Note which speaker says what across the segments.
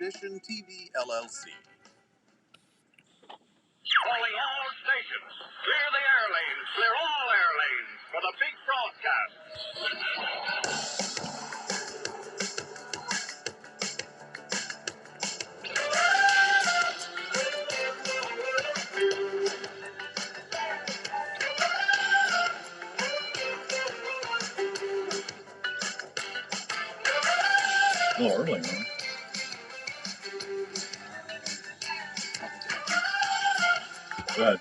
Speaker 1: Tradition TV, LLC.
Speaker 2: Calling all stations. Clear the air lanes. Clear all air lanes for the big broadcast.
Speaker 3: A little early, man. Go ahead.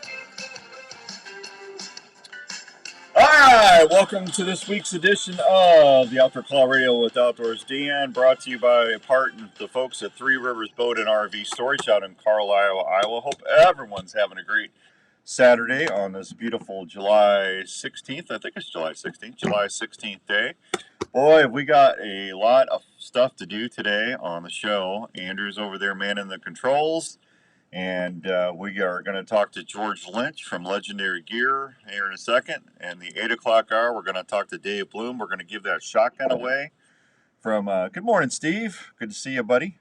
Speaker 3: All right, welcome to this week's edition of the Outdoor Call Radio with Outdoors Dan, brought to you by the folks at Three Rivers Boat and RV Storage out in Carlisle, Iowa. Hope everyone's having a great Saturday on this beautiful July 16th. I think it's July 16th day. Boy, we got a lot of stuff to do today on the show. Andrew's over there manning the controls. And we are going to talk to George Lynch from Legendary Gear here in a second. And the 8 o'clock hour, we're going to talk to Dave Bloom. We're going to give that shotgun away from, good morning, Steve. Good to see you, buddy.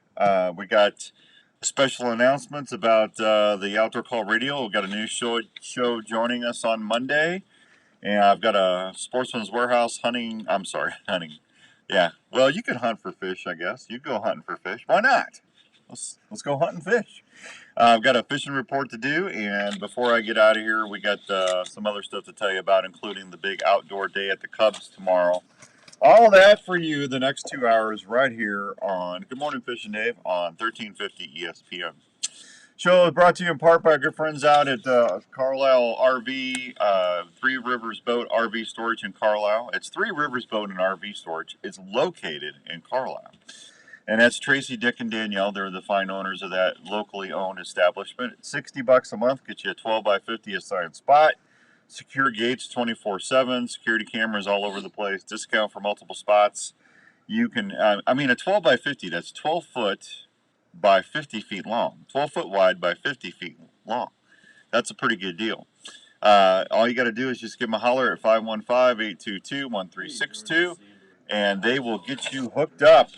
Speaker 3: We got special announcements about the Outdoor Call Radio. We've got a new show joining us on Monday. And I've got a Sportsman's Warehouse hunting. Yeah, well, you can hunt for fish, I guess. You go hunting for fish. Why not? Let's go hunting fish. I've got a fishing report to do, and before I get out of here, we got some other stuff to tell you about, including the big outdoor day at the Cubs tomorrow. All that for you the next 2 hours right here on Good Morning Fishing Dave on 1350 ESPN. Show is brought to you in part by our good friends out at Carlisle RV, Three Rivers Boat RV Storage in Carlisle. It's Three Rivers Boat and RV Storage. It's located in Carlisle. And that's Tracy, Dick, and Danielle. They're the fine owners of that locally owned establishment. $60 a month gets you a 12 by 50 assigned spot. Secure gates 24/7. Security cameras all over the place. Discount for multiple spots. You can, a 12 by 50, that's 12 foot by 50 feet long. 12 foot wide by 50 feet long. That's a pretty good deal. All you got to do is just give them a holler at 515-822-1362, and they will get you hooked up.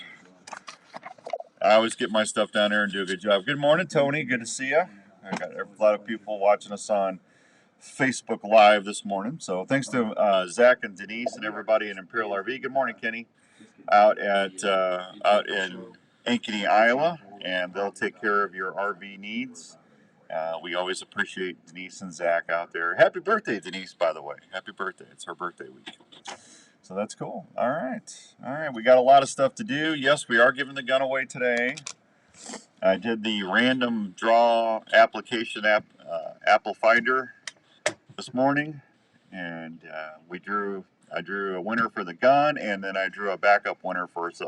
Speaker 3: I always get my stuff down there and do a good job. Good morning, Tony. Good to see you. I got a lot of people watching us on Facebook Live this morning. So thanks to Zach and Denise and everybody in Imperial RV. Good morning, Kenny. Out in Ankeny, Iowa, and they'll take care of your RV needs. We always appreciate Denise and Zach out there. Happy birthday, Denise, by the way. Happy birthday. It's her birthday week. So that's cool. All right. We got a lot of stuff to do. Yes, we are giving the gun away today. I did the random draw application Apple Finder this morning, and I drew a winner for the gun, and then I drew a backup winner for us.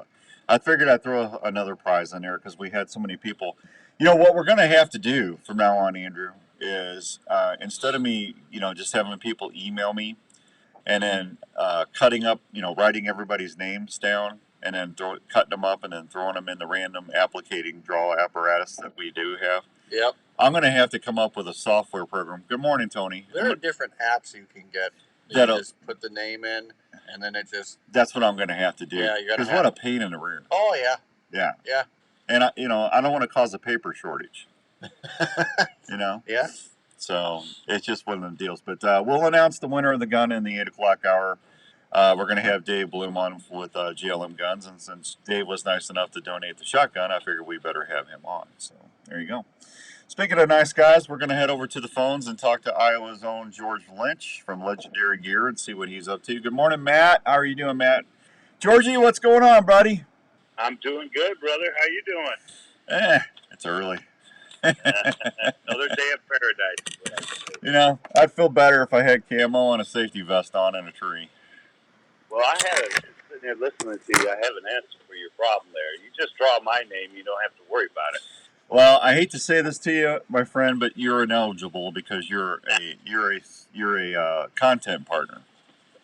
Speaker 3: I figured I'd throw another prize in there because we had so many people. You know what we're going to have to do from now on, Andrew, is instead of me, just having people email me and then cutting up, writing everybody's names down and then cutting them up and then throwing them in the random applicating draw apparatus that we do have.
Speaker 4: Yep.
Speaker 3: I'm going to have to come up with a software program. Good morning, Tony.
Speaker 4: There are different apps you can get. You just put the name in, and then it just...
Speaker 3: That's what I'm going to have to do.
Speaker 4: Yeah, you got to.
Speaker 3: Because what a pain in the rear.
Speaker 4: Oh, yeah.
Speaker 3: Yeah.
Speaker 4: Yeah.
Speaker 3: And, I don't want to cause a paper shortage.
Speaker 4: Yeah.
Speaker 3: So it's just one of the deals. But we'll announce the winner of the gun in the 8 o'clock hour. We're going to have Dave Bloom on with JLM Guns. And since Dave was nice enough to donate the shotgun, I figured we better have him on. So there you go. Speaking of nice guys, we're going to head over to the phones and talk to Iowa's own George Lynch from Legendary Gear and see what he's up to. Good morning, Matt. How are you doing, Matt? Georgie, what's going on, buddy?
Speaker 2: I'm doing good, brother. How you doing?
Speaker 3: It's early.
Speaker 2: Another day of paradise.
Speaker 3: I'd feel better if I had camo and a safety vest on in a tree.
Speaker 2: Well, sitting there listening to you, I have an answer for your problem there. You just draw my name, you don't have to worry about it.
Speaker 3: Well, I hate to say this to you, my friend, but you're ineligible because you're a content partner.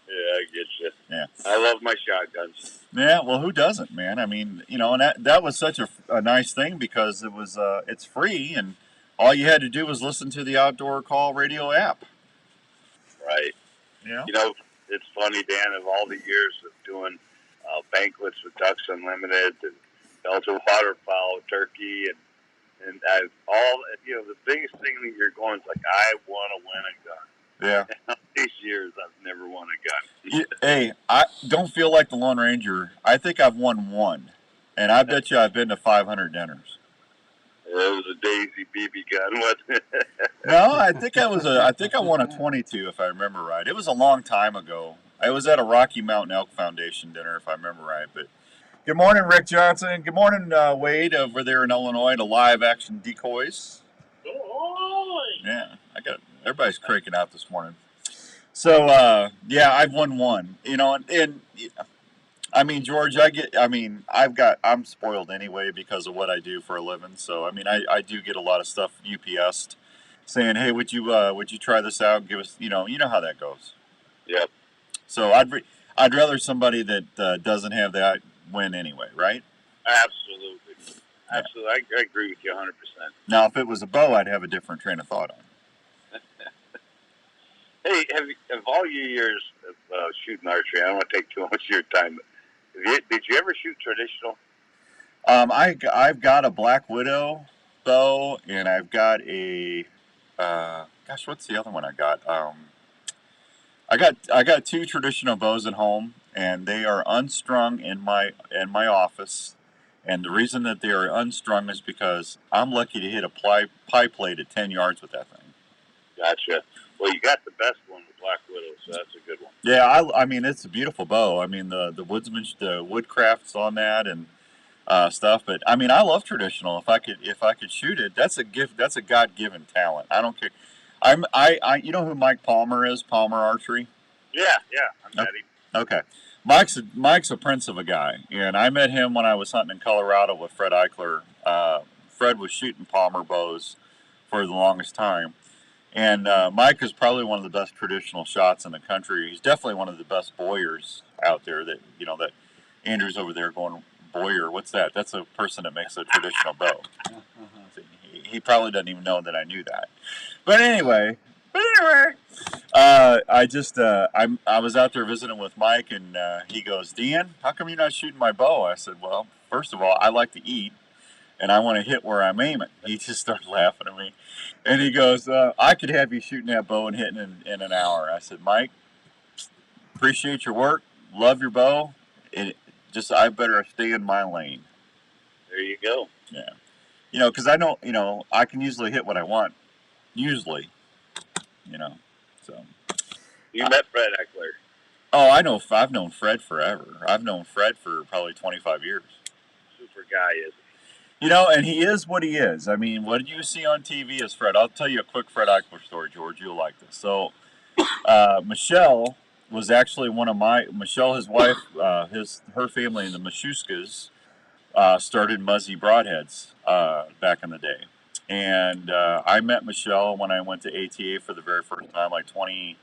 Speaker 2: Yeah, I get you.
Speaker 3: Yeah.
Speaker 2: I love my shotguns.
Speaker 3: Yeah, well, who doesn't, man? And that was such a nice thing because it was it's free and all you had to do was listen to the Outdoor Call Radio app.
Speaker 2: Right.
Speaker 3: Yeah.
Speaker 2: It's funny, Dan, of all the years of doing banquets with Ducks Unlimited and also waterfowl, turkey, and all. The biggest thing that you're going is like, I want to win a gun.
Speaker 3: Yeah.
Speaker 2: These years, I've never won a gun.
Speaker 3: Hey, I don't feel like the Lone Ranger. I think I've won one, and I bet you I've been to 500 dinners.
Speaker 2: It was a Daisy BB gun, wasn't it?
Speaker 3: No, I think I won a 22 if I remember right. It was a long time ago. I was at a Rocky Mountain Elk Foundation dinner if I remember right. But good morning, Rick Johnson. Good morning, Wade over there in Illinois to Live Action Decoys. Yeah, everybody's cranking out this morning. So yeah, I've won one. And I mean, George, I'm spoiled anyway because of what I do for a living. So I mean, I do get a lot of stuff UPS'd saying, hey, would you try this out? Give us, you know how that goes.
Speaker 2: Yep.
Speaker 3: So I'd rather somebody that doesn't have that win anyway, right?
Speaker 2: Absolutely.
Speaker 3: Yeah.
Speaker 2: Absolutely. I agree with you 100%.
Speaker 3: Now, if it was a bow, I'd have a different train of thought on.
Speaker 2: Hey, have all your years of shooting archery, I don't want to take too much of your time, but did you ever shoot traditional?
Speaker 3: I've got a Black Widow bow, and I've got a what's the other one I got? I got two traditional bows at home, and they are unstrung in my office. And the reason that they are unstrung is because I'm lucky to hit a pie plate at 10 yards with that thing.
Speaker 2: Gotcha. Well, you got the best one with Black Widow, so that's a good one.
Speaker 3: Yeah, I mean it's a beautiful bow. I mean the woodcraft's on that and stuff. But I mean I love traditional. If I could shoot it, that's a gift. That's a God-given talent. I don't care. You know who Mike Palmer is? Palmer Archery.
Speaker 2: Yeah, I met him.
Speaker 3: Okay, Mike's a prince of a guy, and I met him when I was hunting in Colorado with Fred Eichler. Fred was shooting Palmer bows for the longest time, and Mike is probably one of the best traditional shots in the country. He's definitely one of the best bowyers out there. That Andrew's over there going, Boyer, what's that? That's a person that makes a traditional bow. He probably doesn't even know that I knew that. But anyway, I was out there visiting with Mike, and he goes, Dan, how come you're not shooting my bow? I said, well, first of all, I like to eat, and I want to hit where I'm aiming. He just started laughing at me, and he goes, I could have you shooting that bow and hitting in an hour. I said, Mike, appreciate your work, love your bow, I better stay in my lane.
Speaker 2: There you go.
Speaker 3: Yeah. Because I know, I can usually hit what I want. Usually. So.
Speaker 2: You met Fred Eichler.
Speaker 3: Oh, I've known Fred forever. I've known Fred for probably 25 years.
Speaker 2: Super guy, isn't he?
Speaker 3: And he is what he is. I mean, what you see on TV is Fred. I'll tell you a quick Fred Eichler story, George. You'll like this. So, Michelle was actually Michelle, his wife, her family in the Mashuskas started Muzzy Broadheads back in the day. And I met Michelle when I went to ATA for the very first time, like 25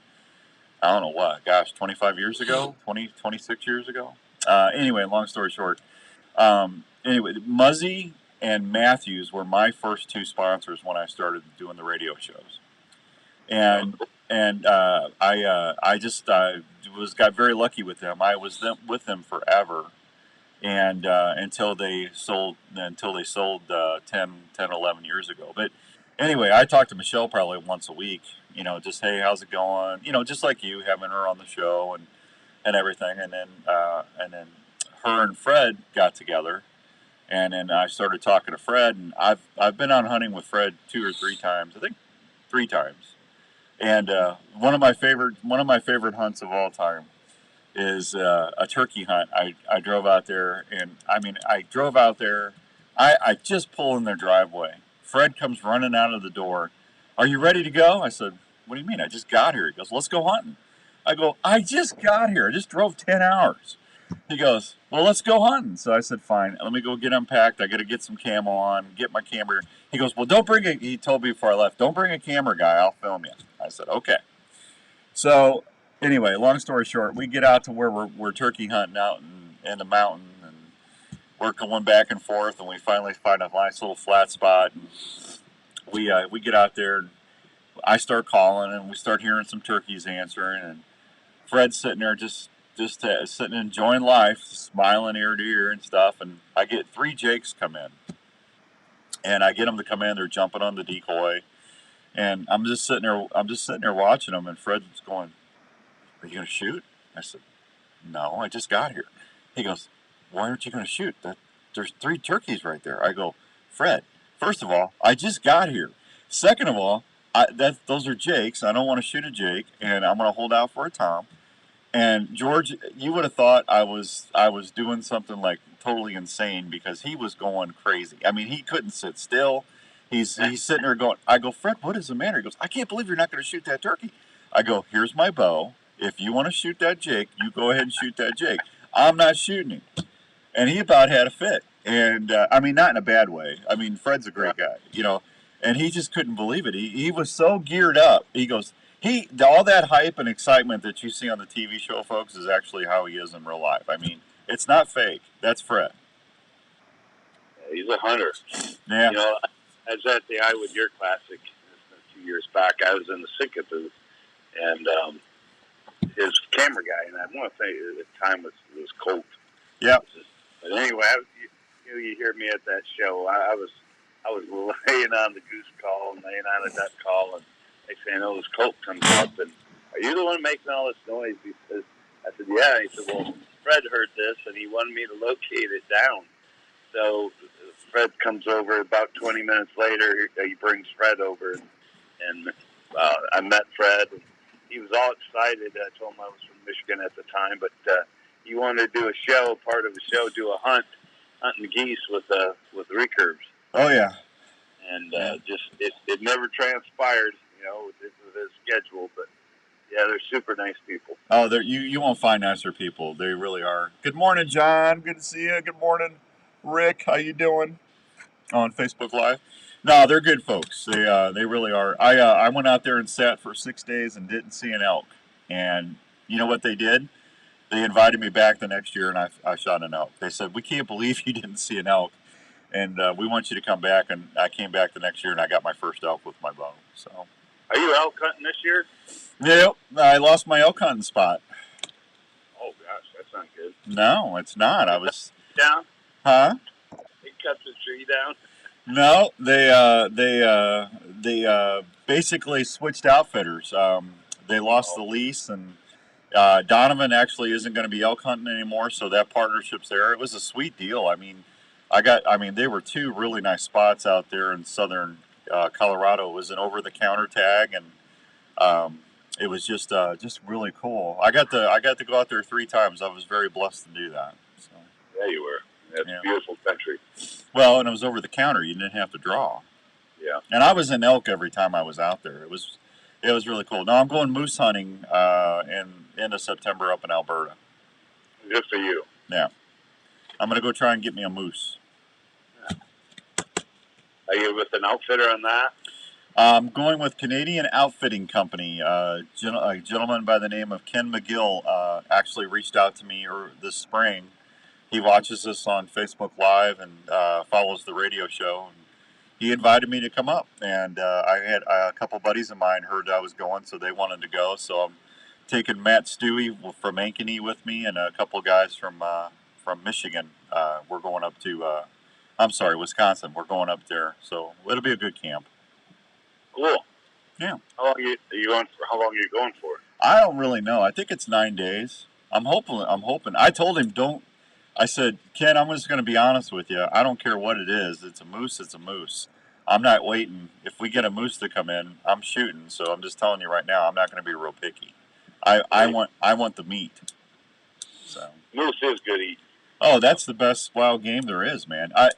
Speaker 3: years ago, 26 years ago. Anyway, long story short. Muzzy and Matthews were my first two sponsors when I started doing the radio shows. And I just got very lucky with them. I was with them forever. And until they sold 10, 11 years ago. But anyway, I talk to Michelle probably once a week, just, hey, how's it going? Just like you, having her on the show and everything. And then her and Fred got together, and then I started talking to Fred, and I've been on hunting with Fred 2 or 3 times, I think 3 times. And one of my favorite hunts of all time is a turkey hunt. I drove out there, and I just pull in their driveway. Fred comes running out of the door. Are you ready to go? I said, what do you mean? I just got here. He goes, let's go hunting. I go, I just got here. I just drove 10 hours. He goes, well, let's go hunting. So I said, fine. Let me go get unpacked. I got to get some camo on, get my camera. He goes, well, he told me before I left, don't bring a camera guy. I'll film you. I said, okay. So anyway, long story short, we get out to where we're turkey hunting out in the mountain, and we're going back and forth, and we finally find a nice little flat spot, and we get out there, and I start calling, and we start hearing some turkeys answering, and Fred's sitting there just sitting enjoying life, smiling ear to ear and stuff. And I get 3 jakes come in, and I get them to come in. They're jumping on the decoy, and I'm just sitting there watching them. And Fred's going, "Are you gonna shoot?" I said, "No, I just got here." He goes, "Why aren't you gonna shoot? There's 3 turkeys right there." I go, "Fred, first of all, I just got here. Second of all, those are jakes. I don't want to shoot a jake, and I'm gonna hold out for a tom." And George, you would have thought I was doing something like totally insane because he was going crazy. I mean, he couldn't sit still. He's sitting there going. I go, "Fred, what is the matter?" He goes, "I can't believe you're not going to shoot that turkey." I go, "Here's my bow. If you want to shoot that jake, you go ahead and shoot that jake. I'm not shooting him." And he about had a fit. And I mean, not in a bad way. I mean, Fred's a great guy, and he just couldn't believe it. He was so geared up. He goes, all that hype and excitement that you see on the TV show, folks, is actually how he is in real life. I mean, it's not fake. That's Fred.
Speaker 2: He's a hunter.
Speaker 3: Yeah.
Speaker 2: I was at the Iowa Deer Classic a few years back. I was in the Sitka booth, and his camera guy, and I want to say at the time it was Colt.
Speaker 3: Yeah.
Speaker 2: But anyway, you hear me at that show. I was laying on the goose call and laying on a duck call, and they say, "No, this Colt comes up, and are you the one making all this noise?" He says, I said, "Yeah." He said, "Well, Fred heard this, and he wanted me to locate it down." So Fred comes over about 20 minutes later. He brings Fred over, and I met Fred. And he was all excited. I told him I was from Michigan at the time, but he wanted to do a show, part of the show, do a hunting geese with recurves.
Speaker 3: Oh yeah.
Speaker 2: And just it never transpired, with his schedule. But yeah, they're super nice people.
Speaker 3: Oh, you won't find nicer people. They really are. Good morning, John. Good to see you. Good morning, Rick. How you doing? On Facebook Live. No, they're good folks. They really are. I went out there and sat for 6 days and didn't see an elk. And you know what they did? They invited me back the next year, and I shot an elk. They said, "We can't believe you didn't see an elk, and we want you to come back." And I came back the next year, and I got my first elk with my bow. So,
Speaker 2: are you elk hunting this year?
Speaker 3: Yep, I lost my elk hunting spot.
Speaker 2: Oh gosh, that's not good.
Speaker 3: No, it's not. I was
Speaker 2: down.
Speaker 3: Huh?
Speaker 2: They cut the tree down.
Speaker 3: No, they basically switched outfitters. They lost the lease, and Donovan actually isn't going to be elk hunting anymore, so that partnership's there. It was a sweet deal. I mean, there were 2 really nice spots out there in southern Colorado. It was an over-the-counter tag, and it was just really cool. I got to go out there 3 times. I was very blessed to do that. So.
Speaker 2: Yeah, you were. That's beautiful country.
Speaker 3: Well, and it was over the counter. You didn't have to draw.
Speaker 2: Yeah.
Speaker 3: And I was in elk every time I was out there. It was really cool. Now I'm going moose hunting in end of September up in Alberta.
Speaker 2: Good for you.
Speaker 3: Yeah. I'm going to go try and get me a moose.
Speaker 2: Yeah. Are you with an outfitter on that?
Speaker 3: I'm going with Canadian Outfitting Company. A gentleman by the name of Ken McGill actually reached out to me this spring. He watches us on Facebook Live and follows the radio show. And he invited me to come up, and I had a couple buddies of mine heard I was going, so they wanted to go. So I'm taking Matt Stewie from Ankeny with me, and a couple of guys from Michigan. We're going up to, Wisconsin. We're going up there, so it'll be a good camp.
Speaker 2: Cool.
Speaker 3: Yeah.
Speaker 2: How long are you going for?
Speaker 3: I don't really know. I think it's 9 days. I'm hoping. I told him I said, "Ken, I'm just going to be honest with you. I don't care what it is. It's a moose. It's a moose. I'm not waiting. If we get a moose to come in, I'm shooting. So I'm just telling you right now, I'm not going to be real picky. I want the meat." So
Speaker 2: moose is good eating.
Speaker 3: Oh, that's the best wild game there is, man. I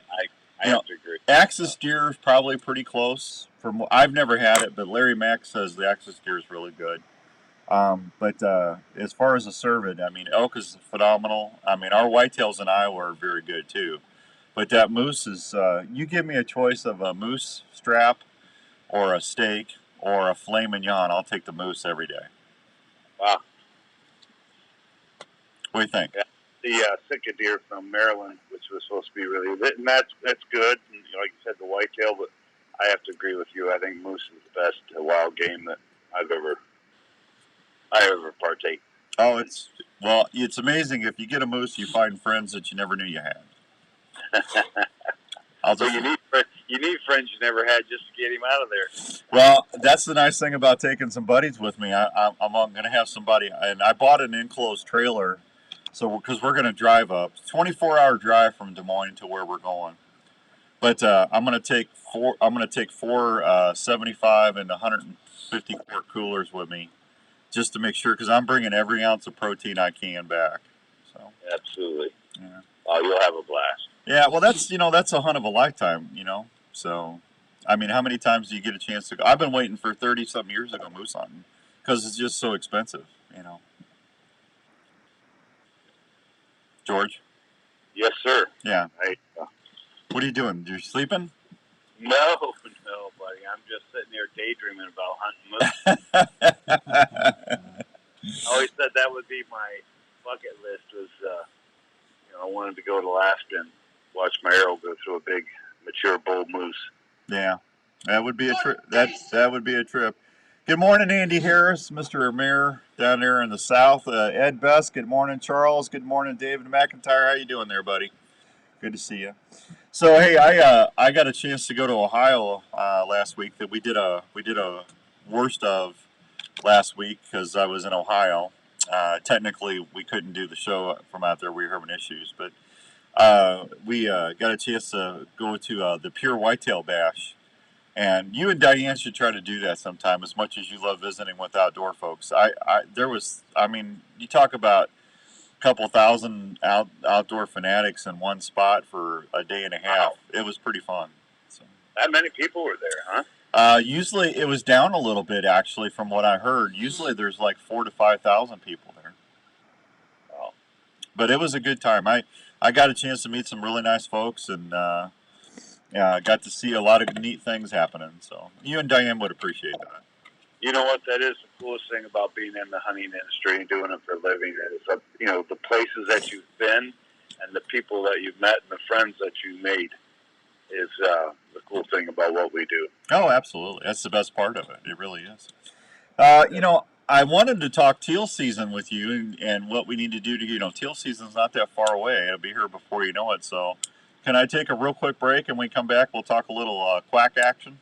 Speaker 2: have to agree.
Speaker 3: Axis deer is probably pretty close. I've never had it, but Larry Mack says the Axis deer is really good. But as far as the cervid, I mean, elk is phenomenal. I mean, our whitetails in Iowa are very good too. But that moose is, you give me a choice of a moose strap or a steak or a filet mignon, I'll take the moose every day.
Speaker 2: Wow.
Speaker 3: What do you think?
Speaker 2: Yeah. The Sitka deer from Maryland, which was supposed to be really, and that's good. And, like you said, the whitetail, but I have to agree with you. I think moose is the best wild game that I ever partake.
Speaker 3: Oh, it's amazing. If you get a moose, you find friends that you never knew you had.
Speaker 2: You need friends you never had just to get him out of there.
Speaker 3: Well, that's the nice thing about taking some buddies with me. I'm going to have somebody, and I bought an enclosed trailer, so because we're going to drive up 24-hour drive from Des Moines to where we're going. But I'm going to take four 75 and 150 quart coolers with me, just to make sure, because I'm bringing every ounce of protein I can back. So
Speaker 2: absolutely.
Speaker 3: Yeah.
Speaker 2: Oh, you'll have a blast.
Speaker 3: Yeah. Well, that's a hunt of a lifetime. So. I mean, how many times do you get a chance to go? I've been waiting for 30-something years to go moose hunting because it's just so expensive, George?
Speaker 2: Yes, sir.
Speaker 3: Yeah. What are you doing? You sleeping?
Speaker 2: No, buddy. I'm just sitting here daydreaming about hunting moose. I always said that would be my bucket list was, I wanted to go to Alaska and watch my arrow go through a big, mature bull moose.
Speaker 3: Yeah, that would be a trip. That would be a trip. Good morning, Andy Harris, Mr. Mayor down there in the south. Ed Best. Good morning, Charles. Good morning, David McIntyre. How you doing there, buddy? Good to see you. So hey, I got a chance to go to Ohio last week. That we did a worst of last week because I was in Ohio. Technically, we couldn't do the show from out there. We were having issues, but. We got a chance to go to the Pure Whitetail Bash, and you and Diane should try to do that sometime. As much as you love visiting with outdoor folks, you talk about a couple thousand outdoor fanatics in one spot for a day and a half. Wow. It was pretty fun. So.
Speaker 2: That many people were there, huh?
Speaker 3: Usually it was down a little bit, actually, from what I heard. Usually there's like 4,000 to 5,000 people there.
Speaker 2: Wow.
Speaker 3: But it was a good time. I got a chance to meet some really nice folks and got to see a lot of neat things happening. So you and Diane would appreciate that.
Speaker 2: You know what? That is the coolest thing about being in the hunting industry and doing it for a living is, the places that you've been and the people that you've met and the friends that you made is the cool thing about what we do.
Speaker 3: Oh, absolutely. That's the best part of it. It really is. I wanted to talk teal season with you and what we need to do to, teal season's not that far away. It'll be here before you know it. So can I take a real quick break and when we come back, we'll talk a little quack action?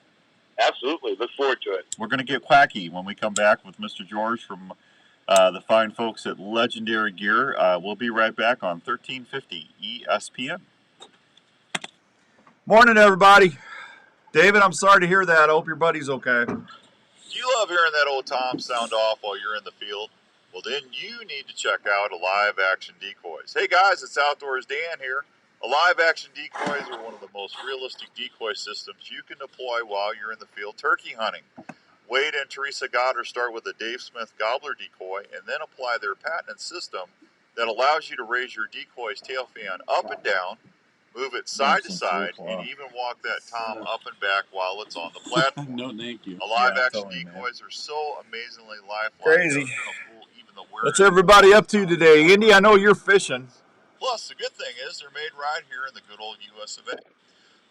Speaker 2: Absolutely. Look forward to it.
Speaker 3: We're going to get quacky when we come back with Mr. George from the fine folks at Legendary Gear. We'll be right back on 1350 ESPN. Morning, everybody. David, I'm sorry to hear that. I hope your buddy's okay.
Speaker 4: Do you love hearing that old Tom sound off while you're in the field? Well, then you need to check out Alive Action Decoys. Hey guys, it's Outdoors Dan here. Alive Action Decoys are one of the most realistic decoy systems you can deploy while you're in the field turkey hunting. Wade and Teresa Goddard start with a Dave Smith Gobbler decoy and then apply their patented system that allows you to raise your decoy's tail fan up and down, move it side to side, and even walk that tom up and back while it's on the platform.
Speaker 1: No, thank you.
Speaker 4: Alive Action Decoys are so amazingly lifelike.
Speaker 3: Crazy. What's everybody up to today? Indy, I know you're fishing.
Speaker 4: Plus, the good thing is they're made right here in the good old US of A.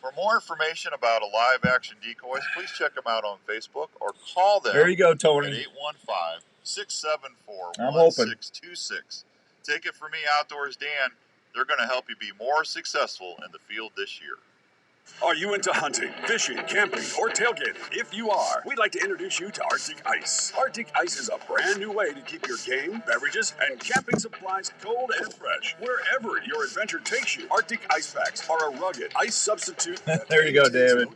Speaker 4: For more information about Alive Action Decoys, please check them out on Facebook or call them.
Speaker 3: There you go, Tony.
Speaker 4: At 815-674-1626. Take it from me, Outdoors Dan. They're going to help you be more successful in the field this year.
Speaker 5: Are you into hunting, fishing, camping, or tailgating? If you are, we'd like to introduce you to Arctic Ice. Arctic Ice is a brand new way to keep your game, beverages, and camping supplies cold and fresh wherever your adventure takes you. Arctic Ice Packs are a rugged ice substitute.
Speaker 3: There you go, David.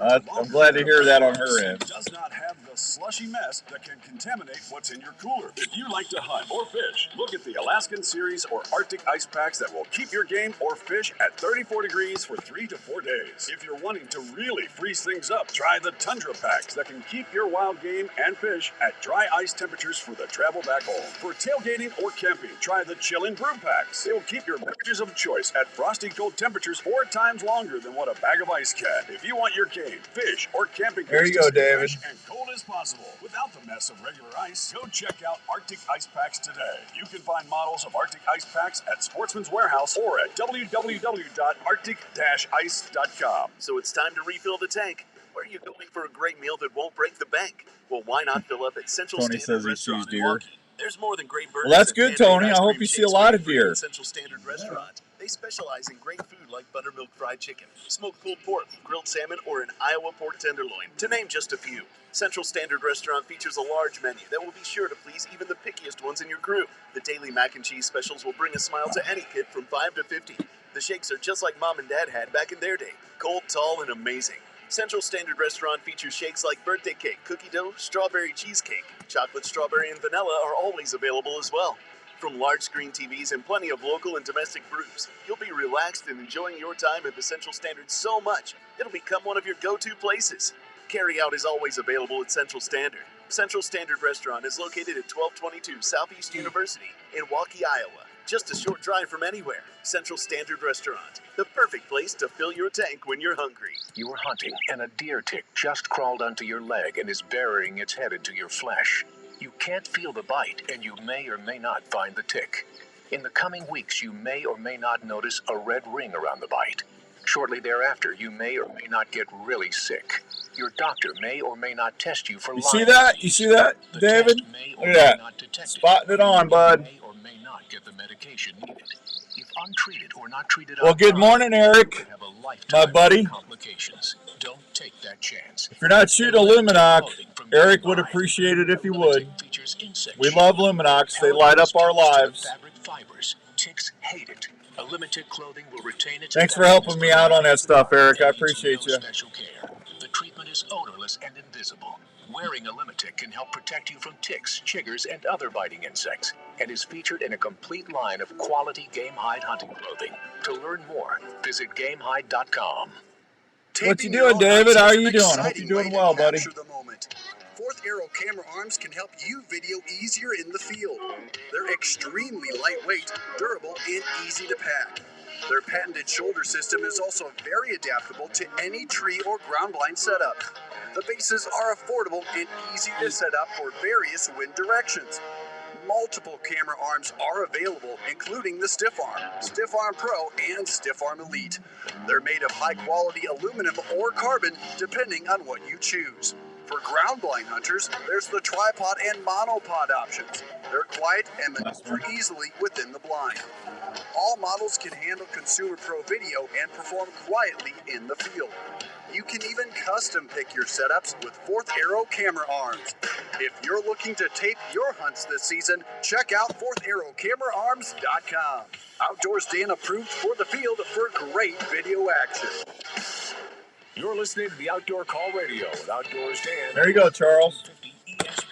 Speaker 3: I'm glad to hear that on her end.
Speaker 5: It does not have the slushy mess that can contaminate what's in your cooler. If you like to hunt or fish, look at the Alaskan Series or Arctic Ice Packs that will keep your game or fish at 34 degrees for 3 to 4 days. If you're wanting to really freeze things up, try the Tundra Packs that can keep your wild game and fish at dry ice temperatures for the travel back home. For tailgating or camping, try the Chillin' Brew Packs. They will keep your beverages of choice at frosty cold temperatures 4 times longer than what a bag of ice can. If you want your game, fish, or camping
Speaker 3: there you go, David.
Speaker 5: Fresh and cold as possible without the mess of regular ice, go check out Arctic Ice Packs today. You can find models of Arctic Ice Packs at Sportsman's Warehouse or at www.arctic-ice.com.
Speaker 1: So it's time to refill the tank. Where are you going for a great meal that won't break the bank? Well, why not fill up at Central
Speaker 3: Tony
Speaker 1: Standard
Speaker 3: says he sees
Speaker 1: Restaurant in
Speaker 3: deer.
Speaker 1: Milwaukee? There's more than great burgers.
Speaker 3: Well, that's
Speaker 1: and
Speaker 3: good,
Speaker 1: handmade
Speaker 3: Tony. I
Speaker 1: ice
Speaker 3: hope
Speaker 1: cream
Speaker 3: you see a
Speaker 1: shakes
Speaker 3: lot
Speaker 1: waiting
Speaker 3: of
Speaker 1: for you
Speaker 3: deer.
Speaker 1: at Central Standard Restaurant. They specialize in great food like buttermilk fried chicken, smoked pulled pork, grilled salmon, or an Iowa pork tenderloin, to name just a few. Central Standard Restaurant features a large menu that will be sure to please even the pickiest ones in your crew. The daily mac and cheese specials will bring a smile to any kid from 5 to 50. The shakes are just like Mom and Dad had back in their day, cold, tall, and amazing. Central Standard Restaurant features shakes like birthday cake, cookie dough, strawberry cheesecake. Chocolate, strawberry, and vanilla are always available as well. From large screen TVs and plenty of local and domestic brews, you'll be relaxed and enjoying your time at the Central Standard so much, it'll become one of your go-to places. Carryout is always available at Central Standard. Central Standard Restaurant is located at 1222 Southeast University in Waukee, Iowa. Just a short drive from anywhere. Central Standard Restaurant, the perfect place to fill your tank when you're hungry.
Speaker 6: You were hunting, and a deer tick just crawled onto your leg and is burying its head into your flesh. You can't feel the bite, and you may or may not find the tick. In the coming weeks, you may or may not notice a red ring around the bite. Shortly thereafter, you may or may not get really sick. Your doctor may or may not test you for Lyme
Speaker 3: You see that? You see that,
Speaker 6: The
Speaker 3: David?
Speaker 6: test may
Speaker 3: Look
Speaker 6: or
Speaker 3: at
Speaker 6: may
Speaker 3: that.
Speaker 6: not detect
Speaker 3: Spotting it on,
Speaker 6: You
Speaker 3: bud.
Speaker 6: may or may not get the medication needed. If untreated or not treated
Speaker 3: Well,
Speaker 6: on
Speaker 3: good
Speaker 6: time,
Speaker 3: morning,
Speaker 6: you
Speaker 3: Eric,
Speaker 6: could have a
Speaker 3: my
Speaker 6: lifetime
Speaker 3: buddy.
Speaker 6: of complications. Don't take that chance.
Speaker 3: If you're not shooting a Luminox, Eric would appreciate it if you would. We love Luminox. They light up our lives.
Speaker 6: Fabric fibers. Ticks hate it. A limited clothing will retain its
Speaker 3: Thanks for helping me out on that stuff, Eric. I appreciate you.
Speaker 6: Special care. The treatment is odorless and invisible. Wearing a Limitic can help protect you from ticks, chiggers, and other biting insects, and is featured in a complete line of quality game hide hunting clothing. To learn more, visit gamehide.com.
Speaker 3: What you doing, David? How are you doing? Hope you're doing well, buddy.
Speaker 7: The moment. Fourth Arrow camera arms can help you video easier in the field. They're extremely lightweight, durable, and easy to pack. Their patented shoulder system is also very adaptable to any tree or ground blind setup. The bases are affordable and easy to set up for various wind directions. Multiple camera arms are available, including the Stiff Arm, Stiff Arm Pro, and Stiff Arm Elite. They're made of high-quality aluminum or carbon, depending on what you choose. For ground blind hunters, there's the tripod and monopod options. They're quiet and maneuver easily within the blind. All models can handle Consumer Pro video and perform quietly in the field. You can even custom pick your setups with Fourth Arrow camera arms. If you're looking to tape your hunts this season, check out FourthArrowCameraArms.com. Outdoors Dan approved for the field for great video action.
Speaker 5: You're listening to the Outdoor Call Radio with Outdoors Dan.
Speaker 3: There you go, Charles.
Speaker 6: 50 ESPN.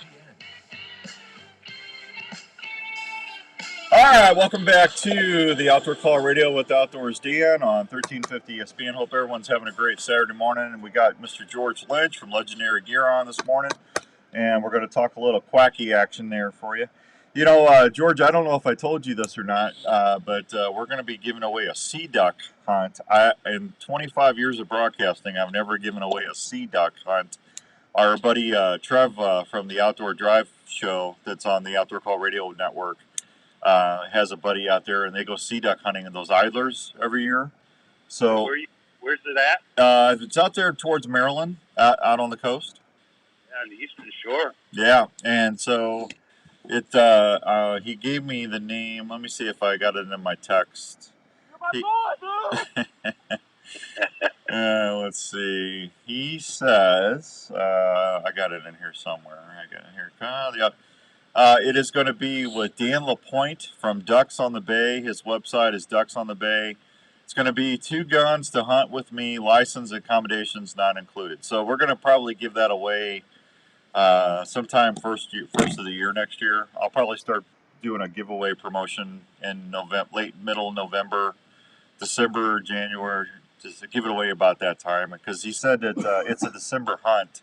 Speaker 3: All right, welcome back to the Outdoor Call Radio with Outdoors Dan on 1350 ESPN. Hope everyone's having a great Saturday morning. And we got Mr. George Lynch from Legendary Gear on this morning, and we're going to talk a little quacky action there for you. You know, George, I don't know if I told you this or not, but we're going to be giving away a sea duck hunt. In 25 years of broadcasting, I've never given away a sea duck hunt. Our buddy Trev from the Outdoor Drive show that's on the Outdoor Call Radio Network has a buddy out there, and they go sea duck hunting in those idlers every year. So
Speaker 2: Where's it at?
Speaker 3: It's out there towards Maryland, out on the coast.
Speaker 2: Yeah, on the Eastern Shore.
Speaker 3: Yeah, and so it he gave me the name. Let me see if I got it in my text. Let's see. He says, I got it in here somewhere. I got it here. It is going to be with Dan LaPointe from Ducks on the Bay. His website is Ducks on the Bay. It's going to be 2 guns to hunt with me, license accommodations not included. So we're going to probably give that away sometime first of the year next year. I'll probably start doing a giveaway promotion in middle November, December, January, just to give it away about that time, because he said that it's a December hunt.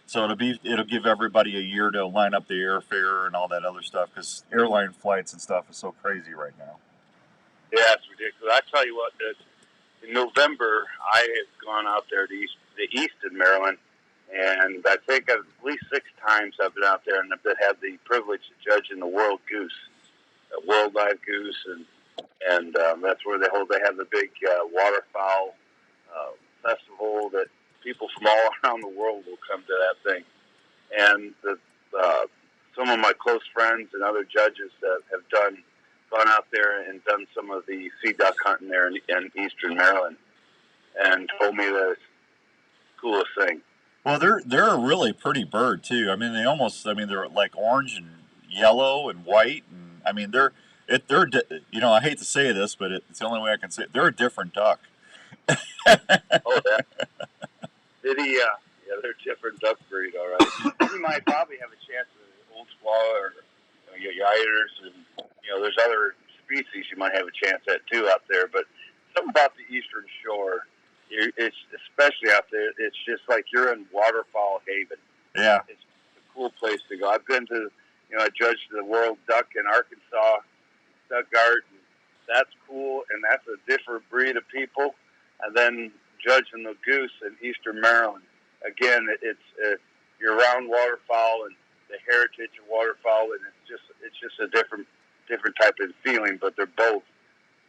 Speaker 3: So it'll give everybody a year to line up the airfare and all that other stuff, because airline flights and stuff is so crazy right now.
Speaker 2: Yeah, it's ridiculous. I tell you what, in November, I have gone out there to the east in Maryland, and I think at least 6 times I've been out there, and I've had the privilege of judging the World Goose, World Live Goose, and that's where they have the big waterfowl festival that people from all around the world will come to that thing. And the some of my close friends and other judges that have gone out there and done some of the sea duck hunting there in eastern Maryland, and told me that it's the coolest thing.
Speaker 3: Well, they're a really pretty bird too. I mean, they're like orange and yellow and white, and I mean I hate to say this, but it's the only way I can say it. They're a different duck.
Speaker 2: Oh, yeah. Yeah, they're a different duck breed, all right. You might probably have a chance with old squaw or your eiders, and there's other species you might have a chance at too out there. But something about the eastern shore, it's especially out there. It's just like you're in waterfowl haven.
Speaker 3: Yeah,
Speaker 2: it's a cool place to go. I've been to, I judged the World Duck in Arkansas, Duck Garden. That's cool, and that's a different breed of people. And then judging the goose in eastern Maryland, again, it's you're around waterfowl and the heritage of waterfowl, and it's just a different type of feeling. But they're both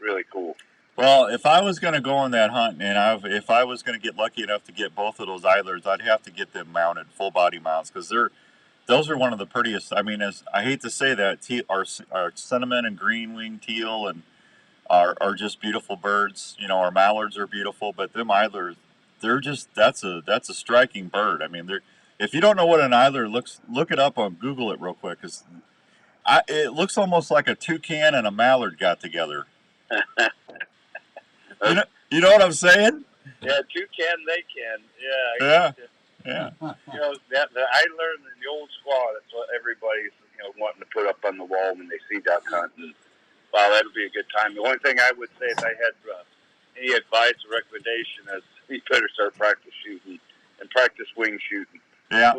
Speaker 2: really cool.
Speaker 3: Well, if I was going to go on that hunt, and if I was going to get lucky enough to get both of those idlers, I'd have to get them mounted, full body mounts, because those are one of the prettiest. I mean, as I hate to say that, our cinnamon and green winged teal and are just beautiful birds. Our mallards are beautiful, but them idlers, that's a striking bird. I mean, if you don't know what an idler looks, look it up on Google it real quick, because it looks almost like a toucan and a mallard got together. You know what I'm saying?
Speaker 2: Yeah, toucan they can.
Speaker 3: Yeah. Yeah.
Speaker 2: That the idler and the old squaw. That's what everybody's wanting to put up on the wall when they see duck hunting. Wow, that'll be a good time. The only thing I would say, if I had any advice or recommendation, is you better start practice shooting and practice wing shooting.
Speaker 3: Yeah.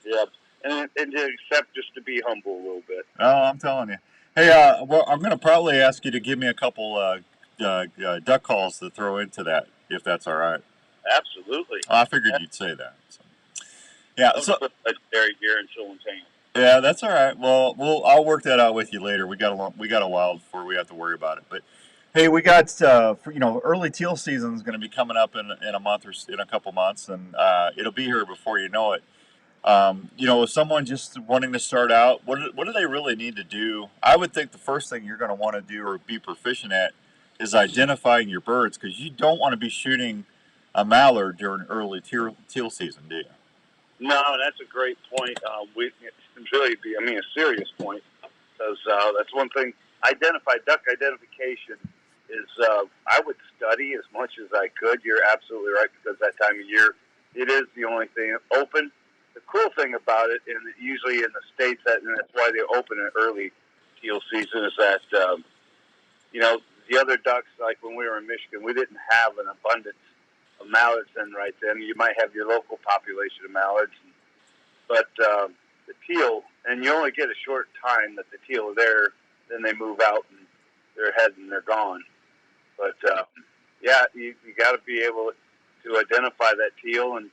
Speaker 2: Yeah. And to accept just to be humble a little bit.
Speaker 3: Oh, I'm telling you. Hey, well, I'm going to probably ask you to give me a couple duck calls to throw into that, if that's all right.
Speaker 2: Absolutely.
Speaker 3: I figured you'd say that. So. Yeah. So
Speaker 2: legendary here in Chillingham.
Speaker 3: Yeah, that's all right. Well, I'll work that out with you later. We got a while before we have to worry about it. But hey, we got early teal season is going to be coming up in a month or in a couple months, and it'll be here before you know it. If someone just wanting to start out, what do they really need to do? I would think the first thing you're going to want to do or be proficient at is identifying your birds, because you don't want to be shooting a mallard during early teal season, do you?
Speaker 2: No, that's a great point. A serious point, because that's one thing. Duck identification is, I would study as much as I could. You're absolutely right, because that time of year, it is the only thing open. The cool thing about it, and usually in the States, and that's why they open in early teal season, is that, the other ducks, like when we were in Michigan, we didn't have an abundance of mallards then right then. You might have your local population of mallards, but the teal, and you only get a short time that the teal are there, then they move out and they're ahead and they're gone. But you got to be able to identify that teal, and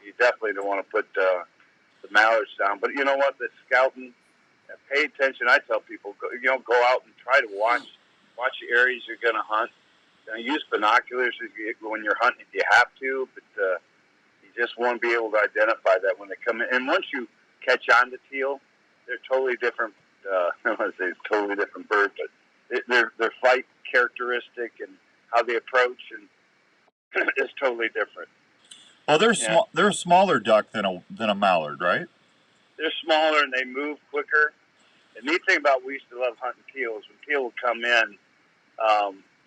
Speaker 2: you definitely don't want to put the mallards down. But you know what? The scouting, pay attention. I tell people, go out and try to watch the areas you're going to hunt. Use binoculars when you're hunting if you have to, but you just want to be able to identify that when they come in. And once you catch on to teal, they're totally different. I don't want to say it's totally different bird, but their flight characteristic and how they approach and is totally different.
Speaker 3: Well, they're a smaller duck than a mallard, right?
Speaker 2: They're smaller and they move quicker. The neat thing about we used to love hunting teal is when teal would come in,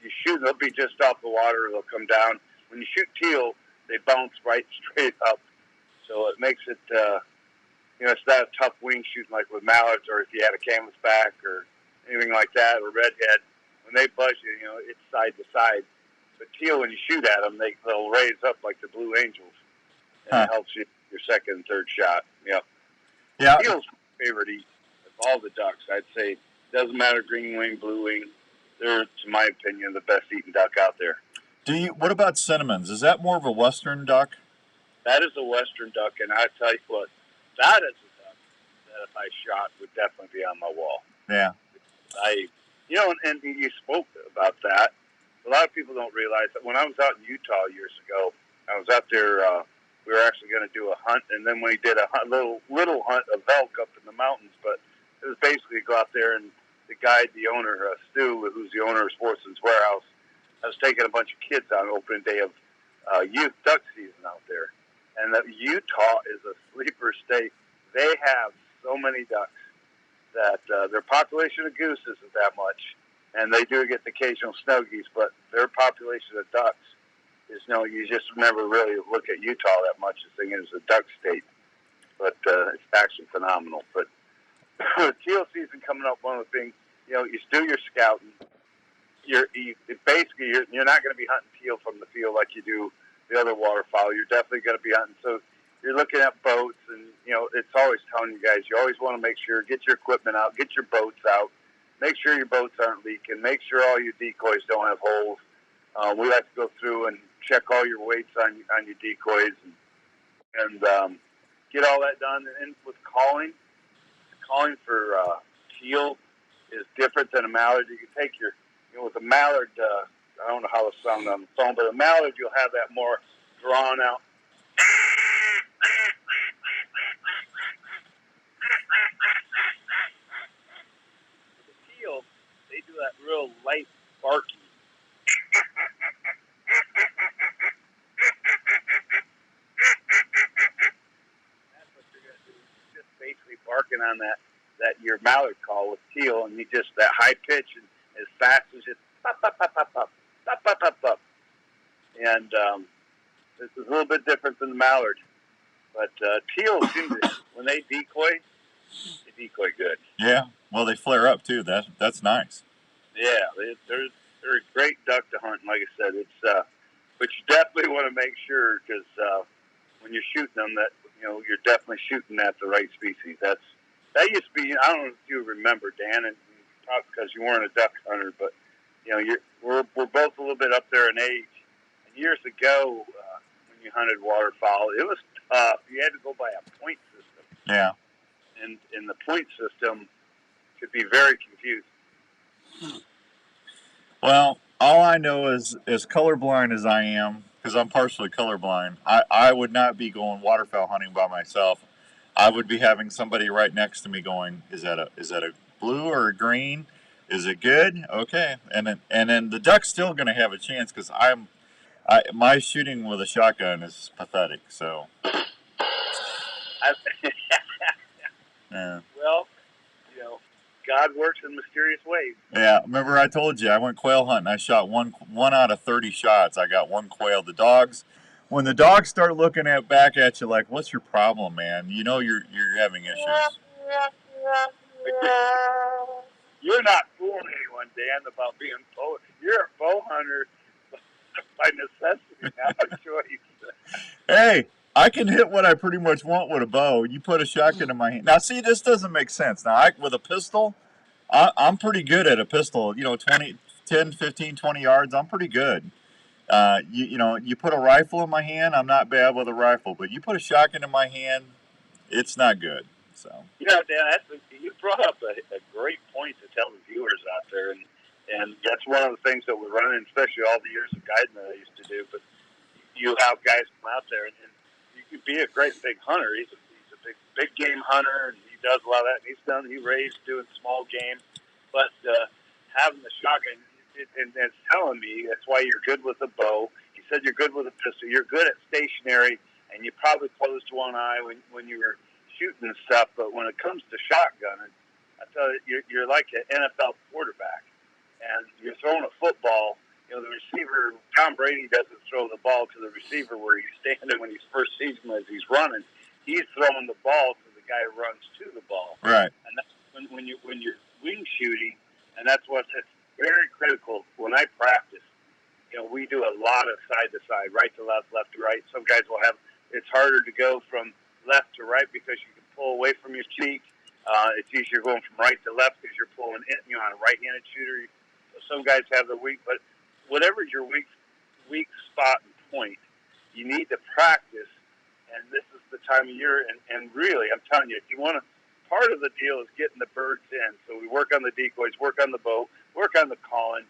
Speaker 2: you shoot, they'll be just off the water, they'll come down. When you shoot teal, they bounce right straight up. So it makes it, it's not a tough wing shooting like with mallards, or if you had a canvasback or anything like that, or redhead. When they buzz you, it's side to side. But teal, when you shoot at them, they'll raise up like the Blue Angels. And it helps you your second and third shot. Yep.
Speaker 3: Yeah.
Speaker 2: Teal's my favorite eat of all the ducks. I'd say doesn't matter green wing, blue wing. They're, to my opinion, the best eating duck out there.
Speaker 3: What about cinnamons? Is that more of a western duck?
Speaker 2: That is a western duck, and I tell you what, that is a duck that if I shot would definitely be on my wall.
Speaker 3: Yeah.
Speaker 2: And you spoke about that. A lot of people don't realize that when I was out in Utah years ago, I was out there we were actually going to do a hunt, and then we did a little hunt of elk up in the mountains. But it was basically go out there, and the guide, the owner, Stu, who's the owner of Sportsman's Warehouse, I was taking a bunch of kids on opening day of youth duck season out there. And that Utah is a sleeper state. They have so many ducks that their population of goose isn't that much, and they do get the occasional snow geese, but their population of ducks is you just never really look at Utah that much as thinking it's a duck state, but it's actually phenomenal. But teal season coming up, one of the things, you do your scouting. You're not going to be hunting teal from the field like you do the other waterfowl. You're definitely going to be hunting. So you're looking at boats, and it's always telling you guys, you always want to make sure, get your equipment out, get your boats out, make sure your boats aren't leaking, make sure all your decoys don't have holes. We like to go through and check all your weights on your decoys and get all that done. And with calling for teal is different than a mallard. You can take with a mallard, I don't know how it sounds on the phone, but a mallard, you'll have that more drawn out. With the teal, they do that real light barking. That's what you're going to do. You're just basically barking on that your mallard call with teal, and you just that high pitch and as fast as just pop, pop, pop, pop, pop, pop, pop, pop, pop. And this is a little bit different than the mallard, but teal seem to, when they decoy good.
Speaker 3: Yeah, well, they flare up too. That's nice.
Speaker 2: Yeah, they're a great duck to hunt. And like I said, it's but you definitely want to make sure, because when you're shooting them, that you're definitely shooting at the right species. That used to be, I don't know if you remember, Dan, and probably because you weren't a duck hunter, but we're both a little bit up there in age. And years ago, when you hunted waterfowl, it was tough. You had to go by a point system.
Speaker 3: Yeah.
Speaker 2: And the point system could be very confusing.
Speaker 3: Well, all I know is as colorblind as I am, because I'm partially colorblind, I would not be going waterfowl hunting by myself. I would be having somebody right next to me going, is that a blue or a green? Is it good? Okay. And then the duck's still going to have a chance, because my shooting with a shotgun is pathetic. So. Yeah.
Speaker 2: Well, God works in mysterious ways.
Speaker 3: Yeah, remember I told you I went quail hunting. I shot one out of 30 shots. I got one quail. When the dogs start looking back at you like, "What's your problem, man?" You're having issues.
Speaker 2: You're not fooling anyone, Dan, about being bow. You're a bow hunter by necessity, not by choice.
Speaker 3: Hey, I can hit what I pretty much want with a bow. You put a shotgun in my hand. Now, see, this doesn't make sense. Now, with a pistol, I'm pretty good at a pistol. 10, 15, 20 yards, I'm pretty good. You put a rifle in my hand, I'm not bad with a rifle. But you put a shotgun in my hand, it's not good. So.
Speaker 2: Dan, you brought up a great point to tell the viewers out there, and that's one of the things that we're running, especially all the years of guiding that I used to do. But you have guys come out there, and you could be a great big hunter. He's a big game hunter, and he does a lot of that. And he raised doing small game, but having the shotgun, and it's telling me that's why you're good with a bow. You said you're good with a pistol. You're good at stationary, and you probably closed one eye when you were shooting and stuff. But when it comes to shotgunning, I tell you, you're like an NFL quarterback, and you're throwing a football. The receiver, Tom Brady doesn't throw the ball to the receiver where he's standing when he's first sees him as he's running. He's throwing the ball to the guy who runs to the ball.
Speaker 3: Right.
Speaker 2: And that's when you're wing shooting, and that's it's very critical. When I practice, we do a lot of side to side, right to left, left to right. Some guys will have, it's harder to go from left to right because you can pull away from your cheek. It's easier going from right to left because you're pulling in, on a right-handed shooter. So some guys have the weak, but whatever's your weak spot and point, you need to practice, and this is the time of year. And really, I'm telling you, if you want to, part of the deal is getting the birds in. So we work on the decoys, work on the bow, work on the calling,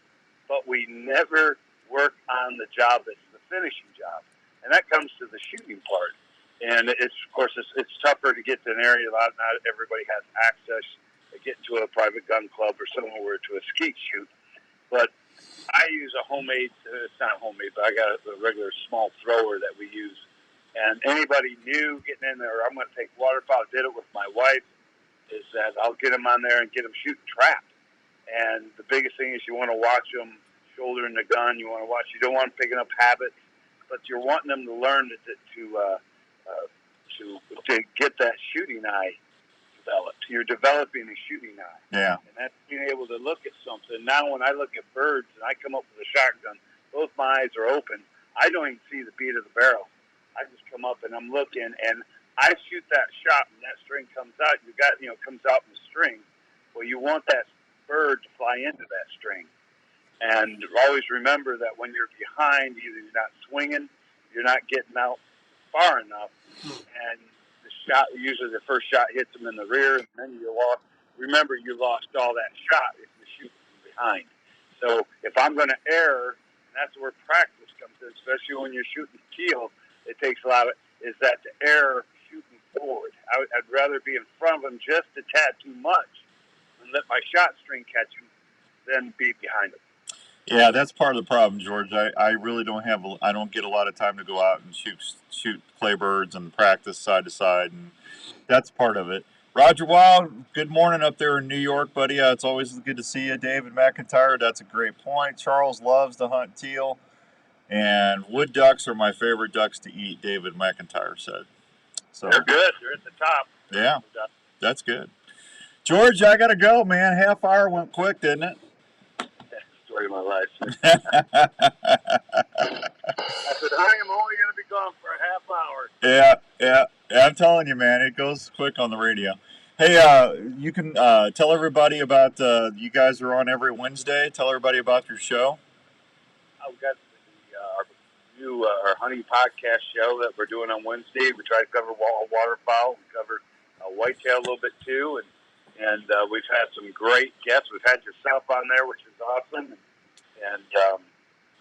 Speaker 2: but we never work on the job that's the finishing job, and that comes to the shooting part. And of course, it's tougher to get to an area. Not everybody has access to get into a private gun club or somewhere to a skeet shoot. But I use a homemade, it's not homemade, but I got a regular small thrower that we use. And anybody new getting in there, I'm going to take waterfowl. I did it with my wife, is that I'll get them on there and get them shooting trap. And the biggest thing is you want to watch them shouldering the gun. You want to watch, you don't want them picking up habits, but you're wanting them to learn to get that shooting eye developed. You're developing a shooting eye.
Speaker 3: Yeah.
Speaker 2: And that's being able to look at something. Now when I look at birds and I come up with a shotgun, both my eyes are open. I don't even see the bead of the barrel. I just come up and I'm looking and I shoot that shot and that string comes out. Comes out in the string. Well, you want that bird to fly into that string. And always remember that when you're behind, either you're not swinging, you're not getting out far enough, and the shot, usually the first shot hits them in the rear, and then you lost. Remember, you lost all that shot if you shoot from behind. So if I'm going to err, and that's where practice comes in, especially when you're shooting teal, it takes a lot of, is that to err shooting forward. I'd rather be in front of them just a tad too much and let my shot string catch them than be behind them.
Speaker 3: Yeah, that's part of the problem, George. I really don't I don't get a lot of time to go out and shoot clay birds and practice side to side, and that's part of it. Roger Wild, good morning up there in New York, buddy. It's always good to see you. David McIntyre, that's a great point. Charles loves to hunt teal, and wood ducks are my favorite ducks to eat, David McIntyre said. So
Speaker 2: they're good. They're at the top.
Speaker 3: Yeah, that's good. George, I got to go, man. Half hour went quick, didn't it?
Speaker 2: Story of my life. I said, I am only going to be gone for a half hour.
Speaker 3: Yeah, I'm telling you, man, it goes quick on the radio. Hey, you can tell everybody about, you guys are on every Wednesday. Tell everybody about your show.
Speaker 2: We've got our new our hunting podcast show that we're doing on Wednesday. We try to cover waterfowl. We cover whitetail a little bit too, and we've had some great guests. We've had yourself on there, which is awesome. And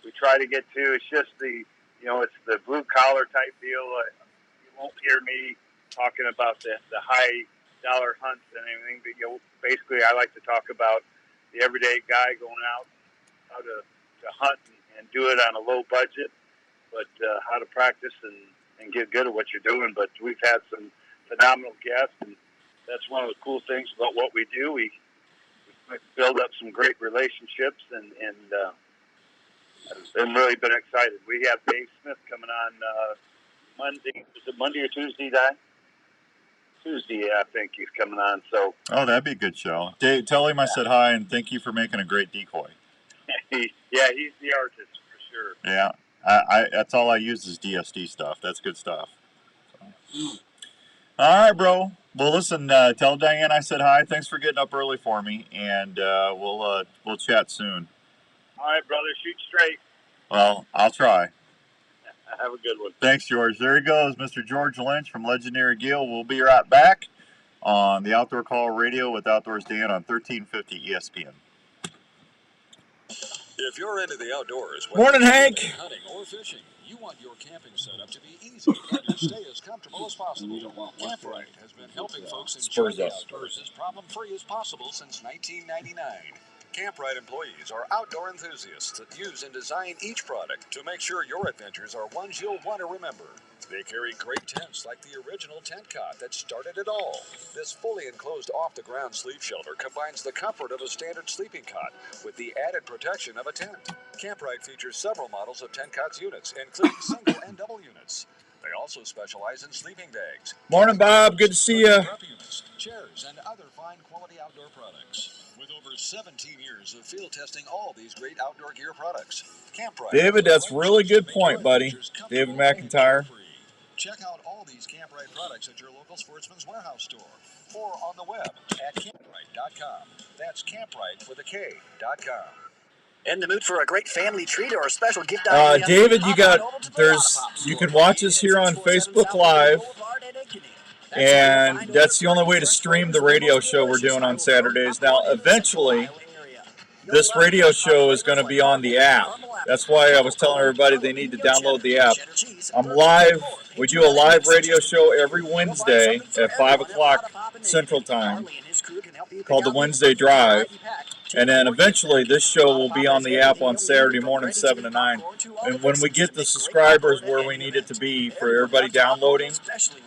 Speaker 2: we try to get to, it's just it's the blue collar type deal. You won't hear me talking about the high dollar hunts and everything, but basically I like to talk about the everyday guy going out, how to hunt and do it on a low budget, but how to practice and get good at what you're doing. But we've had some phenomenal guests, and that's one of the cool things about what we do. We build up some great relationships, and I've really been excited. We have Dave Smith coming on Monday. Is it Monday or Tuesday, Di? Tuesday, I think he's coming on. So.
Speaker 3: Oh, that'd be a good show. Dave, tell him I said hi, and thank you for making a great decoy.
Speaker 2: He's the artist for sure.
Speaker 3: Yeah, I that's all I use is DSD stuff. That's good stuff. So. All right, bro. Well, listen, tell Diane I said hi. Thanks for getting up early for me, and we'll chat soon.
Speaker 2: All right, brother. Shoot straight.
Speaker 3: Well, I'll try.
Speaker 2: Have a good one.
Speaker 3: Thanks, George. There he goes, Mr. George Lynch from Legendary Gill. We'll be right back on the Outdoor Call Radio with Outdoors Dan on 1350 ESPN.
Speaker 5: If you're into the outdoors,
Speaker 3: Morning, Hank.
Speaker 5: Hunting or fishing, you want your camping setup to be easy and your stay as comfortable as possible. Camprite has been helping folks enjoy the outdoors as problem-free as possible since 1999. Camprite employees are outdoor enthusiasts that use and design each product to make sure your adventures are ones you'll want to remember. They carry great tents like the original tent cot that started it all. This fully enclosed off-the-ground sleep shelter combines the comfort of a standard sleeping cot with the added protection of a tent. Camprite features several models of tent cots units, including single and double units. They also specialize in sleeping bags.
Speaker 3: Morning, Bob. Good to see you.
Speaker 5: Units, chairs, and other fine quality outdoor products. With over 17 years of field testing all these great outdoor gear products, Camprite.
Speaker 3: David, that's a really good point, buddy. David McIntyre.
Speaker 5: Check out all these Camprite products at your local Sportsman's Warehouse store or on the web at camprite.com. That's camprite with a K.com.
Speaker 8: In the mood for a great family treat or a special gift idea?
Speaker 3: David, you can watch us here on Facebook Live, and that's the only way to stream the radio show we're doing on Saturdays. Now, eventually, this radio show is going to be on the app, That's why I was telling everybody they need to download the app. I'm live. We do a live radio show every Wednesday at 5 o'clock Central Time called the Wednesday Drive. And then eventually this show will be on the app on Saturday morning, 7 to 9. And when we get the subscribers where we need it to be for everybody downloading,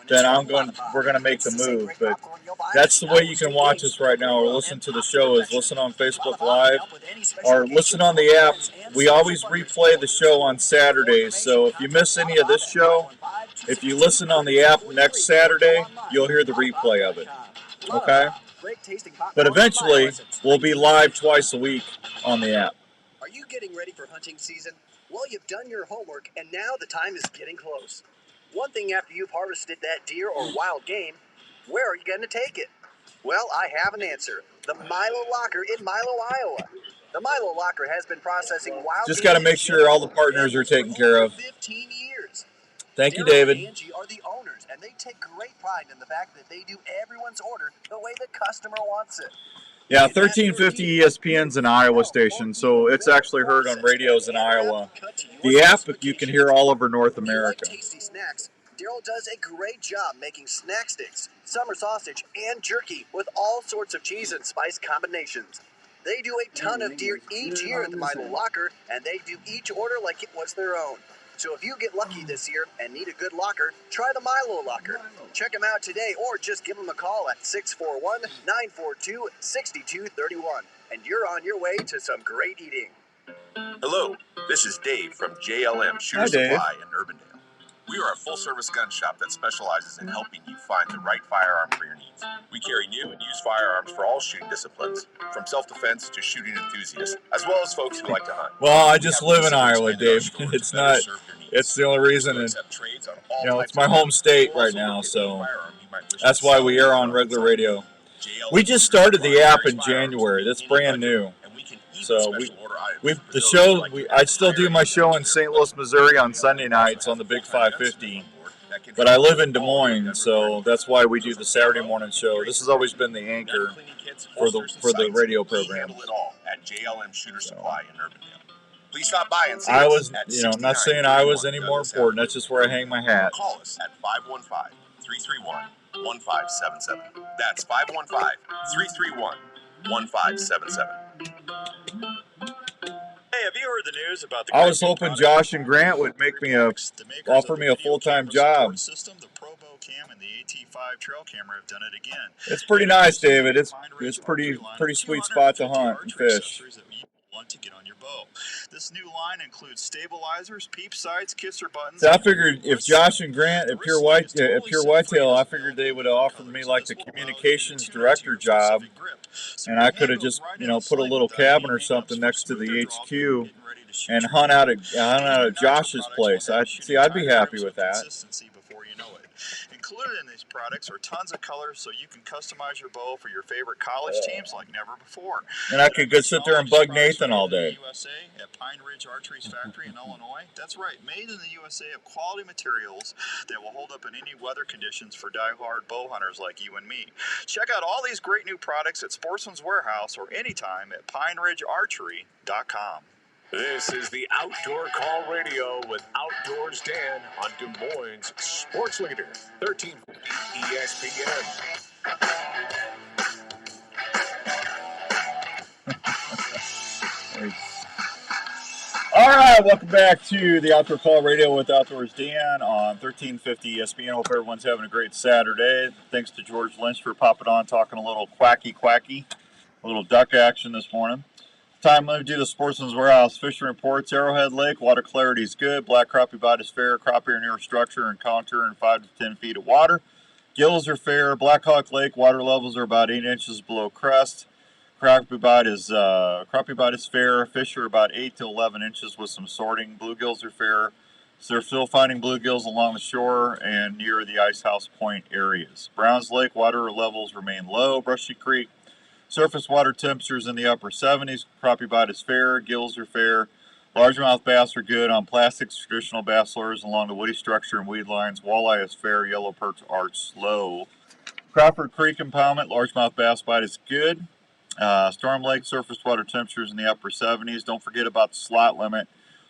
Speaker 3: then we're going to make the move. But that's the way you can watch us right now or listen to the show is listen on Facebook Live or listen on the app. We always replay the show on Saturdays. So if you miss any of this show, if you listen on the app next Saturday, you'll hear the replay of it. Okay? But eventually, we'll be live twice a week on the app.
Speaker 7: Are you getting ready for hunting season? Well, you've done your homework, and now the time is getting close. One thing after you've harvested that deer or wild game, where are you going to take it? Well, I have an answer. The Milo Locker in Milo, Iowa. The Milo Locker has been processing wild
Speaker 3: Just got to make sure all the partners are taken care of.
Speaker 7: 15 years.
Speaker 3: Thank you, David.
Speaker 7: And Angie are the owners, and they take great pride in the fact that they do everyone's order the way the customer wants it.
Speaker 3: Yeah, 1350 ESPN's an Iowa station, so it's actually heard on radios in Iowa. The app, you can hear all over North America.
Speaker 7: Tasty snacks. Daryl does a great job making snack sticks, summer sausage, and jerky with all sorts of cheese and spice combinations. They do a ton of deer each year at the Milo Locker, and they do each order like it was their own. So if you get lucky this year and need a good locker, try the Milo Locker. Check them out today or just give them a call at 641-942-6231. And you're on your way to some great eating.
Speaker 9: Hello, this is Dave from JLM Shooter Supply in Urbandale. We are a full-service gun shop that specializes in helping you find the right firearm for your needs. We carry new and used firearms for all shooting disciplines, from self-defense to shooting enthusiasts, as well as folks who like to hunt.
Speaker 3: Well, I just live in Iowa, Dave. It's not. It's the only reason. It's my home state right now, so that's why we air on regular radio. We just started the app in January. That's brand new. So I still do my show in St. Louis, Missouri on Sunday nights on the Big 550. But I live in Des Moines, so that's why we do the Saturday morning show. This has always been the anchor for the radio program.
Speaker 9: At JLM Shooter Supply in Urbandale. Please stop by and see
Speaker 3: us. I'm not saying Iowa's any more important. That's just where I hang my hat.
Speaker 9: Call us at 515-331-1577. That's 515-331-1577.
Speaker 4: Hey, have you heard the news about the
Speaker 3: I was hoping Josh and Grant would offer me a full-time job.
Speaker 4: System, the Probo Cam and the AT5 trail camera have done it again.
Speaker 3: It's pretty nice, David. It's pretty sweet spot to hunt and fish.
Speaker 4: Want to get on your bow. This new line includes stabilizers, peep sights, kisser buttons.
Speaker 3: So I figured if Josh and Grant at Pure Whitetail, I figured they would have offered me like the communications director job, and I could have just put a little cabin or something next to the HQ and hunt out at Josh's place. I'd be happy with that.
Speaker 4: Included in these products are tons of colors so you can customize your bow for your favorite college teams like never before.
Speaker 3: And I could go sit there and bug Nathan all day.
Speaker 4: USA at Pine Ridge Archery's factory in Illinois. That's right, made in the USA of quality materials that will hold up in any weather conditions for die-hard bow hunters like you and me. Check out all these great new products at Sportsman's Warehouse or anytime at PineRidgeArchery.com.
Speaker 6: This is the Outdoor Call Radio with Outdoors Dan on Des Moines Sports Leader, 1350 ESPN.
Speaker 3: All right, welcome back to the Outdoor Call Radio with Outdoors Dan on 1350 ESPN. Hope everyone's having a great Saturday. Thanks to George Lynch for popping on, talking a little quacky, a little duck action this morning. Time to do the Sportsman's Warehouse fishing reports. Arrowhead Lake, water clarity is good. Black crappie bite is fair. Crappie are near structure and contour in 5 to 10 feet of water. Gills are fair. Black Hawk Lake, water levels are about 8 inches below crest. Crappie bite is fair. Fish are about 8 to 11 inches with some sorting. Bluegills are fair. So they're still finding bluegills along the shore and near the Ice House Point areas. Browns Lake, water levels remain low. Brushy Creek, surface water temperatures in the upper 70s. Crappie bite is fair. Gills are fair. Largemouth bass are good on plastics, traditional bass lures along the woody structure and weed lines. Walleye is fair. Yellow perch are slow. Crawford Creek impoundment, largemouth bass bite is good. Storm Lake, surface water temperatures in the upper 70s. Don't forget about the slot limit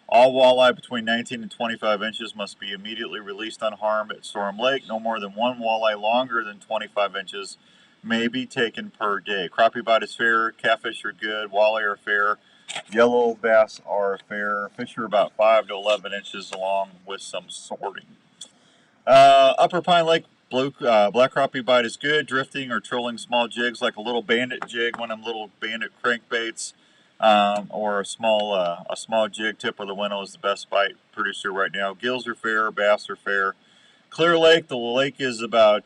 Speaker 3: All walleye between 19 and 25 inches must be immediately released unharmed at Storm Lake. No more than one walleye longer than 25 inches may be taken per day. Crappie bite is fair. Catfish are good. Walleye are fair. Yellow bass are fair. Fish are about 5 to 11 inches long with some sorting. Upper Pine Lake black crappie bite is good. Drifting or trolling small jigs like a little bandit jig, one of them little bandit crankbaits, or a small jig tip of the winnow is the best bite producer right now. Gills are fair. Bass are fair. Clear Lake, the lake is about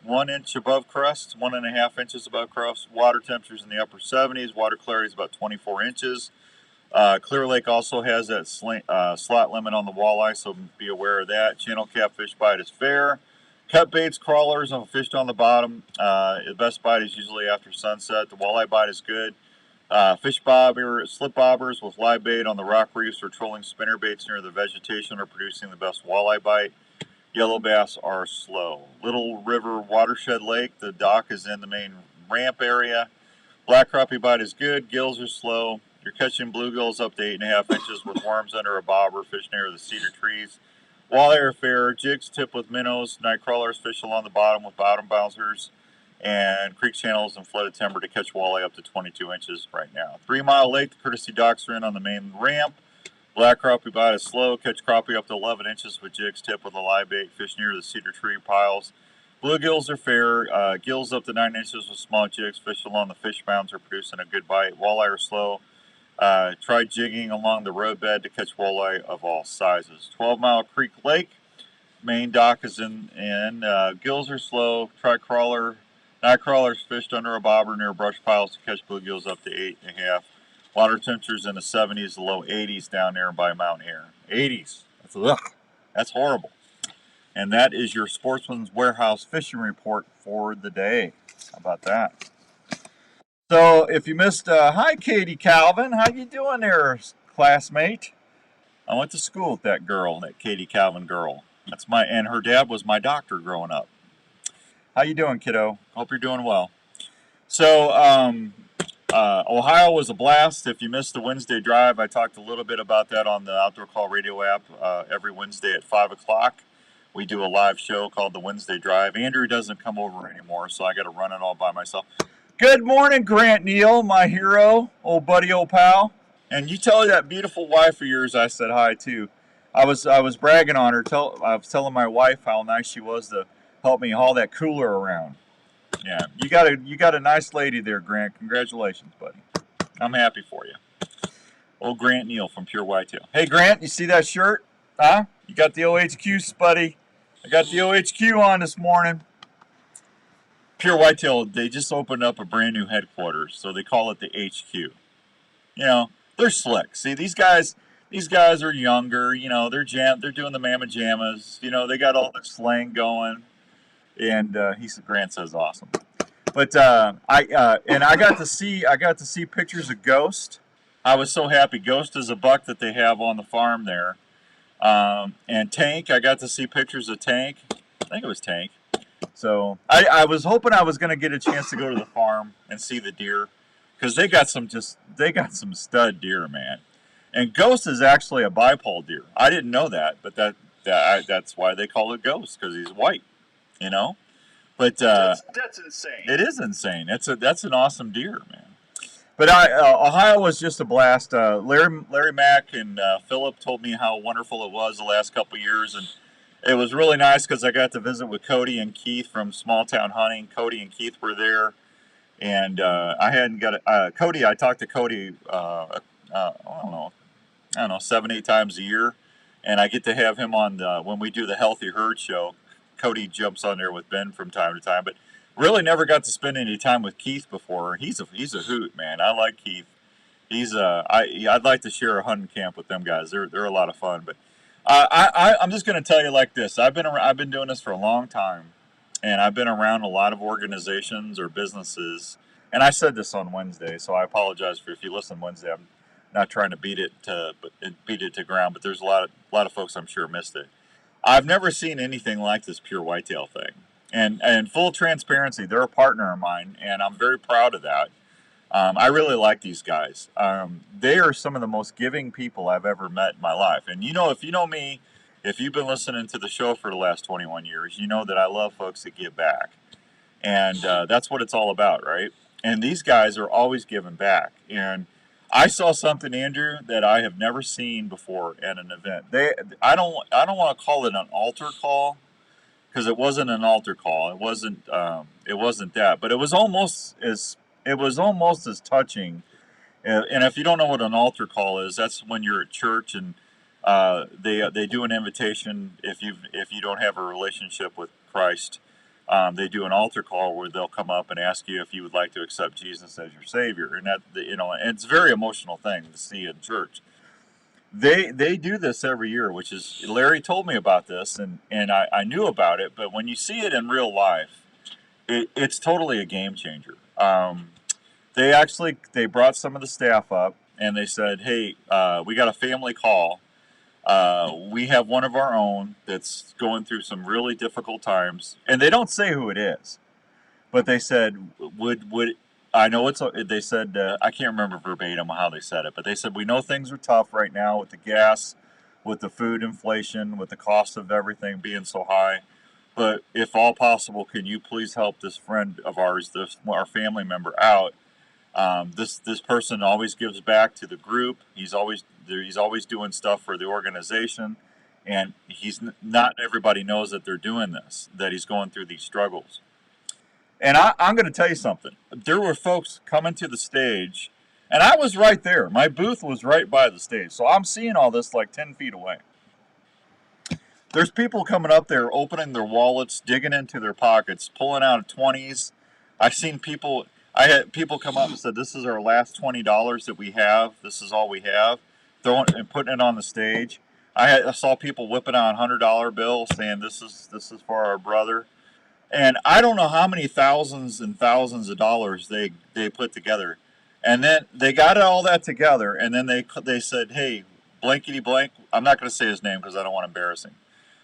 Speaker 3: 1 inch above crust, 1.5 inches above crust. Water temperatures in the upper 70s. Water clarity is about 24 inches. Clear Lake also has that slot limit on the walleye, so be aware of that. Channel catfish bite is fair. Cut baits, crawlers, and fished on the bottom. The best bite is usually after sunset. The walleye bite is good. Fish bobber, slip bobbers with live bait on the rock reefs or trolling spinner baits near the vegetation are producing the best walleye bite. Yellow bass are slow. Little River Watershed Lake, the dock is in the main ramp area. Black crappie bite is good. Gills are slow. You're catching bluegills up to 8.5 inches with worms under a bobber, fish near the cedar trees. Walleye are fair. Jigs tip with minnows. Night crawlers fish along the bottom with bottom bouncers. And creek channels and flooded timber to catch walleye up to 22 inches right now. 3 Mile Lake, the courtesy docks are in on the main ramp. Black crappie bite is slow. Catch crappie up to 11 inches with jigs tip with a live bait. Fish near the cedar tree piles. Bluegills are fair. Gills up to 9 inches with small jigs. Fish along the fish mounds are producing a good bite. Walleye are slow. Try jigging along the roadbed to catch walleye of all sizes. 12 Mile Creek Lake, main dock is in. Gills are slow. Try crawler. Night crawlers fished under a bobber near brush piles to catch bluegills up to 8.5. Water temperatures in the 70s, the low 80s down there by Mount Air. 80s. That's horrible. And that is your Sportsman's Warehouse fishing report for the day. How about that? So if you missed, hi Katie Calvin, how you doing there, classmate? I went to school with that girl, that Katie Calvin girl. And her dad was my doctor growing up. How you doing, kiddo? Hope you're doing well. So Ohio was a blast. If you missed the Wednesday drive, I talked a little bit about that on the Outdoor Call Radio app every Wednesday at 5 o'clock. We do a live show called the Wednesday Drive. Andrew doesn't come over anymore, so I got to run it all by myself. Good morning, Grant Neal, my hero, old buddy, old pal. And you tell that beautiful wife of yours I said hi to. I was bragging on her. I was telling my wife how nice she was to help me haul that cooler around. Yeah, you got a nice lady there, Grant. Congratulations, buddy. I'm happy for you. Old Grant Neal from Pure Whitetail. Hey, Grant, you see that shirt? Huh? You got the OHQ, buddy. I got the OHQ on this morning. Pure Whitetail, they just opened up a brand new headquarters, so they call it the HQ. You know, they're slick. See, these guys are younger. You know, they're doing the mamma jammas. You know, they got all the slang going. And Grant says awesome. But I got to see pictures of Ghost. I was so happy. Ghost is a buck that they have on the farm there. And Tank, I got to see pictures of Tank. I think it was Tank. So I was hoping I was going to get a chance to go to the farm and see the deer, because they got some stud deer, man. And Ghost is actually a bipole deer. I didn't know that, but that's why they call it Ghost, because he's white. You know, but
Speaker 1: that's insane.
Speaker 3: It is insane. That's an awesome deer, man. But Ohio was just a blast. Larry Mack and Philip told me how wonderful it was the last couple of years, and it was really nice because I got to visit with Cody and Keith from Small Town Hunting. Cody and Keith were there, and Cody. I talked to Cody. I don't know, 7-8 times a year, and I get to have him on when we do the Healthy Herd show. Cody jumps on there with Ben from time to time, but really never got to spend any time with Keith before. He's a hoot, man. I like Keith. I'd like to share a hunting camp with them guys. They're a lot of fun. But I'm just going to tell you like this. I've been doing this for a long time, and I've been around a lot of organizations or businesses. And I said this on Wednesday, so I apologize if you listen Wednesday. I'm not trying to beat it to ground, but there's a lot of folks I'm sure missed it. I've never seen anything like this Pure Whitetail thing. And full transparency, they're a partner of mine, and I'm very proud of that. I really like these guys. They are some of the most giving people I've ever met in my life. And if you know me, if you've been listening to the show for the last 21 years, you know that I love folks that give back. And that's what it's all about, right? And these guys are always giving back. And I saw something, Andrew, that I have never seen before at an event. I don't want to call it an altar call, because it wasn't an altar call. It wasn't that, but it was almost as touching. And if you don't know what an altar call is, that's when you're at church and they do an invitation. If you don't have a relationship with Christ, they do an altar call where they'll come up and ask you if you would like to accept Jesus as your Savior. And and it's a very emotional thing to see in church. They do this every year, which is, Larry told me about this, and I knew about it, but when you see it in real life, it's totally a game changer. They brought some of the staff up, and they said, hey, we got a family call. We have one of our own that's going through some really difficult times, and they don't say who it is, but they said, I know they said, I can't remember verbatim how they said it, but they said, we know things are tough right now with the gas, with the food inflation, with the cost of everything being so high. But if all possible, can you please help this friend of ours, our family member out? This person always gives back to the group. He's always doing stuff for the organization, and not everybody knows that they're doing this, that he's going through these struggles. And I'm going to tell you something. There were folks coming to the stage, and I was right there. My booth was right by the stage, so I'm seeing all this like 10 feet away. There's people coming up there, opening their wallets, digging into their pockets, pulling out 20s. I had people come up and said, this is our last $20 that we have. This is all we have. Throwing and putting it on the stage. I saw people whipping out $100 bills saying, this is for our brother. And I don't know how many thousands and thousands of dollars they put together. And then they got all that together, and then they said, hey, blankety blank, I'm not going to say his name because I don't want to embarrass him.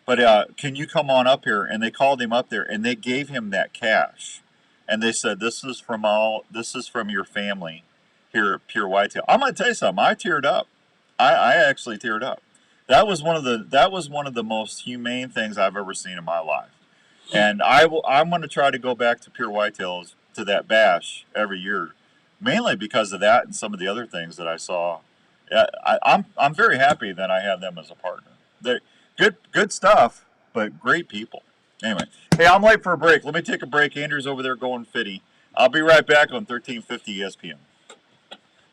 Speaker 3: But can you come on up here? And they called him up there, and they gave him that cash. And they said, this is from your family here at Pure Whitetail. I'm going to tell you something. I teared up. I actually teared up. That was one of the most humane things I've ever seen in my life. And I'm going to try to go back to Pure Whitetails, to that bash every year, mainly because of that and some of the other things that I saw. I'm very happy that I have them as a partner. They're good stuff, but great people. Anyway, hey, I'm late for a break. Let me take a break. Andrew's over there going fitty. I'll be right back on 1350 ESPN.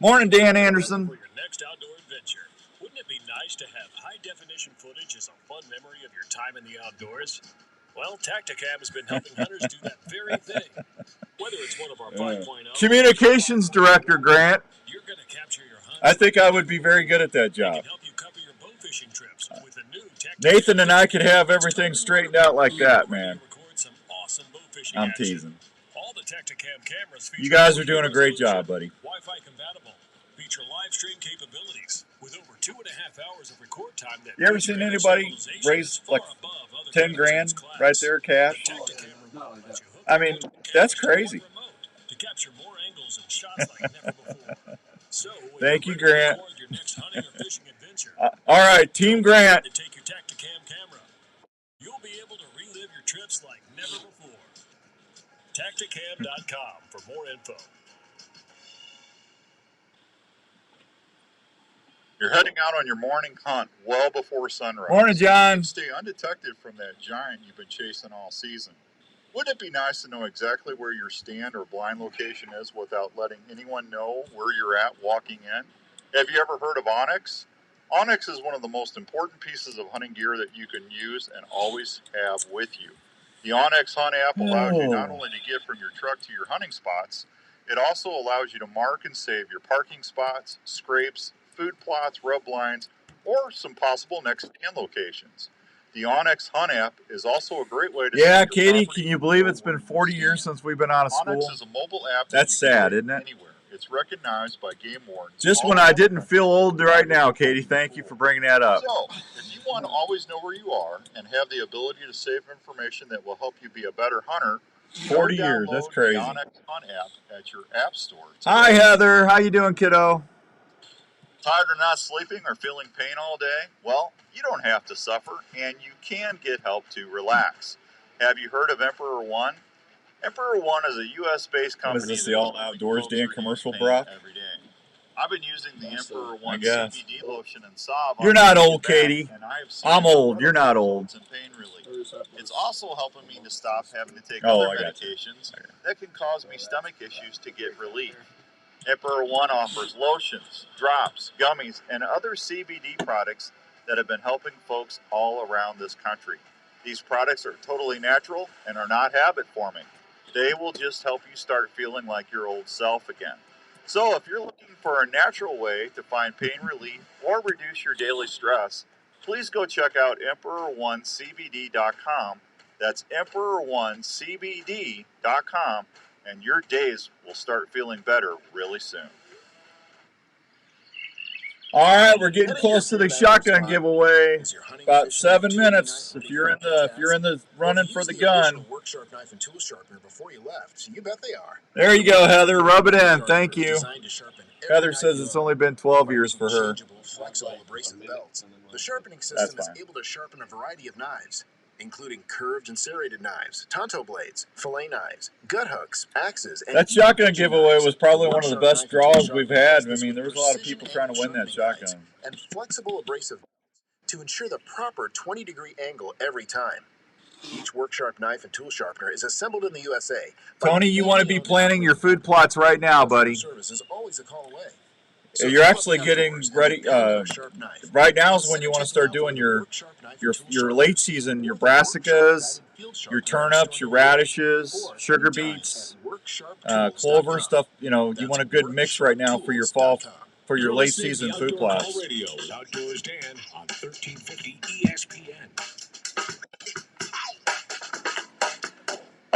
Speaker 3: Morning, Dan Anderson.
Speaker 10: For your next outdoor adventure, wouldn't it be nice to have high-definition footage as a fun memory of your time in the outdoors? Well, Tacticam has been helping hunters do that very thing. Whether it's one of our 5.0...
Speaker 3: Communications Director, Grant.
Speaker 10: You're going to capture your hunts.
Speaker 3: I think I would be very good at that job.
Speaker 10: We can help you cover your bow fishing trips with the new Tacticam.
Speaker 3: Nathan and I could have everything straightened out like that, man.
Speaker 10: Some awesome bow fishing
Speaker 3: I'm
Speaker 10: action.
Speaker 3: teasing.
Speaker 10: All the Tacticam cameras
Speaker 3: You guys are doing a great job, buddy.
Speaker 10: Wi-Fi compatible. Feature live stream capabilities with over 2.5 hours of record time. That
Speaker 3: you ever seen anybody raise like 10 grand right there cash? I mean, that's crazy.
Speaker 10: To capture more angles and shots like never before. So,
Speaker 3: thank you, Grant.
Speaker 10: Your next hunting or fishing adventure,
Speaker 3: all right, Team Grant.
Speaker 10: to take your Tacticam camera. You'll be able to relive your trips like never before. Tacticam.com for more info.
Speaker 4: You're heading out on your morning hunt well before sunrise.
Speaker 3: Morning, John.
Speaker 4: Stay undetected from that giant you've been chasing all season. Wouldn't it be nice to know exactly where your stand or blind location is without letting anyone know where you're at walking in? Have you ever heard of Onyx? Onyx is one of the most important pieces of hunting gear that you can use and always have with you. The Onyx Hunt app allows you not only to get from your truck to your hunting spots, it also allows you to mark and save your parking spots, scrapes, food plots, rub lines, or some possible next stand locations. The Onyx Hunt app is also a great way to...
Speaker 3: Yeah, Katie, can you believe it's been 40 years since we've been out of school?
Speaker 4: Onyx is a mobile app.
Speaker 3: That's sad, isn't it?
Speaker 4: Anywhere. It's recognized by game wardens.
Speaker 3: Just when I didn't feel old right now, Katie. Thank you for bringing that up.
Speaker 4: So, if you want to always know where you are and have the ability to save information that will help you be a better hunter,
Speaker 3: 40 years. That's crazy.
Speaker 4: The Onyx Hunt app at your app store today.
Speaker 3: Hi, Heather. How you doing, kiddo?
Speaker 4: Tired of not sleeping or feeling pain all day? Well, you don't have to suffer, and you can get help to relax. Have you heard of Emperor One? Emperor One is a U.S.-based company.
Speaker 3: What is this, the All Outdoors Dan commercial, Brock?
Speaker 4: Every day. I've been using the Emperor One CBD lotion and salve.
Speaker 3: You're not old, Katie. I'm old. You're not old.
Speaker 4: Pain relief. It's also helping me to stop having to take other medications that can cause me stomach issues to get relief. Emperor One offers lotions, drops, gummies, and other CBD products that have been helping folks all around this country. These products are totally natural and are not habit forming. They will just help you start feeling like your old self again. So if you're looking for a natural way to find pain relief or reduce your daily stress, please go check out EmperorOneCBD.com. That's EmperorOneCBD.com, and your days will start feeling better really soon.
Speaker 3: All right, we're getting close to the shotgun giveaway. About 7 minutes. If you're in the running for the gun.
Speaker 6: Work sharp knife and tool sharpener before you left. So you bet they are.
Speaker 3: There you go, Heather. Rub it in. Thank you. Heather says it's only been 12 years for her.
Speaker 6: Flexible abrasive belts. The sharpening system is able to sharpen a variety of knives, including curved and serrated knives, tonto blades, fillet knives, gut hooks, axes, and
Speaker 3: that shotgun giveaway was probably one of the best draws we've had. I mean, there was a lot of people trying to win that shotgun.
Speaker 6: And flexible abrasive to ensure the proper 20-degree angle every time. Each work sharp knife and tool sharpener is assembled in the USA.
Speaker 3: Tony, you want to be planning your food plots right now, buddy.
Speaker 6: Service is always a call away.
Speaker 3: You're actually getting ready. Right now is when you want to start doing your late season, your brassicas, your turnips, your radishes, sugar beets, clover stuff. You know, you want a good mix right now for your fall, for your late season food plots.
Speaker 10: Radio with Outdoors Dan on 1350 ESPN.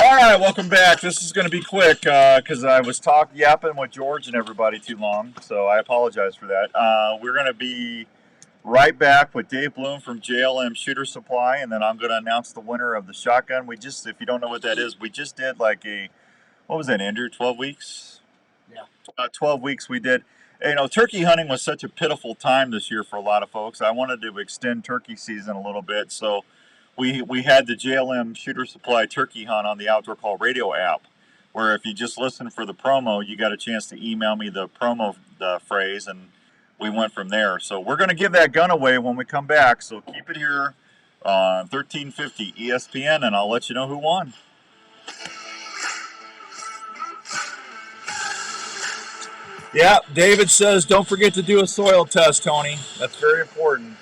Speaker 3: All right, welcome back. This is going to be quick because I was yapping with George and everybody too long, so I apologize for that. We're going to be right back with Dave Bloom from JLM Shooter Supply, and then I'm going to announce the winner of the shotgun. If you don't know what that is, we just did what was that, Andrew, 12 weeks?
Speaker 8: Yeah.
Speaker 3: 12 weeks we did. You know, turkey hunting was such a pitiful time this year for a lot of folks. I wanted to extend turkey season a little bit, so we had the JLM Shooter Supply Turkey Hunt on the Outdoor Call Radio app, where if you just listen for the promo, you got a chance to email me the promo phrase, and we went from there. So we're going to give that gun away when we come back, so keep it here on 1350 ESPN, and I'll let you know who won. Yeah, David says don't forget to do a soil test, Tony. That's very important.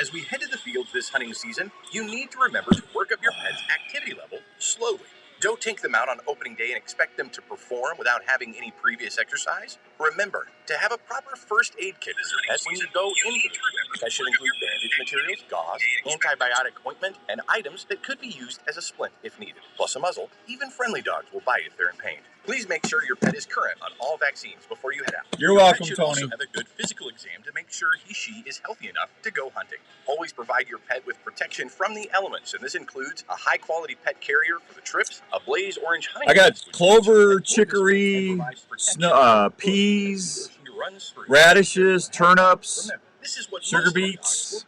Speaker 9: As we head to the fields this hunting season, you need to remember to work up your pet's activity level slowly. Don't take them out on opening day and expect them to perform without having any previous exercise. Remember to have a proper first aid kit for your pet when you go into the field. That should include bandage materials, gauze, antibiotic ointment, and items that could be used as a splint if needed. Plus a muzzle. Even friendly dogs will bite if they're in pain. Please make sure your pet is current on all vaccines before you head out.
Speaker 3: You're welcome,
Speaker 9: Tony.
Speaker 3: Tony.
Speaker 9: Also have a good physical exam to make sure he/she is healthy enough to go hunting. Always provide your pet with protection from the elements, and this includes a high-quality pet carrier for the trips, a Blaze Orange hunting.
Speaker 3: I got clover, chicory, peas, radishes, turnips, sugar beets.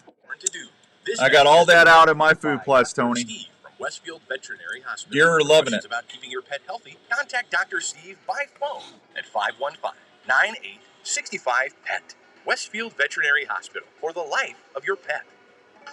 Speaker 3: I got all that out in my food plots, Tony.
Speaker 9: Westfield Veterinary Hospital.
Speaker 3: You're loving it.
Speaker 9: About keeping your pet healthy, contact Dr. Steve by phone at 515-9865-PET. Westfield Veterinary Hospital, for the life of your pet.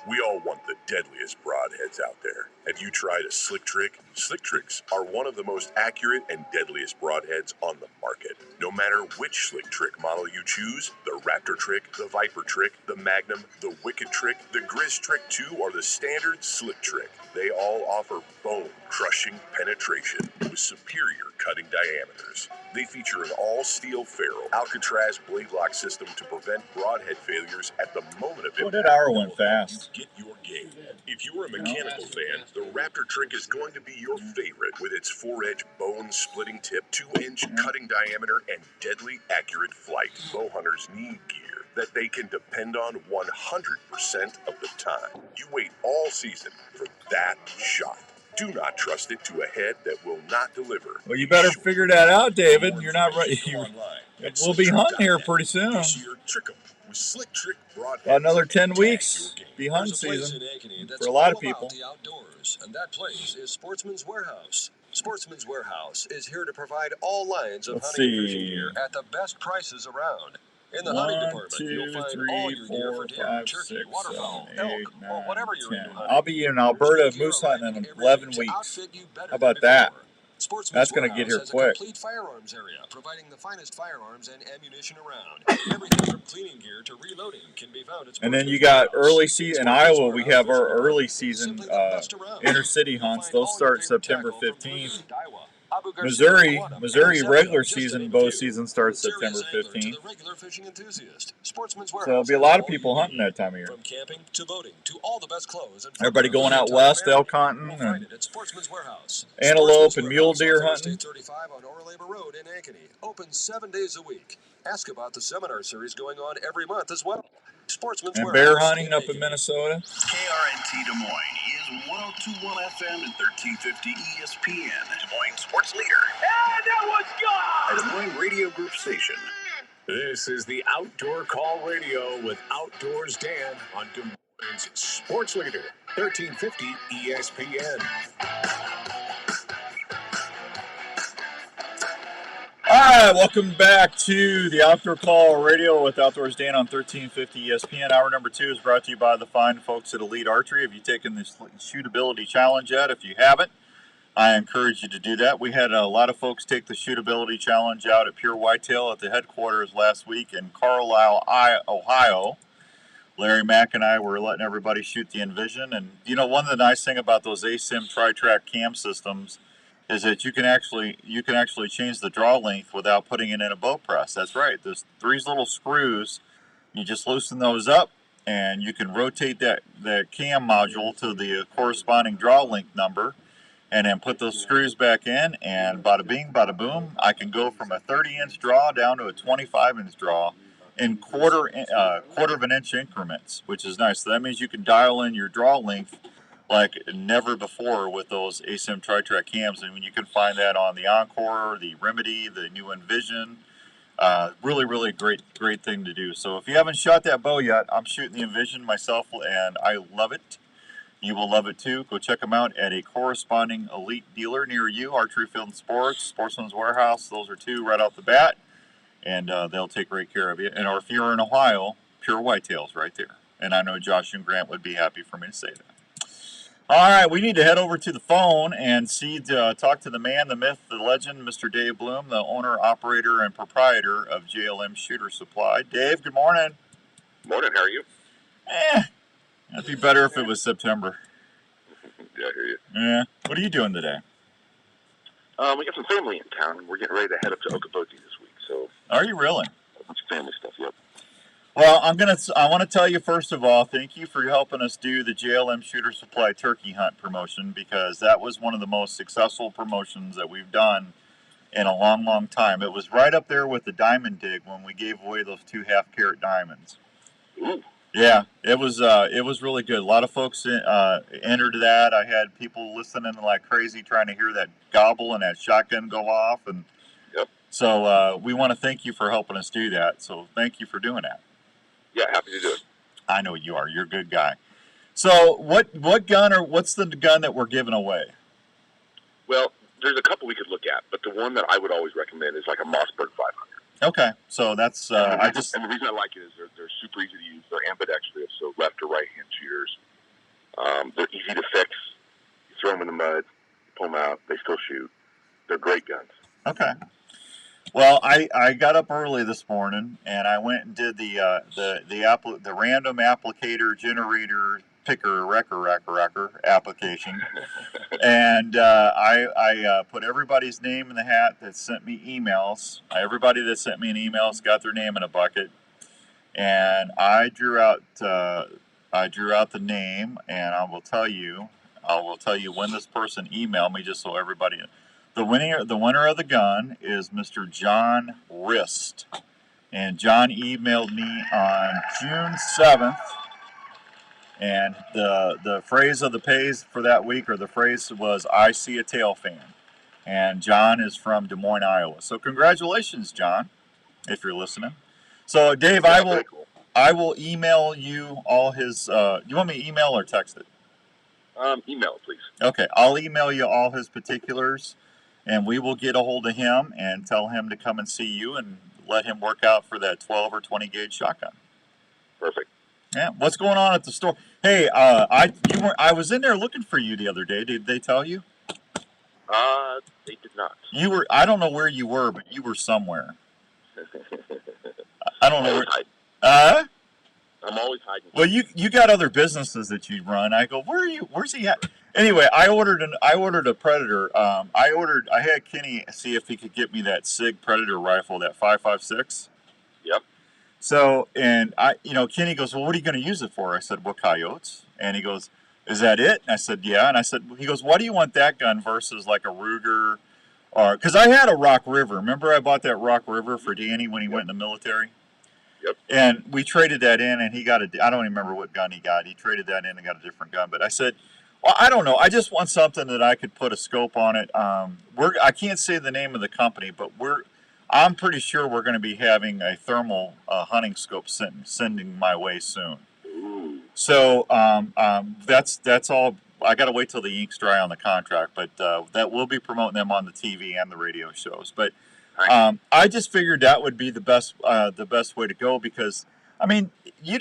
Speaker 11: We all want the deadliest broadheads out there. Have you tried a slick trick? Slick tricks are one of the most accurate and deadliest broadheads on the market. No matter which slick trick model you choose, the Raptor trick, the Viper trick, the Magnum, the Wicked trick, the Grizz trick 2, or the standard slick trick, they all offer bone-crushing penetration with superior cutting diameters. They feature an all-steel ferrule Alcatraz blade lock system to prevent broadhead failures at the moment of impact.
Speaker 3: What did our one fast?
Speaker 11: Get your game. If you're a mechanical fan, the Raptor trick is going to be your favorite with its 4-edge bone-splitting tip, 2-inch cutting diameter, and deadly accurate flight. Bow hunters need gear that they can depend on 100% of the time. You wait all season for that shot. Do not trust it to a head that will not deliver.
Speaker 3: Well, you better figure that out, David. You're not right. We'll be hunting here pretty soon.
Speaker 11: This year, trick 'em with Slick Trick broadheads.
Speaker 3: About another 10
Speaker 11: Tag
Speaker 3: weeks.
Speaker 11: your game.
Speaker 3: Be hunting
Speaker 10: There's a place
Speaker 3: season
Speaker 10: in Ankeny that's
Speaker 3: for a lot of
Speaker 10: all about
Speaker 3: people.
Speaker 10: the outdoors, and that place is Sportsman's Warehouse. Sportsman's Warehouse is here to provide all lines of
Speaker 3: Let's
Speaker 10: hunting and
Speaker 3: see.
Speaker 10: fishing gear at the best prices around. In the hunting department, you'll find all your gear for deer, turkey, waterfowl, elk, or whatever you're into hunting.
Speaker 3: I'll be in Alberta moose hunting in 11 weeks. How about that? That's going to get here quick.
Speaker 10: A complete firearms area, providing the finest firearms and ammunition around. Everything from cleaning gear to reloading can be found at
Speaker 3: And then you got early season in Iowa. We have our early season inner city hunts. Those start September 15th. Missouri regular season bow season starts September 15th. So there'll be a lot of people hunting that time of year.
Speaker 10: From camping to boating to all the best clothes and
Speaker 3: Everybody going out west elk hunting and
Speaker 10: Sportsman's Warehouse.
Speaker 3: antelope and mule deer hunting.
Speaker 10: State 35 on Ore Labor Road in Ankeny. Open 7 days a week. Ask about the seminar series going on every month as well. Sportsman's
Speaker 3: And
Speaker 10: Warehouse
Speaker 3: bear hunting up in Minnesota.
Speaker 5: KRNT Des Moines is 102.1 FM and 1350 ESPN. Des Moines sports leader. And that was gone! A Des Moines Radio Group station. This is the Outdoor Call Radio with Outdoors Dan on Des Moines sports leader, 1350 ESPN.
Speaker 3: All right, welcome back to the Outdoor Call Radio with Outdoors Dan on 1350 ESPN. Hour number 2 is brought to you by the fine folks at Elite Archery. Have you taken this shootability challenge yet? If you haven't, I encourage you to do that. We had a lot of folks take the shootability challenge out at Pure Whitetail at the headquarters last week in Carlisle, Ohio. Larry Mack and I were letting everybody shoot the Envision. And, you know, one of the nice things about those ASIM tri-track cam systems is that you can actually change the draw length without putting it in a bow press. That's right. There's 3 little screws. You just loosen those up, and you can rotate that cam module to the corresponding draw length number, and then put those screws back in, and bada bing, bada boom. I can go from a 30-inch draw down to a 25-inch draw in quarter of an inch increments, which is nice. So that means you can dial in your draw length like never before with those ASIM tri-track cams. And you can find that on the Encore, the Remedy, the new Envision. Really, really great thing to do. So if you haven't shot that bow yet, I'm shooting the Envision myself, and I love it. You will love it too. Go check them out at a corresponding Elite dealer near you. Archery Field and Sports, Sportsman's Warehouse. Those are 2 right off the bat, and they'll take great care of you. And or if you're in Ohio, Pure Whitetails right there. And I know Josh and Grant would be happy for me to say that. All right, we need to head over to the phone and talk to the man, the myth, the legend, Mr. Dave Bloom, the owner, operator, and proprietor of JLM Shooter Supply. Dave, good morning.
Speaker 12: Morning, how are you?
Speaker 3: It'd be better if it was September.
Speaker 12: Yeah, I hear you.
Speaker 3: Yeah. What are you doing today?
Speaker 12: We got some family in town. We're getting ready to head up to Okoboji this week. So.
Speaker 3: Are you really?
Speaker 12: A bunch of family stuff, yep.
Speaker 3: Well, I want to tell you, first of all, thank you for helping us do the JLM Shooter Supply turkey hunt promotion, because that was one of the most successful promotions that we've done in a long, long time. It was right up there with the diamond dig when we gave away those 2 half-carat diamonds.
Speaker 12: Ooh.
Speaker 3: Yeah, it was really good. A lot of folks entered that. I had people listening like crazy trying to hear that gobble and that shotgun go off. And
Speaker 12: yep.
Speaker 3: So we want to thank you for helping us do that. So thank you for doing that.
Speaker 12: Yeah, happy to do it.
Speaker 3: I know you are. You're a good guy. So what's the gun that we're giving away?
Speaker 12: Well, there's a couple we could look at, but the one that I would always recommend is like a Mossberg 500.
Speaker 3: Okay, so that's
Speaker 12: and the reason I like it is they're super easy to use. They're ambidextrous, so left or right hand shooters. They're easy to fix. You throw them in the mud, pull them out, they still shoot. They're great guns.
Speaker 3: Okay. Well, I got up early this morning and I went and did the random applicator generator picker wrecker application, and I put everybody's name in the hat that sent me emails. Everybody that sent me an email got their name in a bucket, and I drew out the name, and I will tell you when this person emailed me, just so everybody. The winner of the gun is Mr. John Rist, And John emailed me on June 7th. And the phrase of the pays for that week, or the phrase was, "I see a tail fan." And John is from Des Moines, Iowa. So congratulations, John, if you're listening. So Dave,
Speaker 12: Yeah,
Speaker 3: I will email you all his. You want me to email or text it?
Speaker 12: Email, please.
Speaker 3: Okay, I'll email you all his particulars, and we will get a hold of him and tell him to come and see you and let him work out for that 12 or 20 gauge shotgun.
Speaker 12: Perfect.
Speaker 3: Yeah, what's going on at the store? Hey, I was in there looking for you the other day. Did they tell you?
Speaker 12: They did not.
Speaker 3: You were. I don't know where you were, but you were somewhere. I don't know where.
Speaker 12: I'm always hiding.
Speaker 3: Well, you got other businesses that you run. I go, where are you? Where's he at? Anyway, I ordered a Predator. I had Kenny see if he could get me that SIG Predator rifle, that 5.56.
Speaker 12: Yep.
Speaker 3: So, and Kenny goes, well, what are you going to use it for? I said, well, coyotes. And he goes, is that it? And I said, yeah. And I said, he goes, why do you want that gun versus like a Ruger? Or because I had a Rock River. Remember, I bought that Rock River for Danny when he went in the military.
Speaker 12: Yep.
Speaker 3: And we traded that in, and he got I don't even remember what gun he got. He traded that in and got a different gun. But I said, well, I don't know. I just want something that I could put a scope on it. I can't say the name of the company, but I'm pretty sure we're going to be having a thermal hunting scope sending my way soon.
Speaker 12: Ooh.
Speaker 3: So that's all. I got to wait till the ink's dry on the contract, but that we'll be promoting them on the TV and the radio shows. But I just figured that would be the best way to go, because I mean,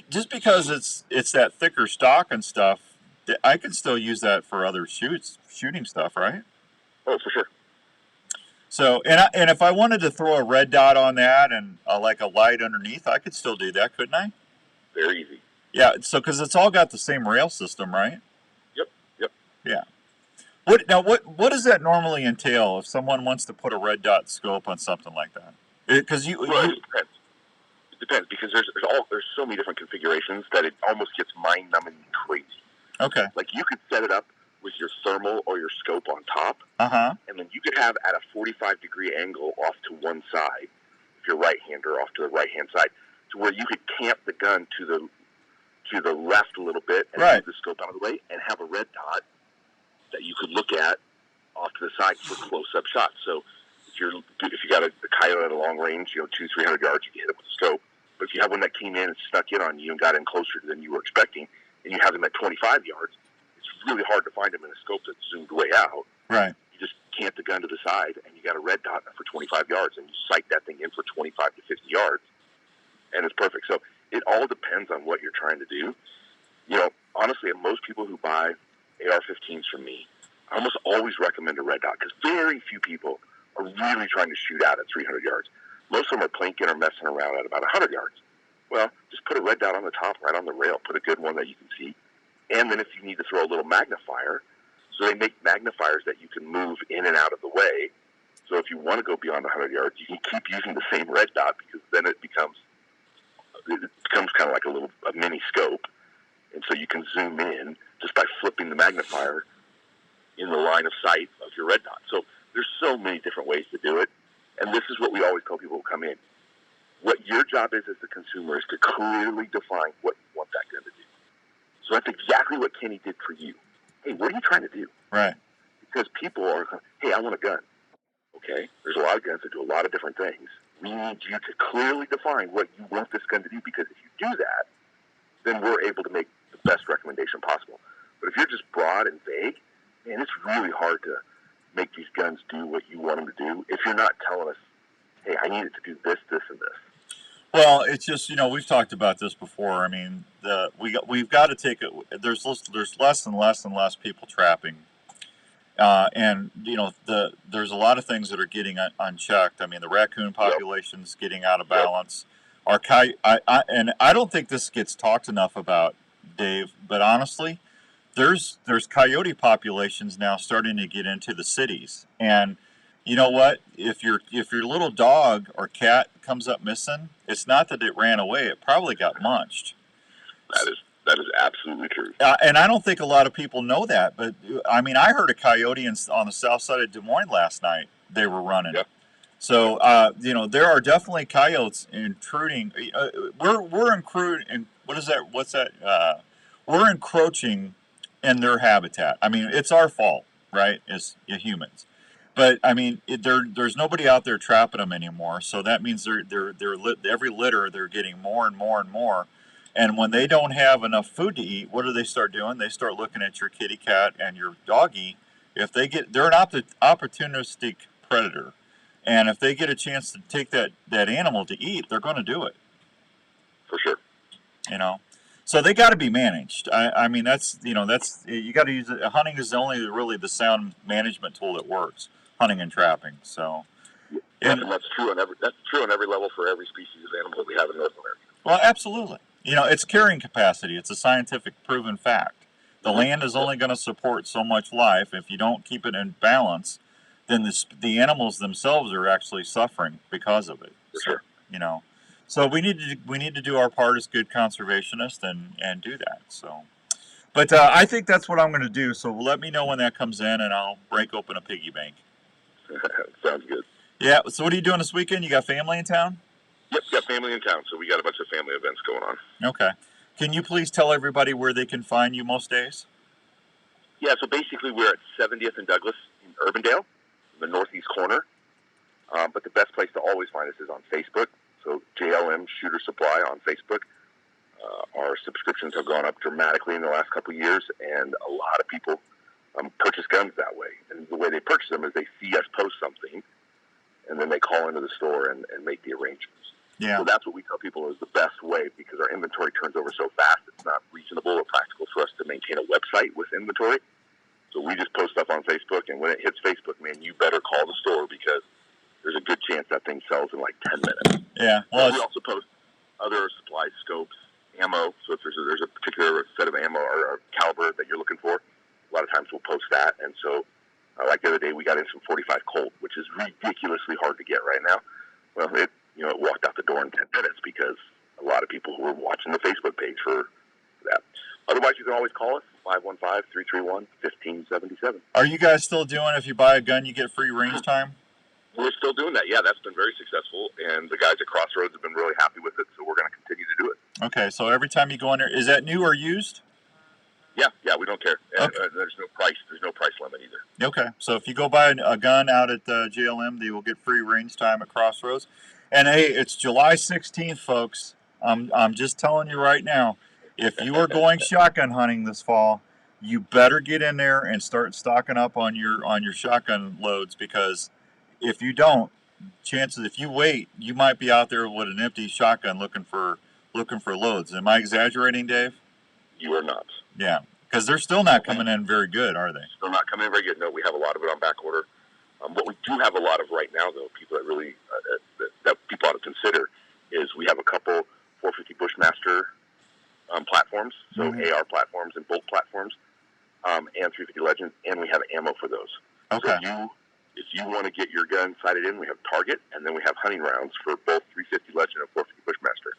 Speaker 3: just because it's that thicker stock and stuff, I could still use that for other shooting stuff, right?
Speaker 12: Oh, for sure.
Speaker 3: So and if I wanted to throw a red dot on that and like a light underneath, I could still do that, couldn't I?
Speaker 12: Very easy.
Speaker 3: Yeah. So because it's all got the same rail system, right?
Speaker 12: Yep.
Speaker 3: Yeah. What does that normally entail if someone wants to put a red dot scope on something like that? Because
Speaker 12: it depends. It depends, because there's so many different configurations that it almost gets mind-numbing crazy.
Speaker 3: Okay.
Speaker 12: Like, you could set it up with your thermal or your scope on top, and then you could have at a 45-degree angle off to one side, if you're right-hander, off to the right-hand side, to where you could camp the gun to the left a little bit and move the scope out of the way, and have a red dot that you could look at off to the side for close-up shots. So if you got a coyote at a long range, 200-300 yards, you can hit it with a scope. But if you have one that came in and snuck in on you and got in closer than you were expecting, and you have them at 25 yards, it's really hard to find them in a scope that's zoomed way out.
Speaker 3: Right.
Speaker 12: You just camp the gun to the side, and you got a red dot for 25 yards, and you sight that thing in for 25 to 50 yards, and it's perfect. So it all depends on what you're trying to do. Honestly, most people who buy AR-15s from me, I almost always recommend a red dot, because very few people are really trying to shoot out at 300 yards. Most of them are plinking or messing around at about 100 yards. Well, just put a red dot on the top, right on the rail. Put a good one that you can see. And then if you need to throw a little magnifier, so they make magnifiers that you can move in and out of the way. So if you want to go beyond 100 yards, you can keep using the same red dot, because then it becomes kind of like a mini scope. And so you can zoom in just by flipping the magnifier in the line of sight of your red dot. So there's so many different ways to do it. And this is what we always tell people who come in. What your job is as the consumer is to clearly define what you want that gun to do. So that's exactly what Kenny did for you. Hey, what are you trying to do?
Speaker 3: Right.
Speaker 12: Because people are, hey, I want a gun. Okay? There's a lot of guns that do a lot of different things. We need you to clearly define what you want this gun to do, because if you do that, then we're able to make the best recommendation possible. But if you're just broad and vague, man, it's really hard to make these guns do what you want them to do if you're not telling us, hey, I need it to do this, this, and this.
Speaker 3: Well, it's just, we've talked about this before. I mean, we've got to take it. There's less and less people trapping, and there's a lot of things that are getting unchecked. I mean, the raccoon population's getting out of balance. And I don't think this gets talked enough about, Dave. But honestly, there's coyote populations now starting to get into the cities, and you know what? If your little dog or cat comes up missing, it's not that it ran away. It probably got munched.
Speaker 12: That is absolutely true.
Speaker 3: And I don't think a lot of people know that. But I mean, I heard a coyote on the south side of Des Moines last night. They were running.
Speaker 12: Yep.
Speaker 3: So there are definitely coyotes intruding. We're intruding. What is that? What's that? We're encroaching in their habitat. I mean, it's our fault, right? As humans. But I mean, there's nobody out there trapping them anymore. So that means every litter they're getting more and more and more. And when they don't have enough food to eat, what do they start doing? They start looking at your kitty cat and your doggy. If they're an opportunistic predator, and if they get a chance to take that animal to eat, they're going to do it.
Speaker 12: For sure.
Speaker 3: So they got to be managed. I mean, that's you got to use it. Hunting is only really the sound management tool that works. Hunting and trapping. So,
Speaker 12: and that's true on every level for every species of animal that we have in North America.
Speaker 3: Well, absolutely. It's carrying capacity. It's a scientific proven fact. The land is only going to support so much life. If you don't keep it in balance, then the animals themselves are actually suffering because of it.
Speaker 12: For sure.
Speaker 3: So we need to do our part as good conservationists and do that. So, but I think that's what I'm going to do. So let me know when that comes in, and I'll break open a piggy bank.
Speaker 12: Sounds good.
Speaker 3: Yeah. So what are you doing this weekend? You got family in town?
Speaker 12: Yep, got family in town. So we got a bunch of family events going on.
Speaker 3: Okay. Can you please tell everybody where they can find you most days?
Speaker 12: Yeah. So basically, we're at 70th and Douglas in Urbandale, the northeast corner. But the best place to always find us is on Facebook. So JLM Shooter Supply on Facebook. Our subscriptions have gone up dramatically in the last couple of years, and a lot of people purchase guns that way. And the way they purchase them is they see us post something, and then they call into the store and make the arrangements.
Speaker 3: Yeah.
Speaker 12: So that's what we tell people is the best way, because our inventory turns over so fast, it's not reasonable or practical for us to maintain a website with inventory. So we just post stuff on Facebook, and when it hits Facebook, man, you better call the store, because there's a good chance that thing sells in like 10 minutes.
Speaker 3: Yeah. Well,
Speaker 12: we also post other supplies, scopes, ammo. So if there's a particular set of ammo or caliber that you're looking for, a lot of times we'll post that. And so, like the other day, we got in some 45 Colt, which is ridiculously hard to get right now. Well, it walked out the door in 10 minutes because a lot of people who were watching the Facebook page for that. Otherwise, you can always call us, 515-331-1577.
Speaker 3: Are you guys still doing, if you buy a gun, you get free range time?
Speaker 12: We're still doing that. Yeah, that's been very successful, and the guys at Crossroads have been really happy with it, so we're going to continue to do it.
Speaker 3: Okay, so every time you go in there, is that new or used?
Speaker 12: Yeah, we don't care.
Speaker 3: Okay.
Speaker 12: There's no price limit either.
Speaker 3: Okay, so if you go buy a gun out at JLM, they will get free range time at Crossroads. And hey, it's July 16th, folks. I'm just telling you right now, if you are going shotgun hunting this fall, you better get in there and start stocking up on your shotgun loads, because if you don't, chances if you wait, you might be out there with an empty shotgun looking for loads. Am I exaggerating, Dave?
Speaker 12: You are not.
Speaker 3: Yeah, because they're still not coming in very good, are they?
Speaker 12: Still not coming in very good. No, we have a lot of it on back order. What we do have a lot of right now, though, people that really that people ought to consider, is we have a couple 450 Bushmaster platforms, so AR platforms and bolt platforms, and 350 Legends, and we have ammo for those.
Speaker 3: Okay.
Speaker 12: So if you want to get your gun sighted in, we have target, and then we have hunting rounds for both 350 Legend and 450 Bushmaster.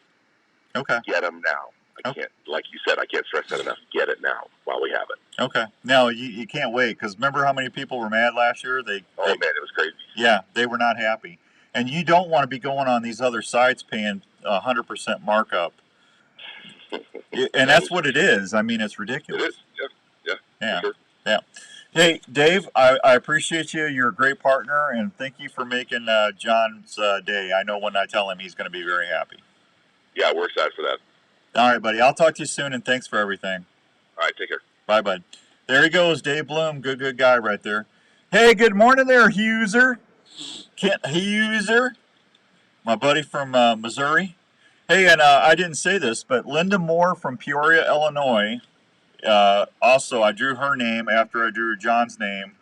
Speaker 3: Okay.
Speaker 12: Get them now. I can't, like you said, I can't stress that enough. Get it now while we have it.
Speaker 3: Okay. Now, you can't wait, because remember how many people were mad last year? Man,
Speaker 12: it was crazy.
Speaker 3: Yeah, they were not happy. And you don't want to be going on these other sites paying 100% markup. And that's what it is. I mean, it's ridiculous.
Speaker 12: It is. Yeah. Sure.
Speaker 3: Yeah. Hey, Dave, I appreciate you. You're a great partner, and thank you for making John's day. I know when I tell him, he's going to be very happy.
Speaker 12: Yeah, we're excited for that.
Speaker 3: All right, buddy. I'll talk to you soon, and thanks for everything.
Speaker 12: All right, take care.
Speaker 3: Bye, bud. There he goes, Dave Bloom. Good guy right there. Hey, good morning there, Huser. Kent Huser, my buddy from Missouri. Hey, and I didn't say this, but Linda Moore from Peoria, Illinois, also, I drew her name after I drew John's name,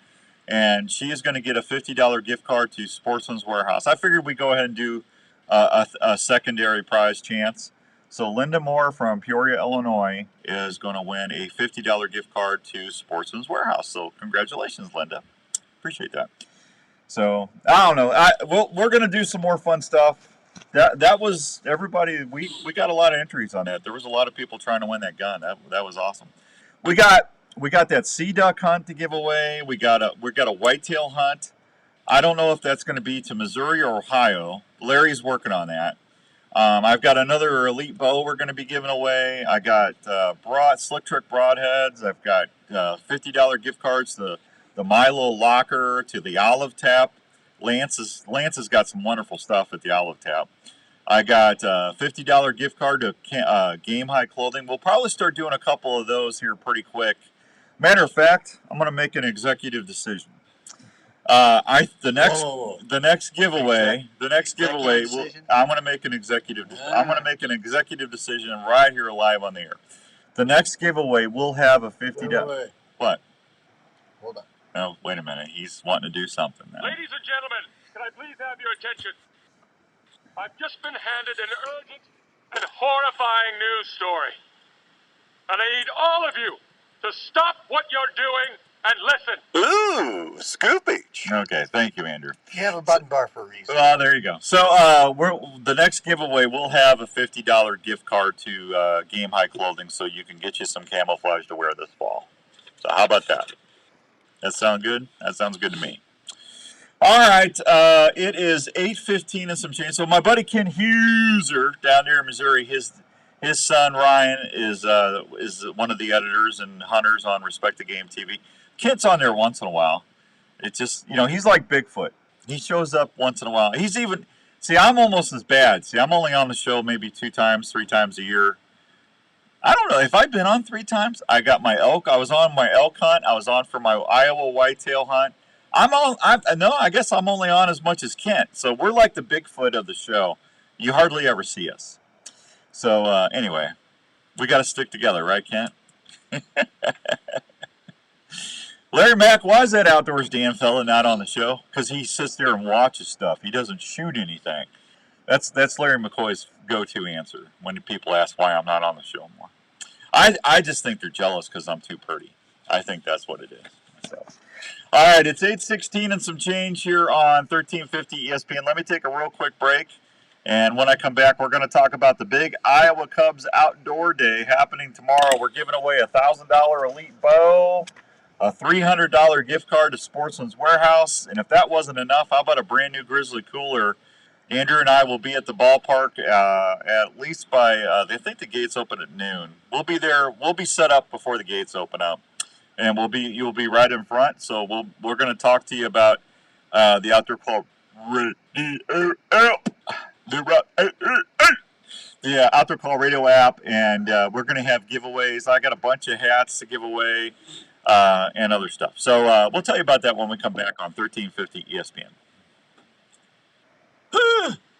Speaker 3: and she is going to get a $50 gift card to Sportsman's Warehouse. I figured we'd go ahead and do a secondary prize chance. So Linda Moore from Peoria, Illinois is going to win a $50 gift card to Sportsman's Warehouse. So congratulations, Linda. Appreciate that. So I don't know. We're going to do some more fun stuff. That was everybody. We got a lot of entries on that. There was a lot of people trying to win that gun. That was awesome. We got that sea duck hunt to give away. We got a whitetail hunt I don't know if that's going to be to Missouri or Ohio. Larry's working on that. I've got another elite bow we're going to be giving away. I got slick trick broadheads. I've got $50 gift cards to the Milo Locker, to the Olive Tap. Lance has got some wonderful stuff at the Olive Tap. I got a $50 gift card to Game High Clothing. We'll probably start doing a couple of those here pretty quick. Matter of fact, I'm going to make an executive decision. The next giveaway, I'm going to make an executive. I'm going to make an executive decision right here live on the air. The next giveaway will have a $50. What?
Speaker 13: Hold on.
Speaker 3: Oh, wait a minute. He's wanting to do something now.
Speaker 14: Ladies and gentlemen, can I please have your attention? I've just been handed an urgent and horrifying news story. And I need all of you to stop what you're doing and listen.
Speaker 1: Ooh, scoopage.
Speaker 3: Okay, thank you, Andrew.
Speaker 13: You have a button bar for a reason.
Speaker 3: Well, there you go. So the next giveaway will have a $50 gift card to Game High Clothing, so you can get you some camouflage to wear this fall. So how about that? That sound good? That sounds good to me. All right, it is 8:15 and some change. So my buddy Ken Huser down there in Missouri, his son Ryan is one of the editors and hunters on Respect the Game TV. Kent's on there once in a while. It's just, he's like Bigfoot. He shows up once in a while. I'm almost as bad. See, I'm only on the show maybe 2 times, 3 times a year. I don't know if I've been on 3 times. I got my elk. I was on my elk hunt. I was on for my Iowa whitetail hunt. I guess I'm only on as much as Kent. So we're like the Bigfoot of the show. You hardly ever see us. So anyway, we got to stick together, right, Kent? Larry Mack, why is that Outdoors Dan fella not on the show? Because he sits there and watches stuff. He doesn't shoot anything. That's Larry McCoy's go-to answer when people ask why I'm not on the show more. I just think they're jealous because I'm too pretty. I think that's what it is. So. All right, it's 8:16 and some change here on 1350 ESPN. Let me take a real quick break. And when I come back, we're going to talk about the big Iowa Cubs Outdoor Day happening tomorrow. We're giving away a $1,000 elite bow, a $300 gift card to Sportsman's Warehouse. And if that wasn't enough, how about a brand new Grizzly cooler? Andrew and I will be at the ballpark at least by, I think the gates open at noon. We'll be there. We'll be set up before the gates open up. And you'll be right in front. So we're going to talk to you about the Outdoor Club the Outdoor Call Radio app, and we're going to have giveaways. I got a bunch of hats to give away and other stuff. So we'll tell you about that when we come back on 1350 ESPN.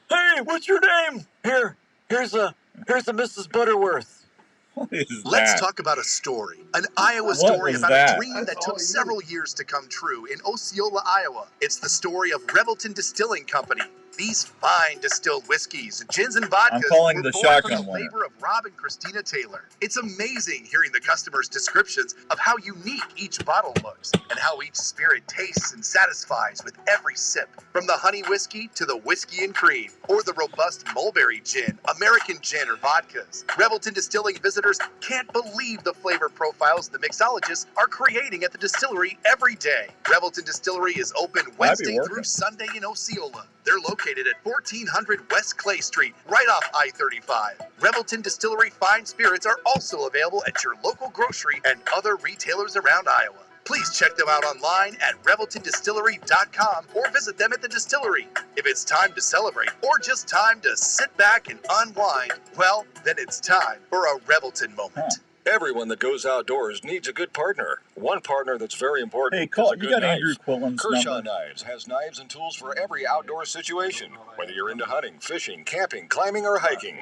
Speaker 8: Hey, what's your name? Here's a Mrs. Butterworth.
Speaker 3: What is
Speaker 7: Let's
Speaker 3: that?
Speaker 7: talk about a story. An Iowa
Speaker 3: What
Speaker 7: story
Speaker 3: was
Speaker 7: about
Speaker 3: that?
Speaker 7: a dream that took several years to come true in Osceola, Iowa. It's the story of Revelton Distilling Company. These fine distilled whiskeys, gins, and vodkas
Speaker 3: I'm calling
Speaker 7: were
Speaker 3: the
Speaker 7: born
Speaker 3: shotgun
Speaker 7: from the
Speaker 3: winner.
Speaker 7: labor of Rob and Christina Taylor. It's amazing hearing the customers' descriptions of how unique each bottle looks and how each spirit tastes and satisfies with every sip. From the honey whiskey to the whiskey and cream, or the robust mulberry gin, American gin, or vodkas. Revelton Distilling visitors can't believe the flavor profiles the mixologists are creating at the distillery every day. Revelton Distillery is open Wednesday through Sunday in Osceola. They're located at 1400 West Clay Street, right off I-35. Revelton Distillery fine spirits are also available at your local grocery and other retailers around Iowa. Please check them out online at ReveltonDistillery.com or visit them at the distillery. If it's time to celebrate or just time to sit back and unwind, well, then it's time for a Revelton moment.
Speaker 6: Everyone that goes outdoors needs a good partner. One partner that's very important.
Speaker 3: Hey,
Speaker 6: is a
Speaker 3: you
Speaker 6: good
Speaker 3: got
Speaker 6: knife.
Speaker 3: Andrew Quillen's
Speaker 6: Kershaw
Speaker 3: number.
Speaker 6: Knives has knives and tools for every outdoor situation. Whether you're into hunting, fishing, camping, climbing, or hiking.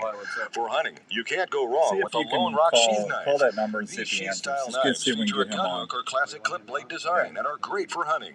Speaker 6: For hunting, you can't go wrong
Speaker 3: See if
Speaker 6: with a
Speaker 3: you can
Speaker 6: Lone Rock sheath
Speaker 3: call
Speaker 6: knife.
Speaker 3: that number and see
Speaker 6: These
Speaker 3: if he answers.
Speaker 6: sheath-style
Speaker 3: Let's
Speaker 6: knives
Speaker 3: see if we
Speaker 6: feature
Speaker 3: can
Speaker 6: a
Speaker 3: get him
Speaker 6: gun
Speaker 3: on.
Speaker 6: hook or classic clip blade design and are great for hunting.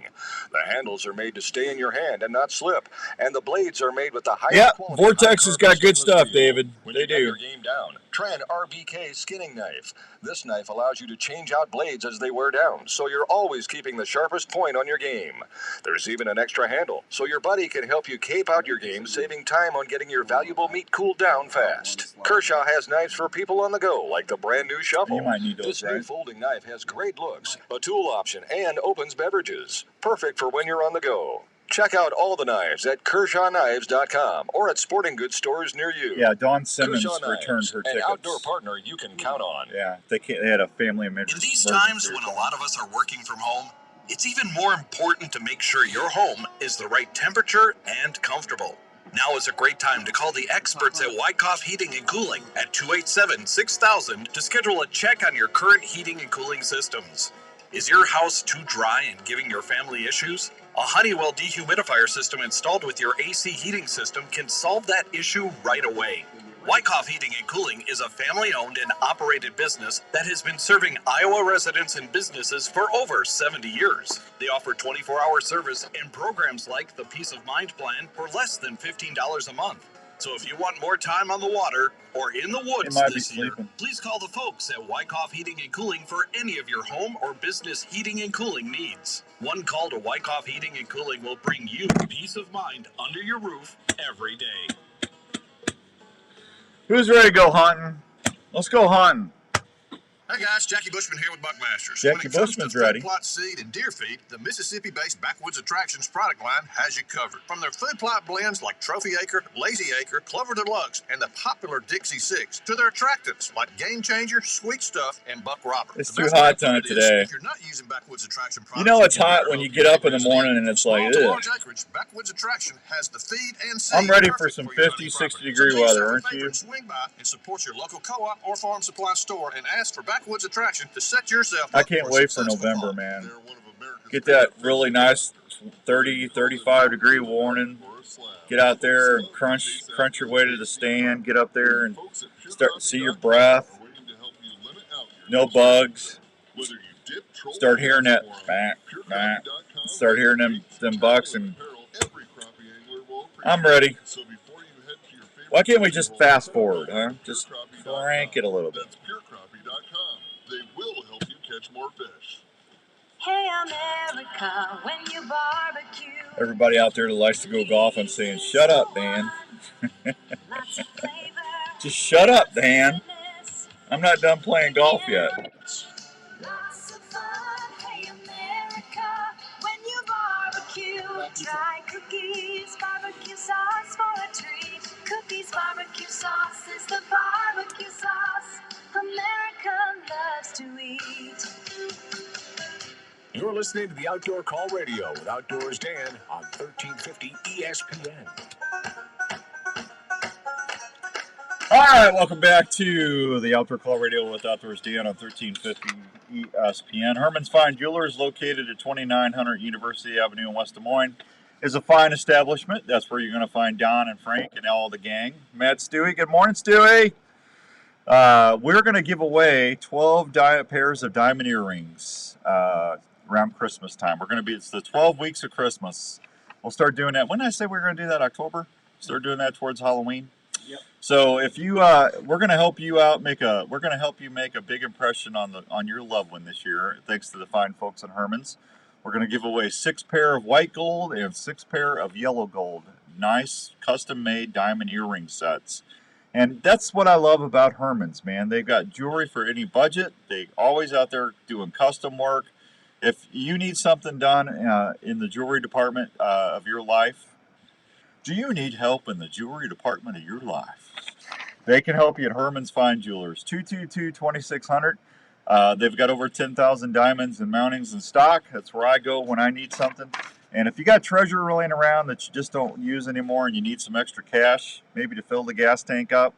Speaker 6: The handles are made to stay in your hand and not slip, and the blades are made with the highest quality.
Speaker 3: Vortex has got good stuff, David.
Speaker 6: When
Speaker 3: They
Speaker 6: you get
Speaker 3: do.
Speaker 6: your game down, try an RBK skinning knife. This knife allows you to change out blades as they wear down, so you're always keeping the sharpest point on your game. There's even an extra handle, so your buddy can help you cape out your game, saving time on getting your valuable meat cooled down fast. Kershaw has knives for people on the go, like the brand new shovel.
Speaker 3: You might need those,
Speaker 6: This new
Speaker 3: right?
Speaker 6: folding knife has great looks, a tool option, and opens beverages. Perfect for when you're on the go. Check out all the knives at KershawKnives.com or at sporting goods stores near you.
Speaker 3: Yeah, Dawn Simmons
Speaker 6: Kershaw
Speaker 3: returned
Speaker 6: Knives,
Speaker 3: her
Speaker 6: an
Speaker 3: tickets.
Speaker 6: outdoor partner you can count on.
Speaker 3: Yeah, they had a family emergency.
Speaker 15: In these times when a lot of us are working from home, it's even more important to make sure your home is the right temperature and comfortable. Now is a great time to call the experts at Wyckoff Heating and Cooling at 287-6000 to schedule a check on your current heating and cooling systems. Is your house too dry and giving your family issues? A Honeywell dehumidifier system installed with your AC heating system can solve that issue right away. Wyckoff Heating and Cooling is a family-owned and operated business that has been serving Iowa residents and businesses for over 70 years. They offer 24-hour service and programs like the Peace of Mind Plan for less than $15 a month. So if you want more time on the water or in the woods this year, please call the folks at Wyckoff Heating and Cooling for any of your home or business heating and cooling needs. One call to Wyckoff Heating and Cooling will bring you peace of mind under your roof every day.
Speaker 3: Who's ready to go hunting? Let's go hunting.
Speaker 16: Hey guys, Jackie Bushman here with Buckmasters.
Speaker 3: Jackie Bushman's ready.
Speaker 16: Food plot seed and deer feed, the Mississippi-based Backwoods Attractions product line has you covered. From their food plot blends like Trophy Acre, Lazy Acre, Clover Deluxe, and the popular Dixie 6, to their attractants like Game Changer, Sweet Stuff, and Buck Robber.
Speaker 3: It's too hot on it today.
Speaker 16: If you're not using Backwoods Attraction products,
Speaker 3: You know it's hot when you get up in the morning and it's like,
Speaker 16: to
Speaker 3: ugh.
Speaker 16: large acreage, Backwoods Attraction has the feed and seed.
Speaker 3: I'm ready for some 50, 60 degree weather, aren't you?
Speaker 16: Swing by and support your local co-op or farm supply store and ask for Backwoods Attraction to set yourself
Speaker 3: I
Speaker 16: up
Speaker 3: can't
Speaker 16: for
Speaker 3: wait for
Speaker 16: successful
Speaker 3: November,
Speaker 16: fall.
Speaker 3: man. Get that really nice 30, 35 degree warning. Get out there and crunch your way to the stand. Get up there and start to see your breath. No bugs. Start hearing that back. Start hearing them bucks, and I'm ready. Why can't we just fast forward, huh? Just crank it a little bit.
Speaker 11: They will help you catch more fish.
Speaker 17: Hey America, when you barbecue.
Speaker 3: Everybody out there that likes to go golfing saying, shut up, Dan. Just shut up, Dan. I'm not done playing golf yet.
Speaker 17: Lots of fun, hey America, when you barbecue. Try cookies, barbecue sauce for a treat. Cookies barbecue sauce is the barbecue sauce America loves to eat.
Speaker 6: You're listening to the Outdoor Call Radio with Outdoors Dan on 1350 ESPN.
Speaker 3: All right, welcome back to the Outdoor Call Radio with Outdoors Dan on 1350 ESPN. Herman's Fine Jewelers, located at 2900 University Avenue in West Des Moines, is a fine establishment. That's where you're going to find Don and Frank and all the gang. Matt, Stewie, good morning, Stewie. We're going to give away 12 pairs of diamond earrings around Christmas time. It's the 12 weeks of Christmas. We'll start doing that. When did I say we were going to do that? October? Start doing that towards Halloween. Yep. So if you, we're going to help you out. We're going to help you make a big impression on your loved one this year. Thanks to the fine folks at Herman's. We're going to give away 6 pair of white gold and 6 pair of yellow gold. Nice custom-made diamond earring sets. And that's what I love about Herman's, man. They've got jewelry for any budget. They're always out there doing custom work. If you need something done in the jewelry department of your life, do you need help in the jewelry department of your life? They can help you at Herman's Fine Jewelers, 222-2600. They've got over 10,000 diamonds and mountings in stock. That's where I go when I need something. And if you got treasure laying around that you just don't use anymore and you need some extra cash, maybe to fill the gas tank up,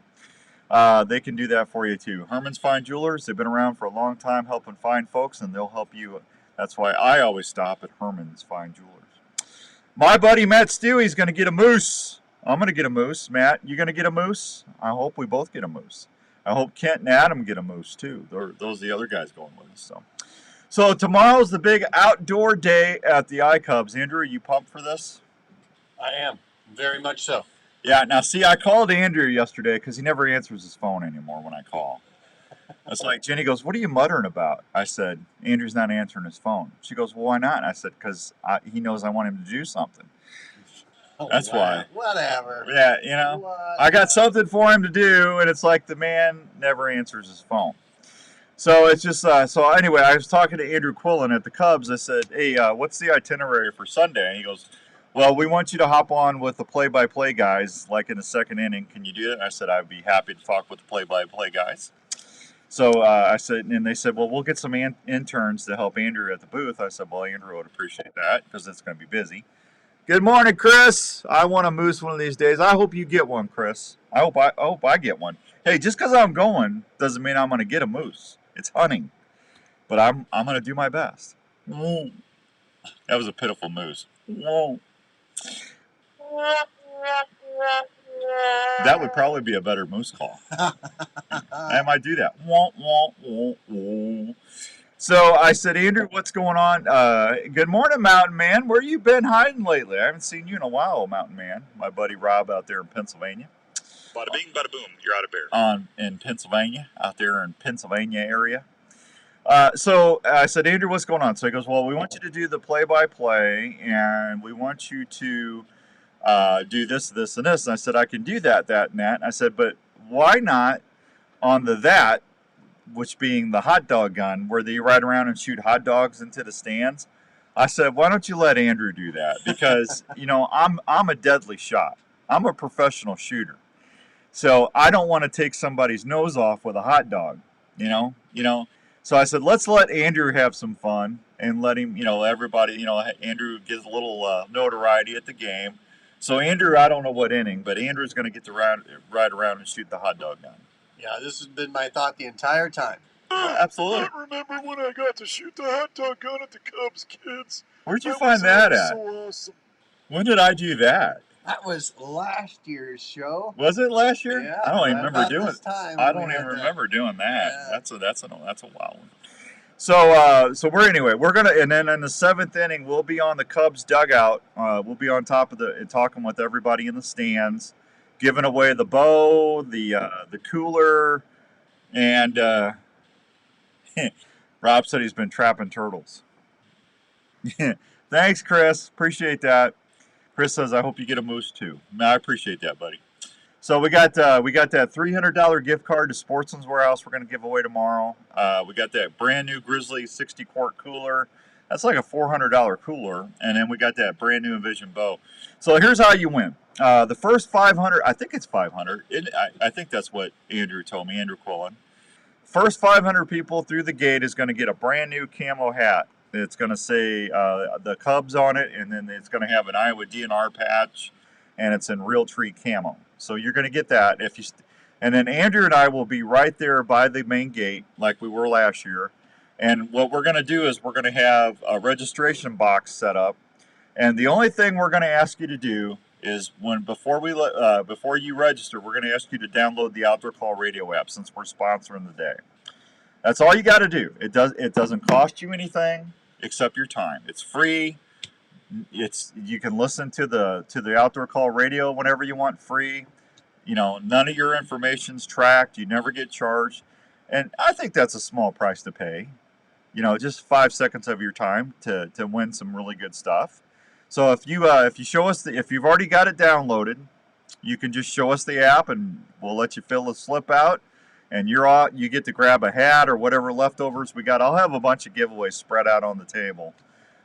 Speaker 3: they can do that for you too. Herman's Fine Jewelers, they've been around for a long time helping fine folks, and they'll help you. That's why I always stop at Herman's Fine Jewelers. My buddy Matt Stewie's going to get a moose. I'm going to get a moose. Matt, you going to get a moose? I hope we both get a moose. I hope Kent and Adam get a moose too. Those are the other guys going with us. So tomorrow's the big outdoor day at the iCubs. Andrew, are you pumped for this?
Speaker 18: I am, very much so.
Speaker 3: Yeah, now see, I called Andrew yesterday because he never answers his phone anymore when I call. It's like, Jenny goes, what are you muttering about? I said, Andrew's not answering his phone. She goes, well, why not? I said, because he knows I want him to do something. That's why.
Speaker 13: Whatever.
Speaker 3: Yeah, you know, I got something for him to do, and it's like the man never answers his phone. So it's just, so anyway, I was talking to Andrew Quillen at the Cubs. I said, hey, what's the itinerary for Sunday? And he goes, well, we want you to hop on with the play-by-play guys, like in the second inning. Can you do that? And I said, I'd be happy to talk with the play-by-play guys. So I said, and they said, well, we'll get some interns to help Andrew at the booth. I said, well, Andrew would appreciate that because it's going to be busy. Good morning, Chris. I want a moose one of these days. I hope you get one, Chris. I hope I get one. Hey, just because I'm going doesn't mean I'm going to get a moose. It's hunting, but I'm going to do my best. That was a pitiful moose. That would probably be a better moose call. I might do that. So I said, Andrew, what's going on? Good morning, Mountain Man. Where you been hiding lately? I haven't seen you in a while, Mountain Man. My buddy Rob out there in Pennsylvania.
Speaker 4: Bada bing, bada boom. You're out of bear.
Speaker 3: In Pennsylvania, out there in Pennsylvania area. So I said, Andrew, what's going on? So he goes, well, we want you to do the play-by-play, and we want you to do this, this, and this. And I said, I can do that, and that. And I said, but why not on that, which being the hot dog gun, where they ride around and shoot hot dogs into the stands? I said, why don't you let Andrew do that? Because, I'm a deadly shot. I'm a professional shooter. So I don't want to take somebody's nose off with a hot dog, So I said, let's let Andrew have some fun and let him, everybody, Andrew gets a little notoriety at the game. So Andrew, I don't know what inning, but Andrew's going to get to ride around and shoot the hot dog gun.
Speaker 13: Yeah, this has been my thought the entire time.
Speaker 3: Absolutely.
Speaker 4: I remember when I got to shoot the hot dog gun at the Cubs kids.
Speaker 3: Where'd you find that at?
Speaker 4: So awesome.
Speaker 3: When did I do that?
Speaker 13: That was last year's show.
Speaker 3: Was it last year?
Speaker 13: Yeah,
Speaker 3: I don't even remember doing it. I don't even
Speaker 13: that.
Speaker 3: remember doing that.
Speaker 13: Yeah.
Speaker 3: That's a wild one. So we're gonna, and then in the seventh inning we'll be on the Cubs dugout. We'll be on top of talking with everybody in the stands, giving away the bow, the cooler, and Rob said he's been trapping turtles. Thanks, Chris. Appreciate that. Chris says, I hope you get a moose too. I appreciate that, buddy. So we got that $300 gift card to Sportsman's Warehouse we're going to give away tomorrow. We got that brand new Grizzly 60-quart cooler. That's like a $400 cooler. And then we got that brand new Envision bow. So here's how you win. The first 500, I think it's 500. I think that's what Andrew told me, Andrew Quillen. First 500 people through the gate is going to get a brand new camo hat. It's going to say the Cubs on it, and then it's going to have an Iowa DNR patch, and it's in Real Tree camo. So you're going to get that and then Andrew and I will be right there by the main gate like we were last year. And what we're going to do is we're going to have a registration box set up. And the only thing we're going to ask you to do is before you register, we're going to ask you to download the Outdoor Call Radio app since we're sponsoring the day. That's all you got to do. It doesn't cost you anything except your time. It's free. You can listen to the Outdoor Call Radio whenever you want, free. None of your information's tracked. You never get charged, and I think that's a small price to pay. Just 5 seconds of your time to win some really good stuff. So if you show us if you've already got it downloaded, you can just show us the app, and we'll let you fill the slip out, and you get to grab a hat or whatever leftovers we got. I'll have a bunch of giveaways spread out on the table.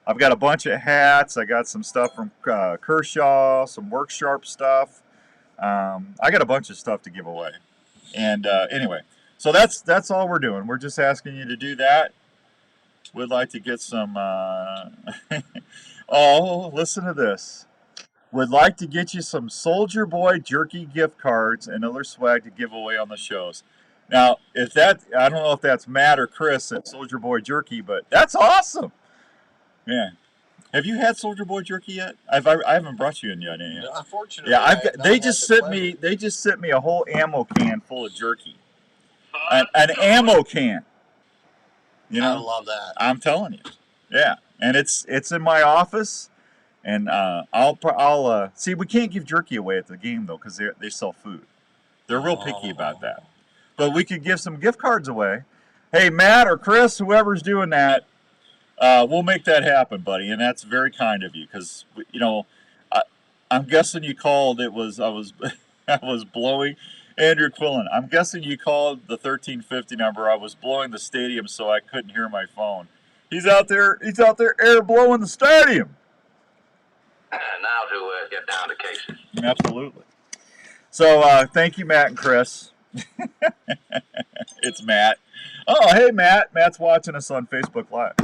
Speaker 3: I've got a bunch of hats. I got some stuff from Kershaw, some Work Sharp stuff. I got a bunch of stuff to give away. And anyway, so that's all we're doing. We're just asking you to do that. We'd like to get some... oh, listen to this. Would like to get you some Soldier Boy jerky gift cards and other swag to give away on the shows. Now, I don't know if that's Matt or Chris at Soldier Boy Jerky, but that's awesome. Yeah. Have you had Soldier Boy jerky yet? I haven't brought you in yet, have you?
Speaker 13: No, unfortunately,
Speaker 3: yeah, they just sent me a whole ammo can full of jerky. An ammo can.
Speaker 13: I love that.
Speaker 3: I'm telling you. Yeah, and it's in my office, and I'll see. We can't give jerky away at the game though because they sell food. They're real picky about that. But we could give some gift cards away. Hey, Matt or Chris, whoever's doing that. We'll make that happen, buddy, and that's very kind of you. Because I'm guessing you called. I was blowing Andrew Quillen. I'm guessing you called the 1350 number. I was blowing the stadium, so I couldn't hear my phone. He's out there air blowing the stadium.
Speaker 19: And now while to get down to cases.
Speaker 3: Absolutely. So thank you, Matt and Chris. It's Matt. Oh, hey, Matt. Matt's watching us on Facebook Live.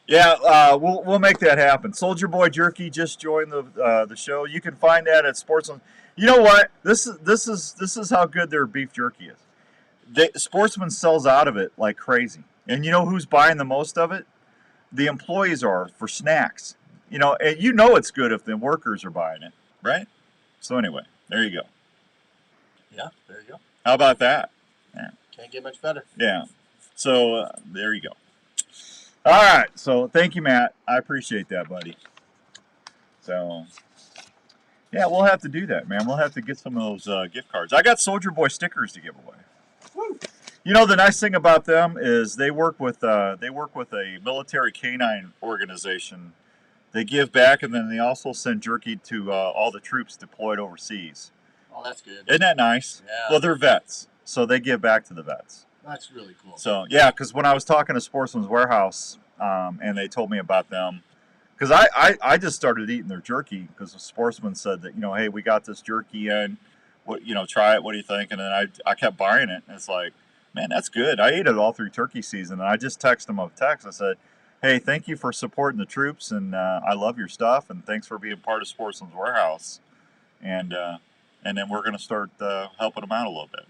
Speaker 3: Yeah, we'll make that happen. Soldier Boy Jerky just joined the show. You can find that at Sportsman. You know what? This is how good their beef jerky is. Sportsman sells out of it like crazy, and you know who's buying the most of it? The employees are for snacks. You know, and you know it's good if the workers are buying it, right? So anyway, there you go.
Speaker 13: Yeah, there you go.
Speaker 3: How about that? Yeah.
Speaker 13: Can't get much better.
Speaker 3: Yeah. So there you go. All right. So thank you, Matt. I appreciate that, buddy. So yeah, we'll have to do that, man. We'll have to get some of those gift cards. I got Soldier Boy stickers to give away. Woo. You know, the nice thing about them is they work with a military canine organization. They give back, and then they also send jerky to all the troops deployed overseas.
Speaker 13: Oh, that's good.
Speaker 3: Isn't that nice?
Speaker 13: Yeah.
Speaker 3: Well, they're vets, so they give back to the vets.
Speaker 13: That's really cool.
Speaker 3: So, yeah, because when I was talking to Sportsman's Warehouse, and they told me about them, because I just started eating their jerky because the Sportsman said that, you know, hey, we got this jerky in, what, you know, try it, what do you think? And then I kept buying it, and it's like, man, that's good. I ate it all through turkey season, and I just texted them a text. I said, hey, thank you for supporting the troops, and I love your stuff, and thanks for being part of Sportsman's Warehouse. And then we're going to start helping them out a little bit.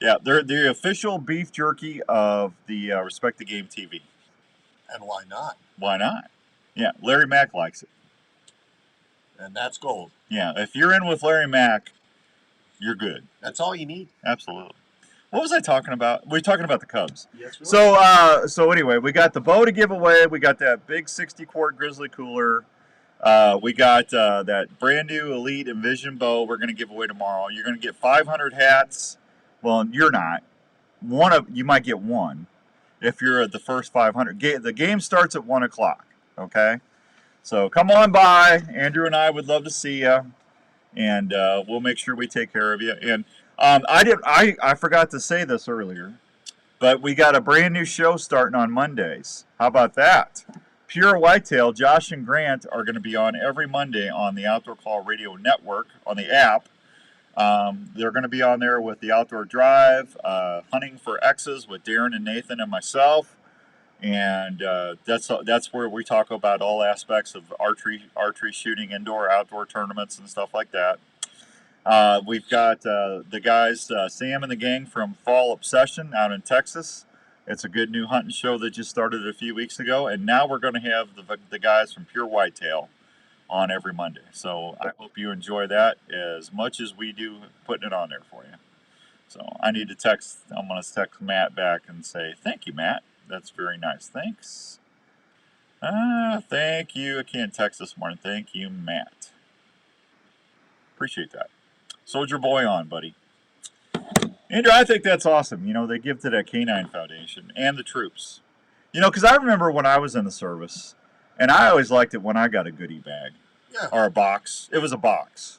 Speaker 3: Yeah, they're the official beef jerky of the Respect the Game TV.
Speaker 13: And why not?
Speaker 3: Why not? Yeah, Larry Mack likes it.
Speaker 13: And that's gold.
Speaker 3: Yeah, if you're in with Larry Mack, you're good.
Speaker 13: That's all you need.
Speaker 3: Absolutely. What was I talking about? We were talking about the Cubs.
Speaker 13: Yes, we
Speaker 3: were. So anyway, we got the bow to give away. We got that big 60-quart Grizzly cooler. We got that brand new Elite Envision bow we're going to give away tomorrow. You're going to get 500 hats. Well, you're not. You might get one if you're at the first 500. The game starts at 1 o'clock, okay? So come on by. Andrew and I would love to see you, and we'll make sure we take care of you. And I forgot to say this earlier, but we got a brand new show starting on Mondays. How about that? Pure Whitetail, Josh and Grant are going to be on every Monday on the Outdoor Call Radio Network on the app. They're going to be on there with the Outdoor Drive, Hunting for X's with Darren and Nathan and myself, and that's where we talk about all aspects of archery shooting, indoor, outdoor tournaments and stuff like that. We've got the guys, Sam and the gang from Fall Obsession out in Texas. It's a good new hunting show that just started a few weeks ago, and now we're going to have the guys from Pure Whitetail on every Monday. So I hope you enjoy that as much as we do putting it on there for you. So I'm going to text Matt back and say, thank you, Matt. That's very nice. Thanks. Thank you. I can't text this morning. Thank you, Matt. Appreciate that. Soldier Boy on, buddy. Andrew, I think that's awesome. You know, they give to that Canine Foundation and the troops. You know, because I remember when I was in the service, and I always liked it when I got a goodie bag.
Speaker 13: Yeah.
Speaker 3: Or a box. It was a box.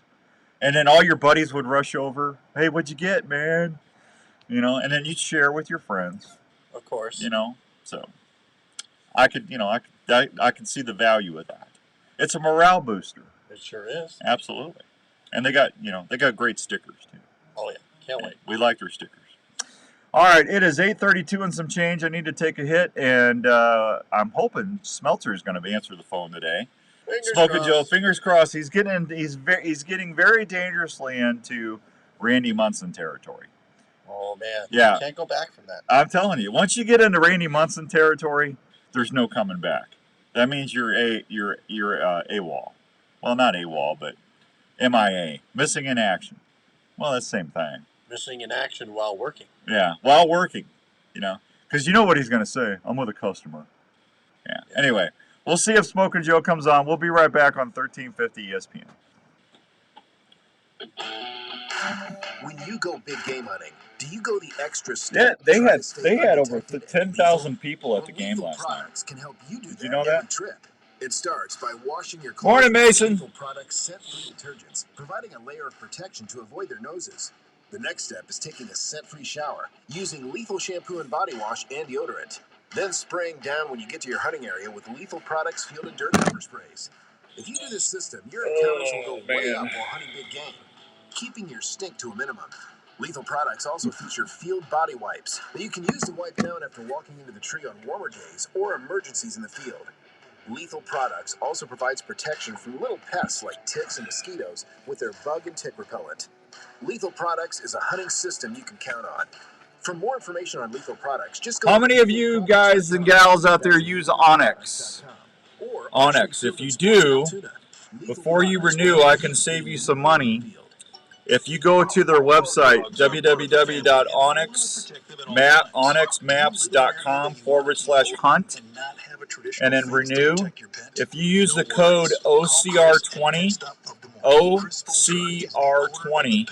Speaker 3: And then all your buddies would rush over. Hey, what'd you get, man? You know, and then you'd share with your friends.
Speaker 13: Of course.
Speaker 3: You know, so I could see the value of that. It's a morale booster.
Speaker 13: It sure is.
Speaker 3: Absolutely. And they got great stickers too.
Speaker 13: Oh yeah. Can't wait.
Speaker 3: We like their stickers. All right, it is 8:32 and some change. I need to take a hit, and I'm hoping Smelter is going to answer the phone today. Smoking Joe, fingers crossed. He's getting very dangerously into Randy Munson territory.
Speaker 13: Oh man,
Speaker 3: yeah,
Speaker 13: you can't go back from that.
Speaker 3: I'm telling you, once you get into Randy Munson territory, there's no coming back. That means you're AWOL. Well, not AWOL, but MIA, missing in action. Well, that's the same thing.
Speaker 13: Missing in action while working.
Speaker 3: Yeah, while working, you know, because you know what he's going to say. I'm with a customer. Yeah. Anyway, we'll see if Smoking Joe comes on. We'll be right back on 1350 ESPN.
Speaker 6: When you go big game hunting, do you go the extra step?
Speaker 3: Yeah, they had over 10,000 people at the game last night.
Speaker 6: Can help you do
Speaker 3: Did you know that?
Speaker 6: Trip. It starts by washing your clothes
Speaker 3: Morning, Mason.
Speaker 6: with Lethal Products scent-free detergents, providing a layer of protection to avoid their noses. The next step is taking a scent-free shower, using Lethal shampoo and body wash and deodorant. Then spraying down when you get to your hunting area with Lethal Products field and dirt cover sprays. If you do this system, your encounters will go way
Speaker 3: man.
Speaker 6: up while hunting big game, keeping your stink to a minimum. Lethal products also feature field body wipes that you can use to wipe down after walking into the tree on warmer days or emergencies in the field. Lethal products also provides protection from little pests like ticks and mosquitoes with their bug and tick repellent. Lethal products is a hunting system you can count on. For more information on Lethal products, just go.
Speaker 3: How many of you guys and gals out there use Onyx? Onyx. If you do, before you renew, I can save you some money. If you go to their website, www.onyxmaps.com/hunt, and then renew, if you use the code OCR20, OCR20,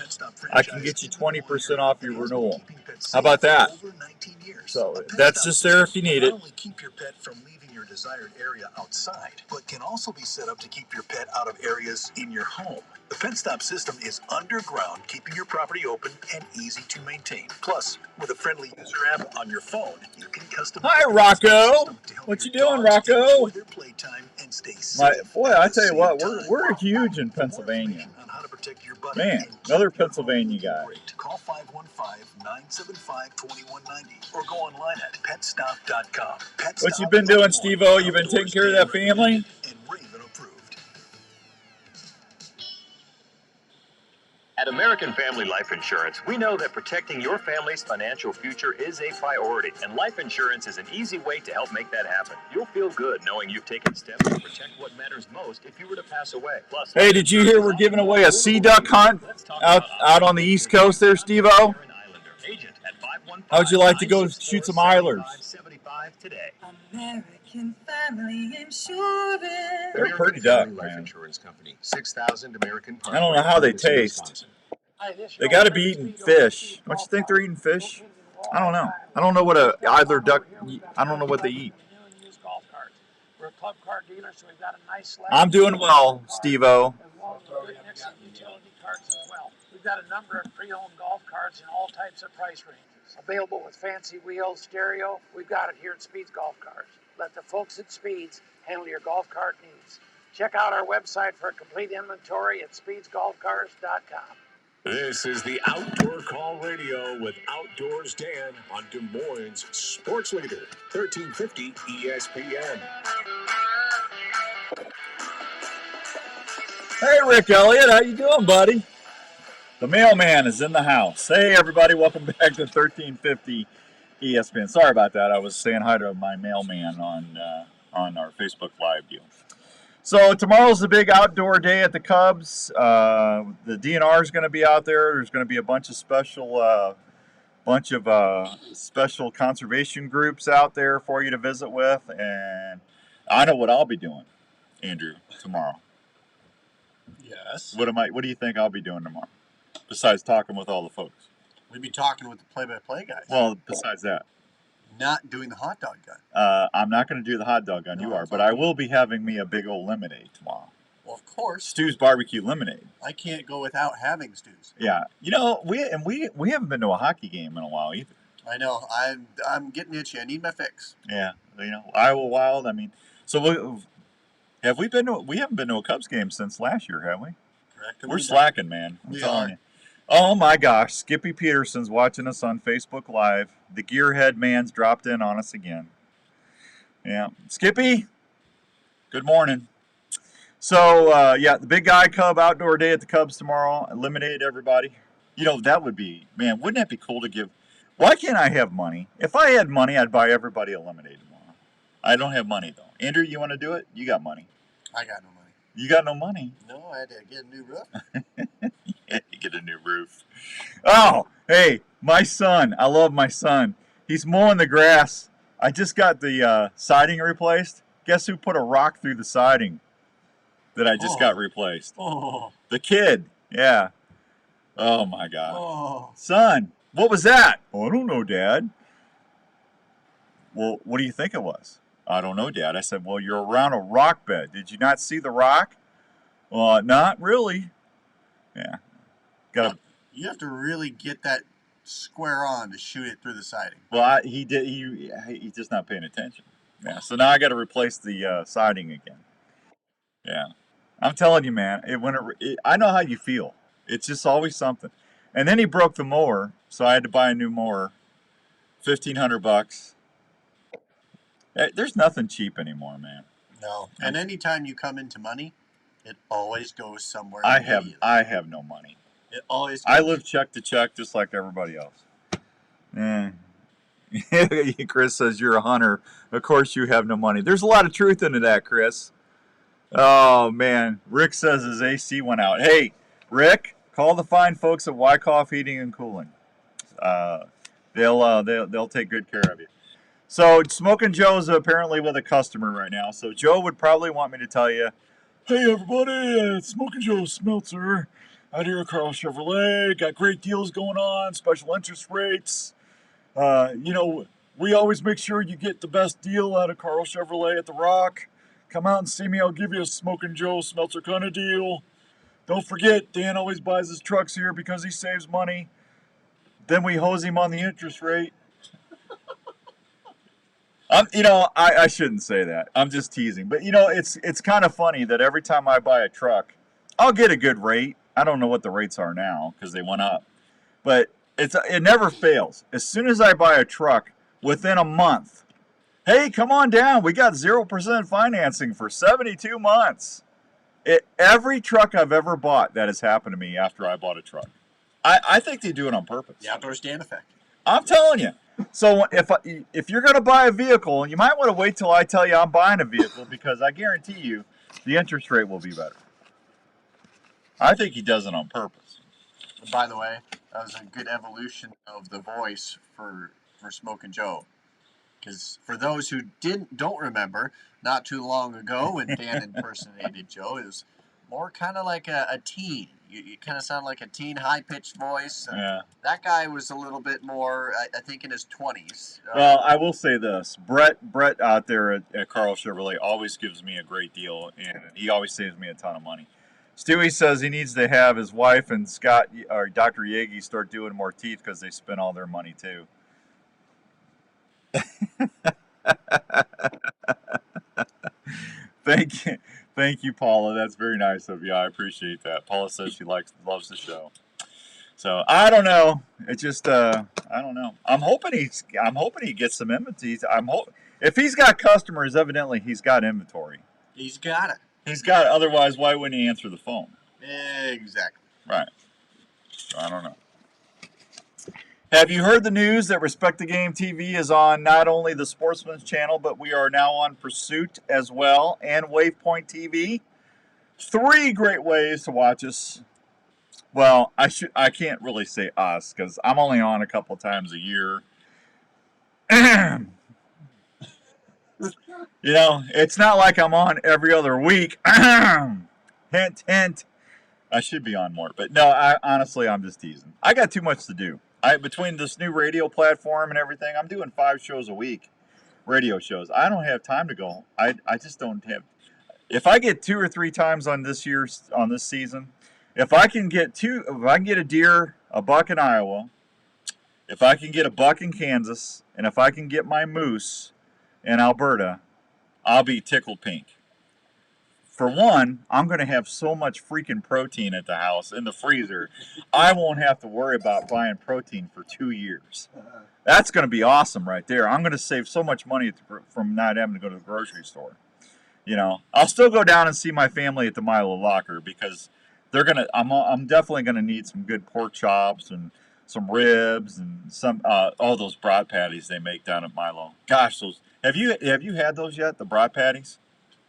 Speaker 3: I can get you 20% off your renewal. How about that? So that's just there if you need it.
Speaker 6: Not only keep your pet from leaving your desired area outside, but can also be set up to keep your pet out of areas in your home. The Pet Stop system is underground, keeping your property open and easy to maintain. Plus, with a friendly user app on your phone, you can customize.
Speaker 3: Hi, Rocco. What you doing, Rocco?
Speaker 6: Their playtime and stay safe.
Speaker 3: Boy, I tell you what, we're huge in Pennsylvania. Man, another Pennsylvania guy.
Speaker 6: Call 515-975-2190 or go online at petstop.com.
Speaker 3: What you been doing, Steve-O? You been taking care of that family?
Speaker 19: At American Family Life Insurance, we know that protecting your family's financial future is a priority, and life insurance is an easy way to help make that happen. You'll feel good knowing you've taken steps to protect what matters most if you were to pass away. Plus,
Speaker 3: hey, did you hear we're giving away a sea duck hunt out on the East Coast there, Steve-O? How'd you like to go shoot some Eilers?
Speaker 17: American Family Insurance.
Speaker 3: They're pretty duck,
Speaker 6: Life
Speaker 3: man.
Speaker 6: Insurance Company, 6,000 American
Speaker 3: I don't know how they taste. They got to be eating fish. Don't you think they're eating fish? I don't know. I don't know what either duck. I don't know what they eat.
Speaker 20: We're a club car dealer, so we've got a nice selection.
Speaker 3: I'm doing well, Steve-O.
Speaker 20: As well as a good mix of utility carts as well. We've got a number of pre-owned golf carts in all types of price ranges. Available with fancy wheels, stereo. We've got it here at Speed's Golf Cars. Let the folks at Speed's handle your golf cart needs. Check out our website for a complete inventory at speedsgolfcars.com.
Speaker 5: This is the Outdoor Call Radio with Outdoors Dan on Des Moines Sports Leader, 1350 ESPN.
Speaker 3: Hey, Rick Elliott, how you doing, buddy? The mailman is in the house. Hey, everybody, welcome back to 1350 ESPN. Sorry about that. I was saying hi to my mailman on our Facebook Live deal. So tomorrow's the big outdoor day at the Cubs. The DNR is going to be out there. There's going to be a bunch of special conservation groups out there for you to visit with, and I know what I'll be doing, Andrew, tomorrow.
Speaker 13: Yes.
Speaker 3: What do you think I'll be doing tomorrow? Besides talking with all the folks.
Speaker 13: We'd be talking with the play-by-play guys.
Speaker 3: Well, besides that.
Speaker 13: Not doing the hot dog gun.
Speaker 3: I'm not going to do the hot dog gun. You are, but I will be having me a big old lemonade tomorrow.
Speaker 13: Well, of course.
Speaker 3: Stu's Barbecue Lemonade.
Speaker 13: I can't go without having Stu's.
Speaker 3: Yeah, you know, we haven't been to a hockey game in a while either.
Speaker 13: I know. I'm getting itchy. I need my fix.
Speaker 3: Yeah, you know, Iowa Wild. I mean, so we haven't been to a Cubs game since last year, have we?
Speaker 13: Correct.
Speaker 3: We're slacking, man. I'm telling you.
Speaker 13: are.
Speaker 3: Oh my gosh, Skippy Peterson's watching us on Facebook Live. The Gearhead man's dropped in on us again. Yeah, Skippy. Good morning. So yeah, the Big Guy Cub Outdoor Day at the Cubs tomorrow. Eliminate everybody. You know, that would be, man, wouldn't that be cool to give? Why can't I have money? If I had money, I'd buy everybody a lemonade tomorrow. I don't have money though. Andrew, you want to do it? You got money.
Speaker 13: I got no money.
Speaker 3: You got no money?
Speaker 13: No, I had to get a new roof.
Speaker 3: Yeah, you get a new roof. Oh, hey, my son. I love my son. He's mowing the grass. I just got the siding replaced. Guess who put a rock through the siding that I just got replaced?
Speaker 13: Oh.
Speaker 3: The kid. Yeah. Oh, my God.
Speaker 13: Oh.
Speaker 3: Son, what was that? Oh, I don't know, Dad. Well, what do you think it was? I don't know, Dad. I said, well, you're around a rock bed. Did you not see the rock? Not really. Yeah.
Speaker 13: You have to really get that square on to shoot it through the siding.
Speaker 3: Well, he did. He's just not paying attention. Yeah. So now I got to replace the siding again. Yeah. I'm telling you, man. I know how you feel. It's just always something. And then he broke the mower, so I had to buy a new mower. $1,500. There's nothing cheap anymore, man.
Speaker 13: No. And anytime you come into money, it always goes somewhere.
Speaker 3: I have no money.
Speaker 13: It always.
Speaker 3: I live check to check, just like everybody else. Chris says you're a hunter. Of course, you have no money. There's a lot of truth into that, Chris. Oh man, Rick says his AC went out. Hey, Rick, call the fine folks at Wyckoff Heating and Cooling. They'll take good care of you. So Smoking Joe's apparently with a customer right now. So Joe would probably want me to tell you, hey everybody, it's Smoking Joe Smeltzer out here at Carl Chevrolet. Got great deals going on, special interest rates. We always make sure you get the best deal out of Carl Chevrolet at the Rock. Come out and see me. I'll give you a Smoking Joe Smeltzer kind of deal. Don't forget, Dan always buys his trucks here because he saves money. Then we hose him on the interest rate. I shouldn't say that. I'm just teasing. But, it's kind of funny that every time I buy a truck, I'll get a good rate. I don't know what the rates are now because they went up. But it never fails. As soon as I buy a truck, within a month, hey, come on down. We got 0% financing for 72 months. Every truck I've ever bought, that has happened to me after I bought a truck. I think they do it on purpose.
Speaker 13: The outdoor stand effect.
Speaker 3: I'm telling you. So if you're going to buy a vehicle, you might want to wait till I tell you I'm buying a vehicle because I guarantee you the interest rate will be better. I think he does it on purpose.
Speaker 13: By the way, that was a good evolution of the voice for Smoking Joe. Because for those who don't remember, not too long ago when Dan impersonated Joe, it was more kind of like a teen. You kind of sound like a teen, high-pitched voice.
Speaker 3: Yeah.
Speaker 13: That guy was a little bit more, I think, in his 20s.
Speaker 3: Well, I will say this. Brett out there at Carl Chevrolet always gives me a great deal, and he always saves me a ton of money. Stewie says he needs to have his wife and Scott or Dr. Yagi start doing more teeth because they spend all their money, too. Thank you, Paula. That's very nice of you. I appreciate that. Paula says she loves the show. So I don't know. It's just I don't know. I'm hoping he gets some inventory. If he's got customers, evidently he's got inventory.
Speaker 13: He's got it.
Speaker 3: He's got it. Otherwise, why wouldn't he answer the phone?
Speaker 13: Exactly.
Speaker 3: Right. So I don't know. Have you heard the news that Respect the Game TV is on not only the Sportsman's Channel, but we are now on Pursuit as well and Waypoint TV? 3 great ways to watch us. Well, I can't really say us because I'm only on a couple times a year. It's not like I'm on every other week. Hint, hint. I should be on more, but no, honestly, I'm just teasing. I got too much to do. Between this new radio platform and everything, I'm doing 5 shows a week, radio shows. I don't have time to go. I just don't have. If I get 2 or 3 times on this season, if I can get a deer, a buck in Iowa, if I can get a buck in Kansas, and if I can get my moose in Alberta, I'll be tickled pink. For one, I'm going to have so much freaking protein at the house in the freezer, I won't have to worry about buying protein for 2 years. That's going to be awesome right there. I'm going to save so much money from not having to go to the grocery store. I'll still go down and see my family at the Milo Locker because I'm definitely going to need some good pork chops and some ribs and some all those brat patties they make down at Milo. Gosh, have you had those yet? The brat patties?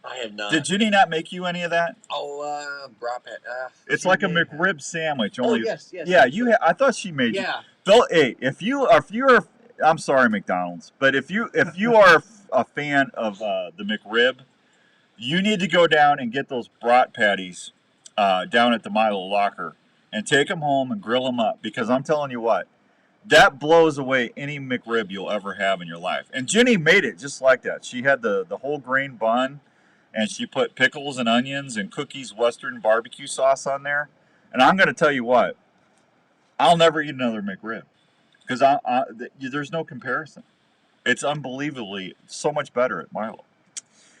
Speaker 8: I have not.
Speaker 3: Did Ginny not make you any of that?
Speaker 8: Oh, brat pat.
Speaker 3: It's like a McRib sandwich. Only,
Speaker 8: yes.
Speaker 3: Yeah, I thought she made you.
Speaker 8: Yeah.
Speaker 3: Hey, if you're, I'm sorry, McDonald's, but if you are a fan of the McRib, you need to go down and get those brat patties down at the Milo Locker and take them home and grill them up because I'm telling you what, that blows away any McRib you'll ever have in your life. And Ginny made it just like that. She had the whole grain bun. And she put pickles and onions and Cookies Western barbecue sauce on there. And I'm going to tell you what, I'll never eat another McRib because there's no comparison. It's unbelievably so much better at Milo.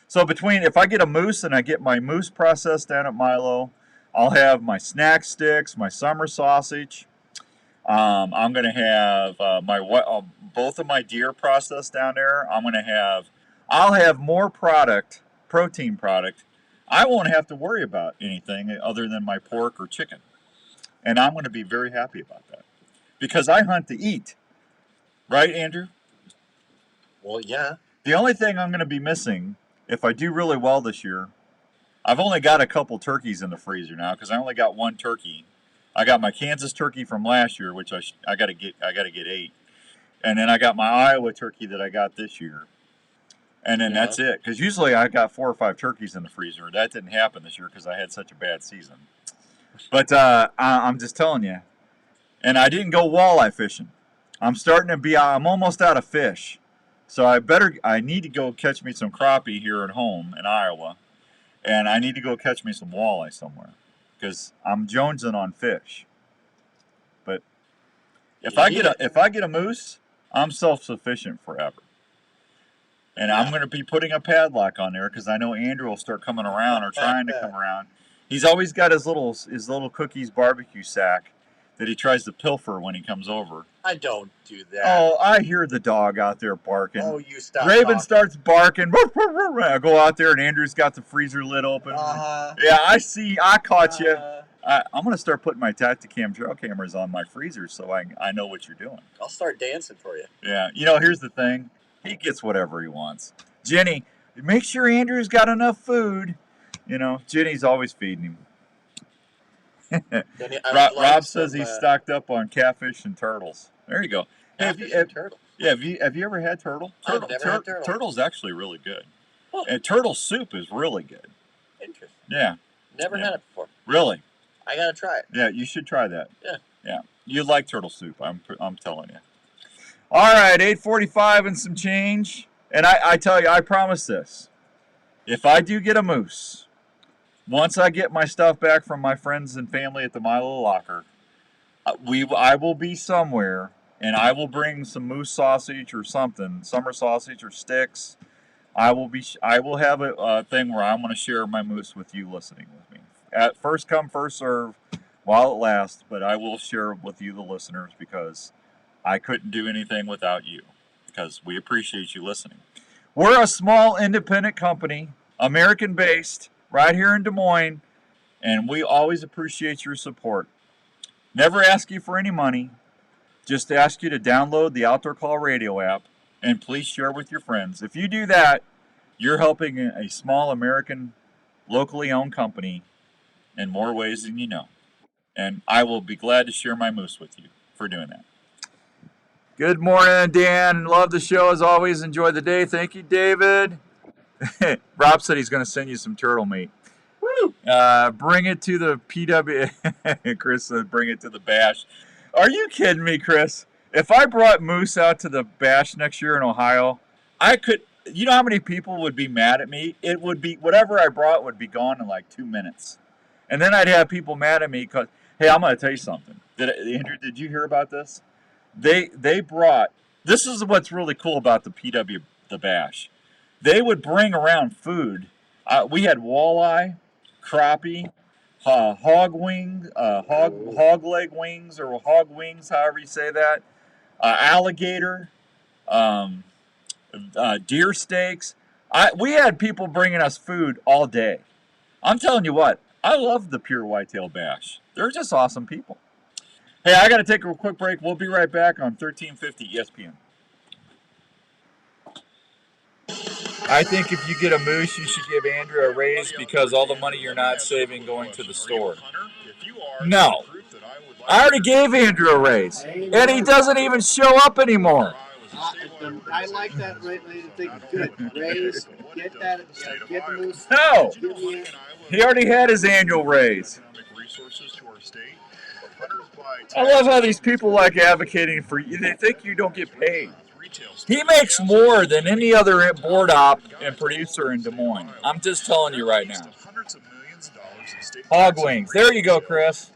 Speaker 3: So if I get a moose and I get my moose processed down at Milo, I'll have my snack sticks, my summer sausage. I'm going to have both of my deer processed down there. I'll have more protein product. I won't have to worry about anything other than my pork or chicken. And I'm going to be very happy about that. Because I hunt to eat. Right, Andrew?
Speaker 13: Well, yeah.
Speaker 3: The only thing I'm going to be missing, if I do really well this year, I've only got a couple turkeys in the freezer now because I only got one turkey. I got my Kansas turkey from last year, which I got to get 8, and then I got my Iowa turkey that I got this year, and then that's it. Because usually I got 4 or 5 turkeys in the freezer. That didn't happen this year because I had such a bad season. But I'm just telling you, and I didn't go walleye fishing. I'm almost out of fish, so I need to go catch me some crappie here at home in Iowa, and I need to go catch me some walleye somewhere. Because I'm jonesing on fish, but if I get a moose, I'm self-sufficient forever. And I'm going to be putting a padlock on there because I know Andrew will start coming around or trying to come around. He's always got his little cookies barbecue sack that he tries to pilfer when he comes over.
Speaker 13: I don't do that.
Speaker 3: Oh, I hear the dog out there barking.
Speaker 13: Oh, you stop.
Speaker 3: Raven starts barking. I go out there and Andrew's got the freezer lid open. Yeah, I caught you. I'm going to start putting my Tacticam trail cameras on my freezer so I know what you're doing.
Speaker 13: I'll start dancing for you.
Speaker 3: Yeah, here's the thing. He gets whatever he wants. Jenny, make sure Andrew's got enough food. Jenny's always feeding him. Rob says he's stocked up on catfish and turtles. There you go.
Speaker 13: Catfish and turtle.
Speaker 3: Yeah, have you ever had turtle?
Speaker 13: I've never had turtle.
Speaker 3: Turtle's actually really good. And turtle soup is really good.
Speaker 13: Interesting.
Speaker 3: Yeah.
Speaker 13: Never had it before.
Speaker 3: Really?
Speaker 13: I gotta try it.
Speaker 3: Yeah, you should try that.
Speaker 13: Yeah.
Speaker 3: Yeah. You like turtle soup, I'm telling you. All right, 8:45 and some change. And I tell you, I promise this. If I do get a moose, once I get my stuff back from my friends and family at the Milo Locker, I will be somewhere and I will bring some moose sausage or something, summer sausage or sticks. I will have a thing where I'm going to share my moose with you listening with me. At first come, first serve, while it lasts. But I will share with you, the listeners, because I couldn't do anything without you. Because we appreciate you listening. We're a small independent company, American-based, right here in Des Moines, and we always appreciate your support. Never ask you for any money. Just ask you to download the Outdoor Call Radio app and please share with your friends. If you do that, you're helping a small American, locally owned company in more ways than you know. And I will be glad to share my moose with you for doing that. Good morning, Dan. Love the show as always. Enjoy the day. Thank you, David. Rob said he's going to send you some turtle meat. Woo! Bring it to the PW. Chris said bring it to the bash. Are you kidding me, Chris? If I brought moose out to the bash next year in Ohio, I could. You know how many people would be mad at me? It would be whatever I brought would be gone in like 2 minutes, and then I'd have people mad at me because, hey, I'm going to tell you something. Andrew, did you hear about this? They brought. This is what's really cool about the PW the bash. They would bring around food. We had walleye, crappie, hog wing, hog leg wings or hog wings, however you say that, alligator, deer steaks. We had people bringing us food all day. I'm telling you what, I love the Pure Whitetail Bash. They're just awesome people. Hey, I got to take a quick break. We'll be right back on 1350 ESPN. I think if you get a moose, you should give Andrew a raise because all the money you're not saving going to the store. No. I already gave Andrew a raise, and he doesn't even show up anymore.
Speaker 19: I like that. Right, think good. Raise, get that, get the moose.
Speaker 3: No. He already had his annual raise. I love how these people like advocating for you. They think you don't get paid. He makes more than any other board op and producer in Des Moines. I'm just telling you right now. Hog wings. There you go, Chris.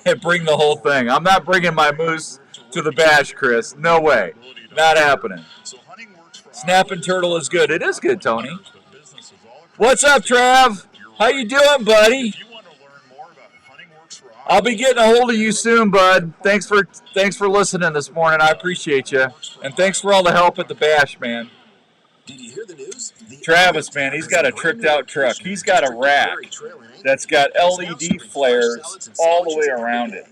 Speaker 3: And bring the whole thing. I'm not bringing my moose to the bash, Chris. No way. Not happening. Snapping turtle is good. It is good, Tony. What's up, Trav? How you doing, buddy? I'll be getting a hold of you soon, bud. Thanks for listening this morning. I appreciate you, and thanks for all the help at the bash, man.
Speaker 9: Did you hear the news?
Speaker 3: Travis, man, he's got a tricked out truck. He's got a rack that's got LED flares all the way around it.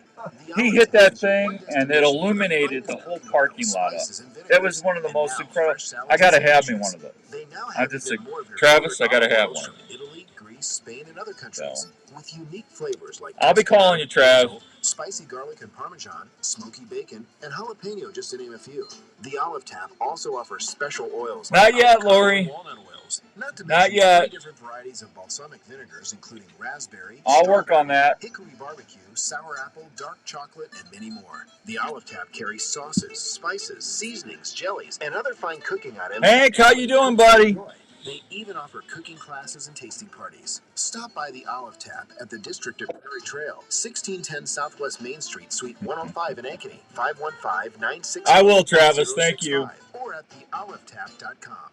Speaker 3: He hit that thing and it illuminated the whole parking lot up. It was one of the most incredible. I gotta have me one of those. I'm just like, Travis, I gotta have one.
Speaker 9: Italy, Greece, Spain, and other countries with unique flavors like
Speaker 3: I'll be calling you, Trav.
Speaker 9: spicy garlic and parmesan, smoky bacon, and jalapeno, just to name a few. The Olive Tap also offers special oils.
Speaker 3: Not yet, Lori. Not yet.
Speaker 9: Different varieties of balsamic vinegars, including raspberry.
Speaker 3: I'll work on that.
Speaker 9: Hickory barbecue, sour apple, dark chocolate, and many more. The Olive Tap carries sauces, spices, seasonings, jellies, and other fine cooking items.
Speaker 3: Hank, how you doing, buddy?
Speaker 9: They even offer cooking classes and tasting parties. Stop by the Olive Tap at the District of Prairie Trail, 1610 Southwest Main Street, Suite 105 in Ankeny, 515-960.
Speaker 3: I will, Travis. Thank you.
Speaker 9: Or at theolivetap.com.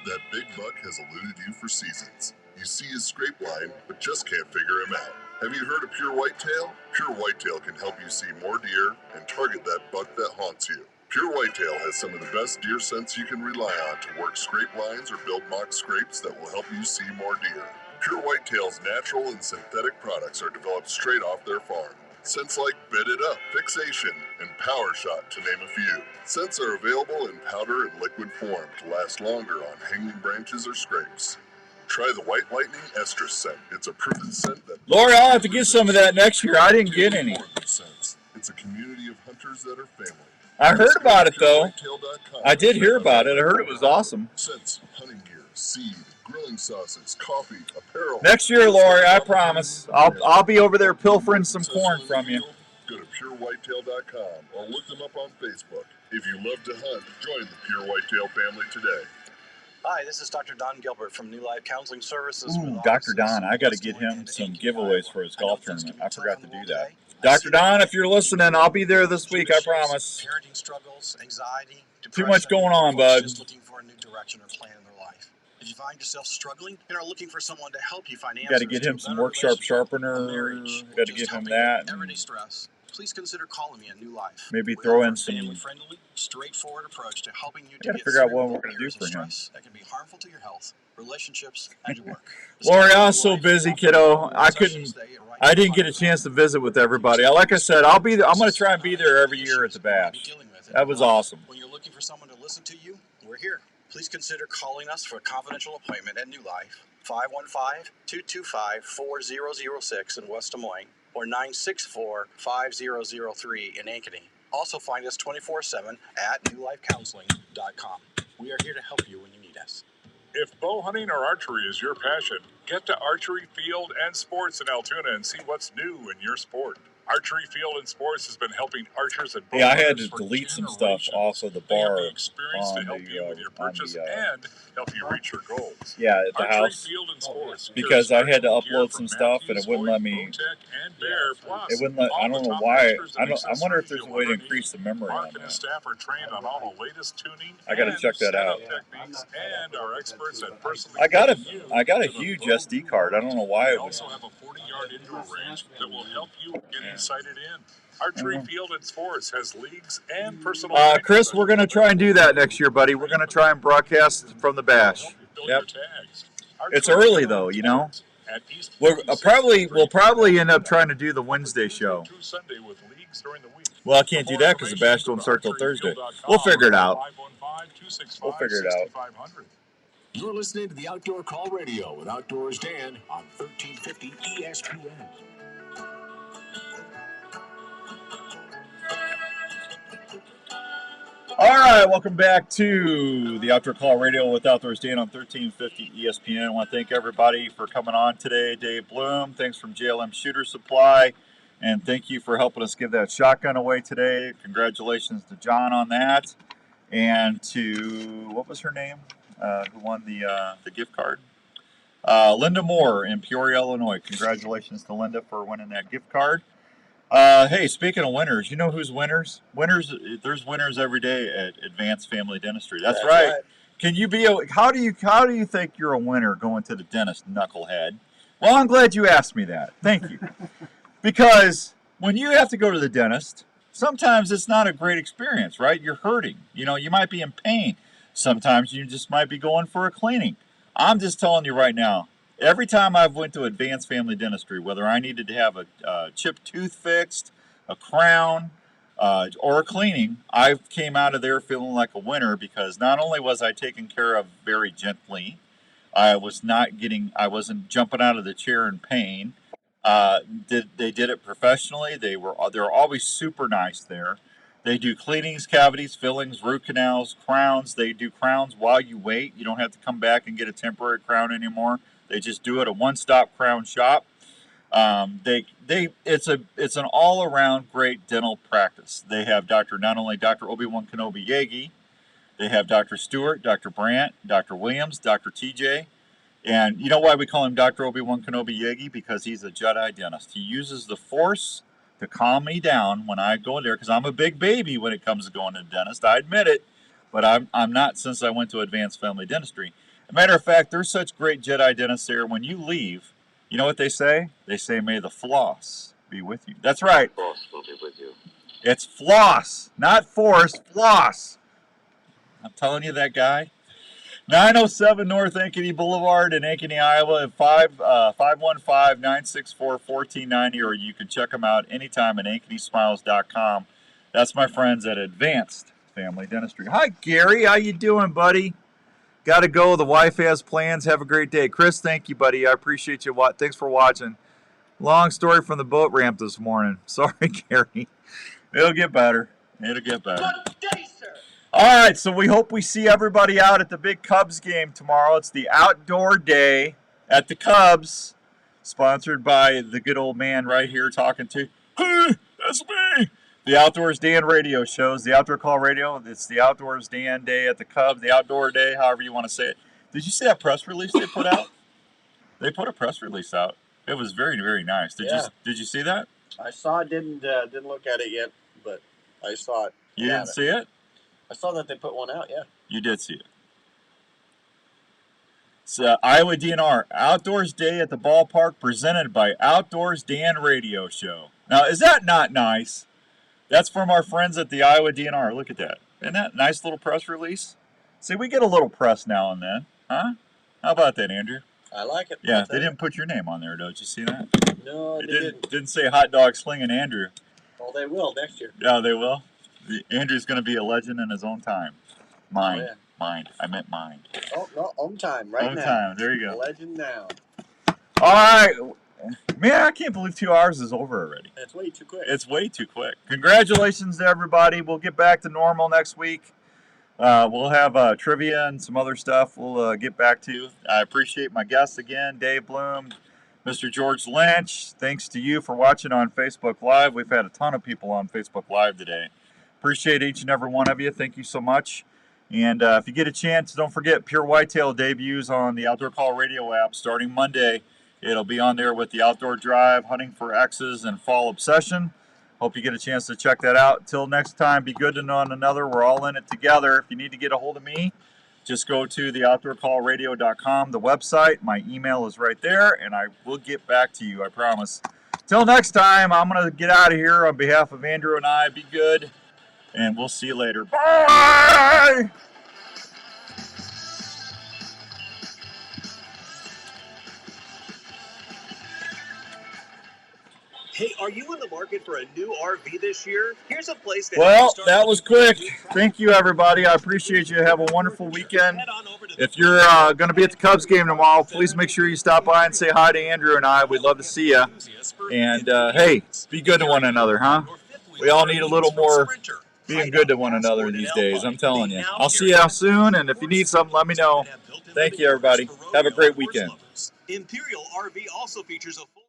Speaker 11: That big buck has eluded you for seasons. You see his scrape line, but just can't figure him out. Have you heard of Pure Whitetail? Pure Whitetail can help you see more deer and target that buck that haunts you. Pure Whitetail has some of the best deer scents you can rely on to work scrape lines or build mock scrapes that will help you see more deer. Pure Whitetail's natural and synthetic products are developed straight off their farm. Scents like Bed It Up, Fixation, and Power Shot, to name a few. Scents are available in powder and liquid form to last longer on hanging branches or scrapes. Try the White Lightning Estrus scent. It's a proven scent that...
Speaker 3: Lori, I'll have to get some of that next year. I didn't get any.
Speaker 11: It's a community of hunters that are family.
Speaker 3: I heard about it, though. I did hear about it. I heard it was awesome.
Speaker 11: Scents, hunting gear, seed, grilling sauces, coffee, apparel.
Speaker 3: Next year, Lori, I promise. I'll be over there pilfering some corn from you.
Speaker 11: Go to purewhitetail.com or look them up on Facebook. If you love to hunt, join the Pure Whitetail family today.
Speaker 19: Hi, this is Dr. Don Gilbert from New Life Counseling Services.
Speaker 3: Ooh, Dr. Don, I got to get him some giveaways for his golf tournament. I forgot to do that. Dr. Don, if you're listening, I'll be there this week, I promise.
Speaker 19: Parenting struggles, anxiety,
Speaker 3: Too much going on, bud.
Speaker 19: just looking for a new direction or plan in their life. If you find yourself struggling and are looking for someone to help you find answers,
Speaker 3: Got to get him some work sharp sharpener. Got to get him that.
Speaker 19: Everyday stress. Please consider calling me at New Life.
Speaker 3: Maybe throw in some.
Speaker 19: Family-friendly, straightforward approach to helping you
Speaker 3: I got to figure out what we're going to do for him.
Speaker 19: That can be harmful to your health, relationships, and your work.
Speaker 3: Lori, I was so busy, kiddo. I didn't get a chance to visit with everybody. Like I said, I'm going to try and be there every year at the bash. That was awesome.
Speaker 19: When you're looking for someone to listen to you, we're here. Please consider calling us for a confidential appointment at New Life, 515-225-4006 in West Des Moines, or 964-5003 in Ankeny. Also find us 24/7 at newlifecounseling.com. We are here to help you when you need us.
Speaker 21: If bow hunting or archery is your passion, get to Archery Field and Sports in Altoona and see what's new in your sport. Archery Field and Sports has been helping archers and bow
Speaker 3: Yeah, I had to
Speaker 21: hunters for
Speaker 3: delete some stuff off of the bar
Speaker 21: experience to help you with your purchase and help you reach your goals.
Speaker 3: Yeah, at the
Speaker 21: Archery
Speaker 3: house.
Speaker 21: Field and Sports
Speaker 3: Because I had to upload some stuff and it wouldn't let me. It wouldn't let. I don't know why. I wonder if there's a way to increase the memory on
Speaker 21: Mark and his
Speaker 3: that.
Speaker 21: staff are trained on all the latest tuning.
Speaker 3: I got to
Speaker 21: and
Speaker 3: check that out.
Speaker 21: setup techniques, and our experts at personally
Speaker 3: I got a huge SD card. I don't know why
Speaker 21: We
Speaker 3: it was.
Speaker 21: also have a 40-yard indoor range that will help you get sighted in. Archery Field and Sports has leagues and personal.
Speaker 3: Chris, we're going to try and do that next year, buddy. We're going to try and broadcast from the bash. Yep. It's early though, you know. We'll probably end up trying to do the Wednesday show. Well, I can't do that because the bash don't start till Thursday. We'll figure it out. We'll figure it out.
Speaker 9: You're listening to the Outdoor Call Radio with Outdoors Dan on 1350 ESPN.
Speaker 3: All right, welcome back to the Outdoor Call Radio with Outdoors Dan on 1350 ESPN. I want to thank everybody for coming on today. Dave Bloom, thanks from JLM Shooter Supply, and thank you for helping us give that shotgun away today. Congratulations to John on that, and to, what was her name, who won the gift card? Linda Moore in Peoria, Illinois. Congratulations to Linda for winning that gift card. Hey, speaking of winners, you know who's winners? There's winners every day at Advanced Family Dentistry. That's right. Can you be how do you think you're a winner going to the dentist, knucklehead? Well, I'm glad you asked me that. Thank you. Because when you have to go to the dentist, sometimes it's not a great experience, right? You're hurting. You know, you might be in pain. Sometimes you just might be going for a cleaning. I'm just telling you right now, every time I've went to Advanced Family Dentistry, whether I needed to have a chipped tooth fixed, a crown, or a cleaning, I came out of there feeling like a winner because not only was I taken care of very gently, I wasn't jumping out of the chair in pain. They did it professionally. They're always super nice there. They do cleanings, cavities, fillings, root canals, crowns. They do crowns while you wait. You don't have to come back and get a temporary crown anymore. They just do it, a one-stop crown shop. It's an all-around great dental practice. They have not only Dr. Obi-Wan Kenobi Yagi, they have Dr. Stewart, Dr. Brandt, Dr. Williams, Dr. TJ. And you know why we call him Dr. Obi-Wan Kenobi Yagi? Because he's a Jedi dentist. He uses the Force to calm me down when I go there, because I'm a big baby when it comes to going to the dentist. I admit it, but I'm not since I went to Advanced Family Dentistry. As a matter of fact, there's such great Jedi dentists there. When you leave, you know what they say? They say, may the floss be with you. That's right.
Speaker 2: Force will be with you.
Speaker 3: It's floss, not force, floss. I'm telling you, that guy. 907 North Ankeny Boulevard in Ankeny, Iowa, 515-964-1490, or you can check them out anytime at ankenysmiles.com. That's my friends at Advanced Family Dentistry. Hi, Gary. How you doing, buddy? Got to go. The wife has plans. Have a great day. Chris, thank you, buddy. I appreciate you. Thanks for watching. Long story from the boat ramp this morning. Sorry, Gary. It'll get better. It'll get better.
Speaker 2: Good day, sir.
Speaker 3: All right, so we hope we see everybody out at the big Cubs game tomorrow. It's the outdoor day at the Cubs, sponsored by the good old man right here talking to, hey, that's me. The Outdoors Dan radio shows, the Outdoor Call Radio. It's the Outdoors Dan day at the Cubs, the outdoor day, however you want to say it. Did you see that press release they put out? They put a press release out. It was very, very nice. Did you see that?
Speaker 13: I saw it. Didn't look at it yet, but I saw it.
Speaker 3: You didn't see it?
Speaker 13: I saw that they put one out, yeah.
Speaker 3: You did see it. It's Iowa DNR, Outdoors Day at the Ballpark, presented by Outdoors Dan Radio Show. Now, is that not nice? That's from our friends at the Iowa DNR. Look at that. Isn't that a nice little press release? See, we get a little press now and then. Huh? How about that, Andrew?
Speaker 13: I like it.
Speaker 3: Yeah, they didn't put your name on there, don't you see that?
Speaker 13: No,
Speaker 3: they didn't say hot dog slinging Andrew.
Speaker 13: Well, they will next year.
Speaker 3: Yeah, they will. Andrew's going to be a legend in his own time. Mind.
Speaker 13: Oh, yeah.
Speaker 3: Mind. I meant mind.
Speaker 13: Oh, no, own time right
Speaker 3: own
Speaker 13: now.
Speaker 3: Own time. There you go.
Speaker 13: Legend now.
Speaker 3: All right. Man, I can't believe 2 hours is over already.
Speaker 13: It's way too quick.
Speaker 3: It's way too quick. Congratulations to everybody. We'll get back to normal next week. We'll have trivia and some other stuff we'll get back to. I appreciate my guests again, Dave Bloom, Mr. George Lynch. Thanks to you for watching on Facebook Live. We've had a ton of people on Facebook Live today. Appreciate each and every one of you. Thank you so much. And if you get a chance, don't forget Pure Whitetail debuts on the Outdoor Call Radio app starting Monday. It'll be on there with the Outdoor Drive, Hunting for X's, and Fall Obsession. Hope you get a chance to check that out. Till next time, be good to one another. We're all in it together. If you need to get a hold of me, just go to the outdoorcallradio.com, the website. My email is right there, and I will get back to you, I promise. Till next time, I'm going to get out of here on behalf of Andrew and I. Be good, and we'll see you later. Bye!
Speaker 1: Hey, are you in the market for a new RV this year? Here's a place that...
Speaker 3: Well, that was quick. Thank you, everybody. I appreciate you. Have a wonderful weekend. If you're going to be at the Cubs game tomorrow, please make sure you stop by and say hi to Andrew and I. We'd love to see you. And, hey, be good to one another, huh? We all need a little more being good to one another these days, I'm telling you. I'll see you soon, and if you need something, let me know. Thank you, everybody. Have a great weekend.
Speaker 1: Imperial RV also features a full...